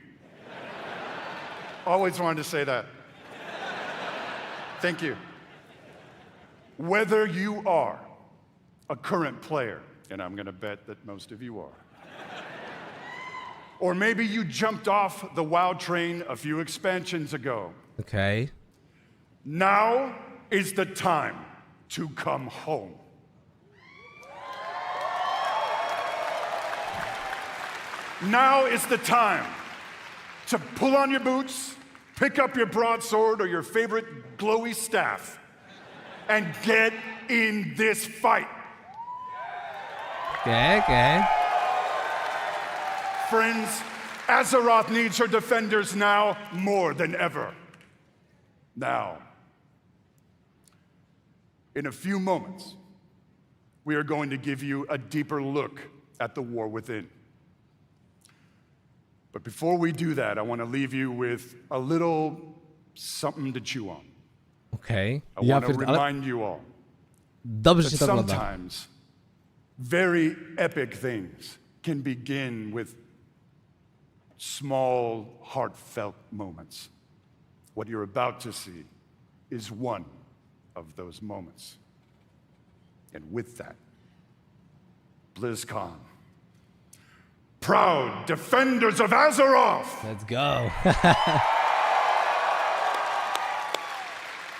[SPEAKER 12] Always wanted to say that. Thank you. Whether you are a current player, and I'm going to bet that most of you are, or maybe you jumped off the WoW train a few expansions ago.
[SPEAKER 1] Okay.
[SPEAKER 12] Now is the time to come home. Now is the time to pull on your boots, pick up your broadsword or your favorite glowy staff, and get in this fight.
[SPEAKER 1] Okay.
[SPEAKER 12] Friends, Azeroth needs her defenders now more than ever. Now, in a few moments, we are going to give you a deeper look at the war within. But before we do that, I want to leave you with a little something to chew on.
[SPEAKER 1] Okej.
[SPEAKER 12] I want to remind you all
[SPEAKER 1] Dobrze
[SPEAKER 12] that
[SPEAKER 1] się to ogląda.
[SPEAKER 12] sometimes very epic things can begin with small, heartfelt moments. What you're about to see is one of those moments. And with that, Blizzcon, proud defenders of Azeroth!
[SPEAKER 1] Let's go.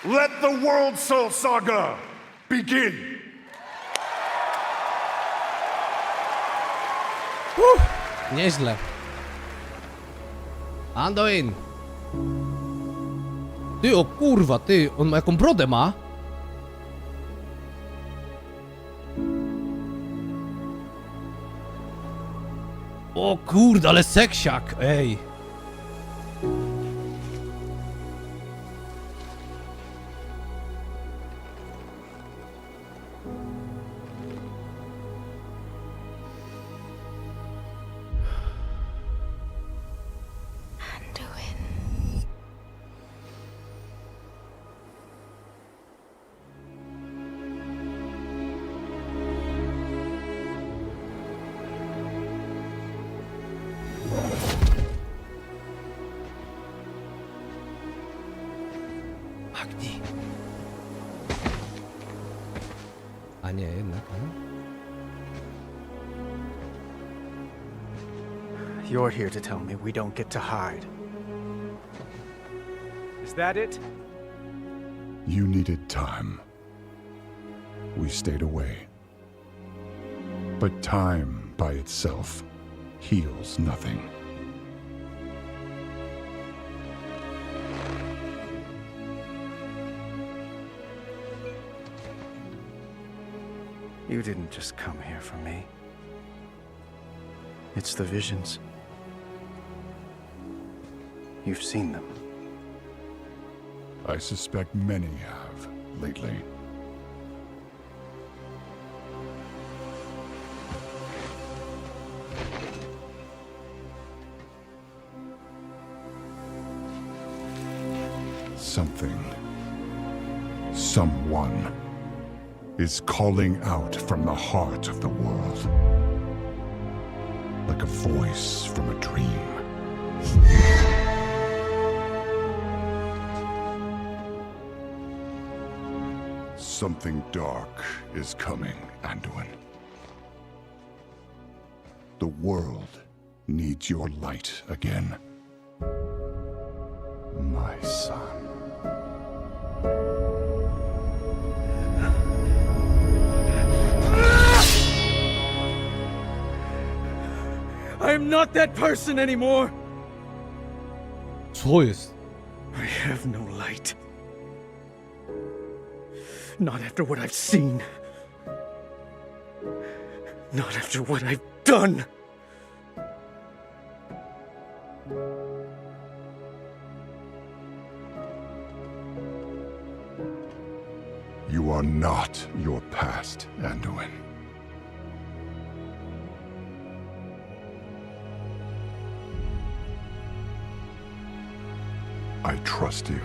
[SPEAKER 12] Let the World Soul Saga begin!
[SPEAKER 1] Nieźle. Anduin. Ty, o kurwa, ty, on ma jaką brodę ma? O kurde, ale seksiak, ej. Agni. A nie, jednak,
[SPEAKER 9] You're here to tell me we don't get to hide. Is that it?
[SPEAKER 7] You needed time. We stayed away. But time by itself heals nothing.
[SPEAKER 9] You didn't just come here for me. It's the visions. You've seen them.
[SPEAKER 7] I suspect many have lately. Something, someone, is calling out from the heart of the world. Like a voice from a dream. Something dark is coming, Anduin. The world needs your light again. My son.
[SPEAKER 9] I am not that person anymore!
[SPEAKER 1] Co jest?
[SPEAKER 9] I have no light. Not after what I've seen. Not after what I've done.
[SPEAKER 7] You are not your past, Anduin. I trust you.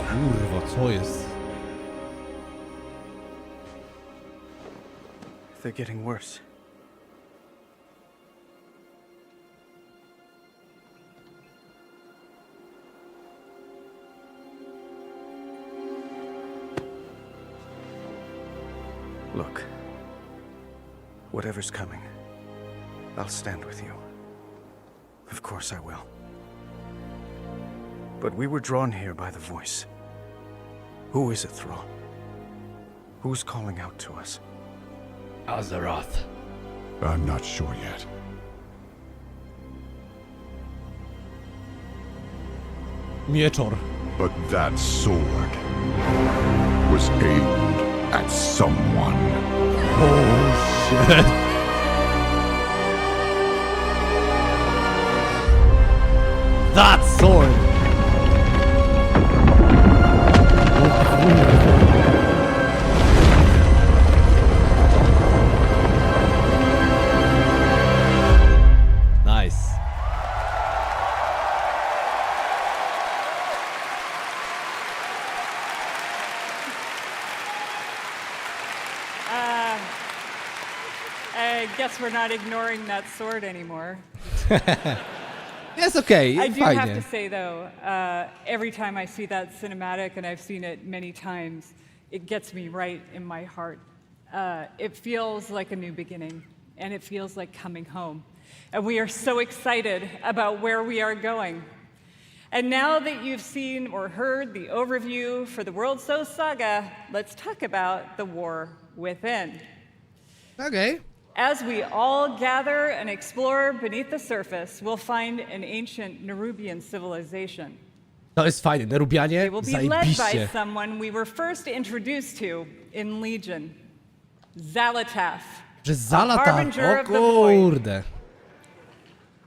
[SPEAKER 1] Kurwa, co jest?
[SPEAKER 9] They're getting worse. Look, whatever's coming, I'll stand with you. Of course I will.
[SPEAKER 10] But we were drawn here by the voice. Who is it, Thrall? Who's calling out to us?
[SPEAKER 1] Azeroth.
[SPEAKER 7] I'm not sure yet.
[SPEAKER 1] Mieczor.
[SPEAKER 7] But that sword was aimed at someone.
[SPEAKER 1] Oh shit. That sword. Nice.
[SPEAKER 8] I guess we're not ignoring that sword anymore.
[SPEAKER 1] It's okay.
[SPEAKER 8] I do
[SPEAKER 1] fine,
[SPEAKER 8] have
[SPEAKER 1] yeah.
[SPEAKER 8] to say, though, every time I see that cinematic, and I've seen it many times, it gets me right in my heart. It feels like a new beginning, and it feels like coming home. And we are so excited about where we are going. And now that you've seen or heard the overview for the World So Saga, let's talk about the war within.
[SPEAKER 1] Okay.
[SPEAKER 8] As we all gather and explore beneath the surface, we'll find an ancient Nerubian civilization.
[SPEAKER 1] To jest fajne. Nerubianie,
[SPEAKER 8] It will be led by
[SPEAKER 1] zajebiście.
[SPEAKER 8] someone we were first introduced to in Legion, Xalatath,
[SPEAKER 1] Że
[SPEAKER 8] a
[SPEAKER 1] Zalatath.
[SPEAKER 8] harbinger
[SPEAKER 1] O
[SPEAKER 8] of the void.
[SPEAKER 1] kurde.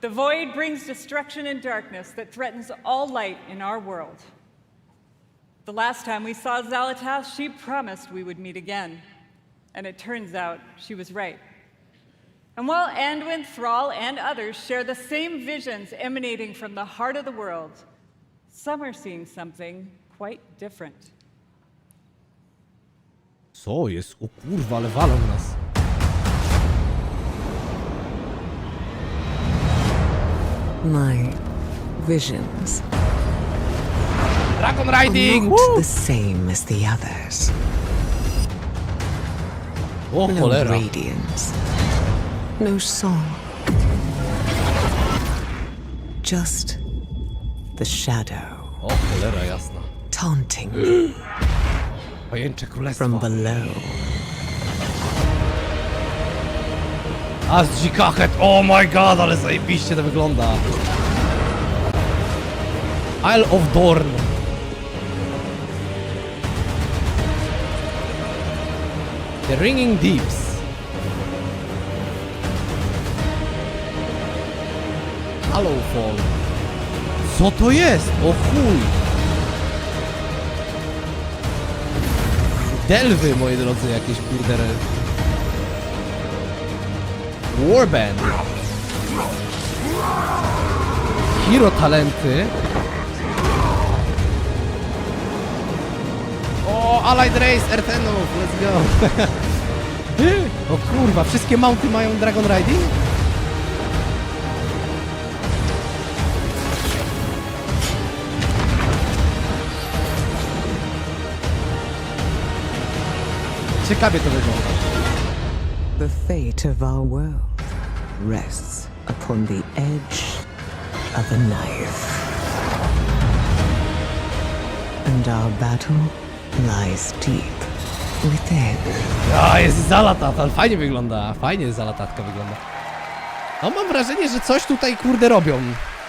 [SPEAKER 8] The void brings destruction and darkness that threatens all light in our world. The last time we saw Xalatath, she promised we would meet again. And it turns out she was right. And while Anduin, Thrall, and others share the same visions emanating from the heart of the world, some are seeing something quite different.
[SPEAKER 1] Co jest? O kurwa, ale walą nas.
[SPEAKER 22] My visions
[SPEAKER 1] Dragon Riding!
[SPEAKER 22] aren't the same as the others.
[SPEAKER 1] O
[SPEAKER 22] No
[SPEAKER 1] cholera.
[SPEAKER 22] radiance, no song, just the shadow
[SPEAKER 1] O cholera jasna.
[SPEAKER 22] taunting me
[SPEAKER 1] Pajęcze królestwo.
[SPEAKER 22] from below.
[SPEAKER 1] Azjikachet, oh my god, ale zajebiście to wygląda. Isle of Dorn. The Ringing Deeps. Hallowfall. Co to jest? O chuj. Delwy, moi drodzy, jakieś kurde. Warband. Hero talenty. O, Allied Race, Ertenów, let's go. O kurwa, wszystkie mounty mają Dragon Riding? Ciekawie to wygląda.
[SPEAKER 22] The fate of our world rests upon the edge of a knife. And our battle lies deep within.
[SPEAKER 1] A, jest Xalatath, ale fajnie wygląda. Fajnie Xalatathka wygląda. No mam wrażenie, że coś tutaj kurde robią.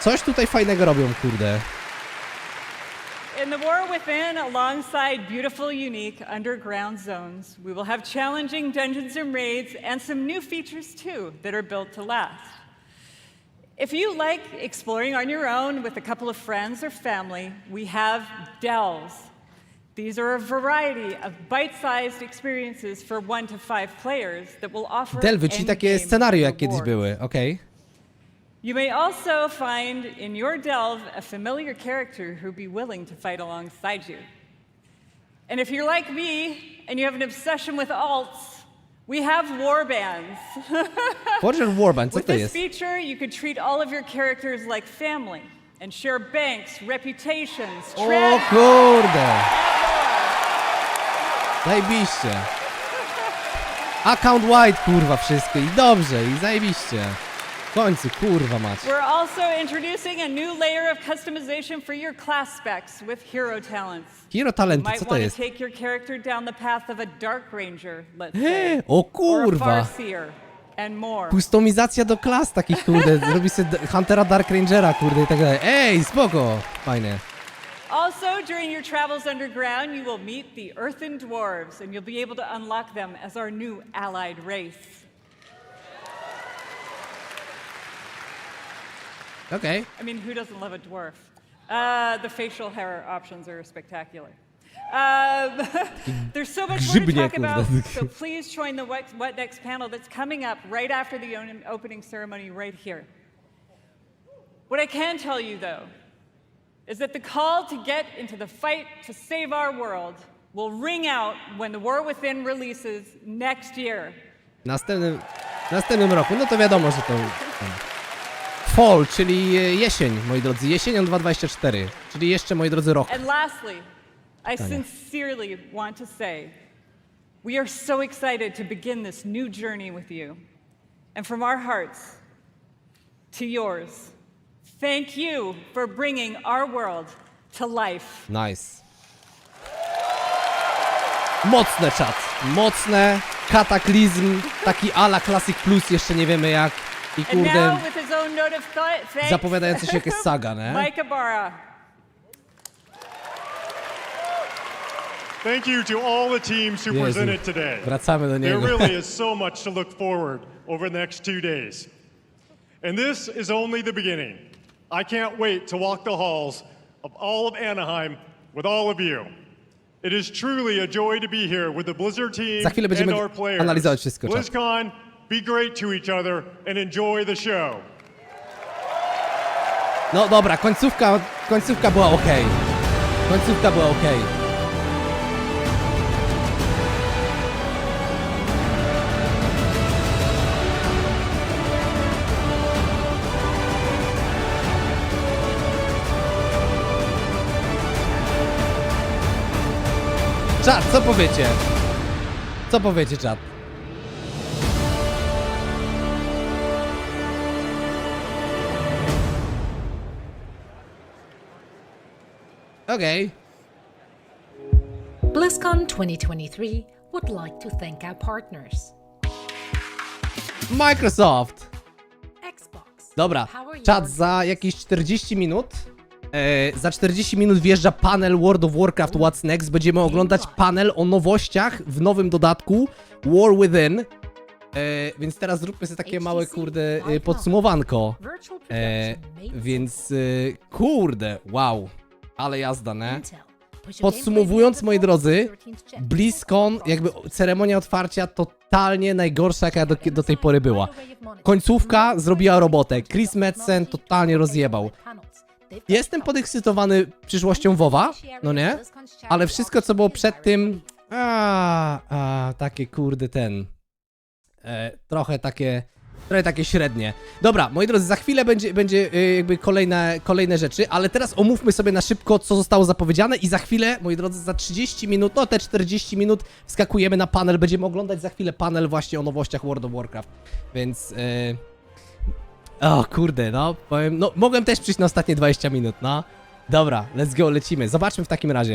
[SPEAKER 1] Coś tutaj fajnego robią, kurde.
[SPEAKER 8] In the war within, alongside beautiful, unique underground zones, we will have challenging dungeons and raids and some new features too that are built to last. If you like exploring on your own with a couple of friends or family, we have delves. These are a variety of bite-sized experiences for 1 to 5 players that will offer
[SPEAKER 1] Delwy, czyli takie scenario jak kiedyś były, okej.
[SPEAKER 8] You may also find in your delve a familiar character who'd be willing to fight alongside you. And if you're like me and you have an obsession with alts, we have warbands.
[SPEAKER 1] Forger Warband, co
[SPEAKER 8] With
[SPEAKER 1] to
[SPEAKER 8] this
[SPEAKER 1] jest?
[SPEAKER 8] feature, you could treat all of your characters like family and share banks, reputations,
[SPEAKER 1] O
[SPEAKER 8] trends,
[SPEAKER 1] kurde. Zajebiście. Account wide, kurwa, wszystko. I dobrze, i zajebiście. końcu, kurwa mać.
[SPEAKER 8] We're also introducing a new layer of customization for your class specs with hero talents.
[SPEAKER 1] Hero talenty,
[SPEAKER 8] You
[SPEAKER 1] co
[SPEAKER 8] might
[SPEAKER 1] to
[SPEAKER 8] want
[SPEAKER 1] jest?
[SPEAKER 8] to take your character down the path of a Dark Ranger, let's say.
[SPEAKER 1] O
[SPEAKER 8] Or a
[SPEAKER 1] kurwa.
[SPEAKER 8] Farseer, and more.
[SPEAKER 1] Kustomizacja do klas takich, kurde. Zrobi sobie Huntera Dark Rangera, kurde, i tak dalej. Ej, spoko. Fajnie.
[SPEAKER 8] Also, during your travels underground, you will meet the Earthen Dwarves, and you'll be able to unlock them as our new allied race.
[SPEAKER 1] Okej.
[SPEAKER 8] I mean, who doesn't love a dwarf? The facial hair options are spectacular. There's so much more to talk about, so please join the What Next panel that's coming up right after the opening ceremony right here. What I can tell you, though, is that the call to get into the fight to save our world will ring out when the War Within releases next year.
[SPEAKER 1] W następnym roku, no to wiadomo, że to... Fall, czyli jesień, moi drodzy. Jesienią 2024, czyli jeszcze, moi drodzy, rok.
[SPEAKER 8] And lastly, I sincerely want to say, we are so excited to begin this new journey with you. And from our hearts to yours, thank you for bringing our world to life.
[SPEAKER 1] Nice. Mocne, czat. Mocne, kataklizm, taki ala Classic Plus, jeszcze nie wiemy jak. I
[SPEAKER 8] And
[SPEAKER 1] kurde,
[SPEAKER 8] now with his own note of thanks,
[SPEAKER 1] zapowiadający się jakaś saga, nie?
[SPEAKER 8] Mike Ibarra.
[SPEAKER 4] Thank you to all the teams who
[SPEAKER 1] Jezu.
[SPEAKER 4] presented today.
[SPEAKER 1] Wracamy do
[SPEAKER 4] There
[SPEAKER 1] niego.
[SPEAKER 4] really is so much to look forward over the next 2 days. And this is only the beginning. I can't wait to walk the halls of all of Anaheim with all of you. It is truly a joy to be here with the Blizzard team
[SPEAKER 1] Za chwilę
[SPEAKER 4] and
[SPEAKER 1] będziemy
[SPEAKER 4] our players.
[SPEAKER 1] analizować wszystko, czat.
[SPEAKER 4] BlizzCon, be great to each other and enjoy the show.
[SPEAKER 1] No dobra, końcówka była okej. Końcówka była okej. Czat, co powiecie? Co powiecie, czat? Okej.
[SPEAKER 5] BlizzCon 2023 would like to thank our partners.
[SPEAKER 1] Microsoft!
[SPEAKER 5] Xbox.
[SPEAKER 1] Dobra, czat, za jakieś 40 minut. Za 40 minut wjeżdża panel World of Warcraft What's Next. Będziemy oglądać panel o nowościach w nowym dodatku War Within. Więc teraz zróbmy sobie takie małe, kurde, podsumowanko. Więc, kurde, wow. Ale jazda, nie? Podsumowując, moi drodzy, Blizzcon, jakby ceremonia otwarcia totalnie najgorsza, jaka do tej pory była. Końcówka zrobiła robotę. Chris Metzen totalnie rozjebał. Jestem podekscytowany przyszłością WoWa, no nie? Ale wszystko, co było przed tym... takie kurde trochę takie średnie. Dobra, moi drodzy, za chwilę będzie jakby kolejne rzeczy, ale teraz omówmy sobie na szybko, co zostało zapowiedziane i za chwilę, moi drodzy, za 30 minut, no te 40 minut wskakujemy na panel, będziemy oglądać za chwilę panel właśnie o nowościach World of Warcraft, więc... O kurde, no, powiem, no mogłem też przyjść na ostatnie 20 minut, no. Dobra, let's go, lecimy. Zobaczmy w takim razie.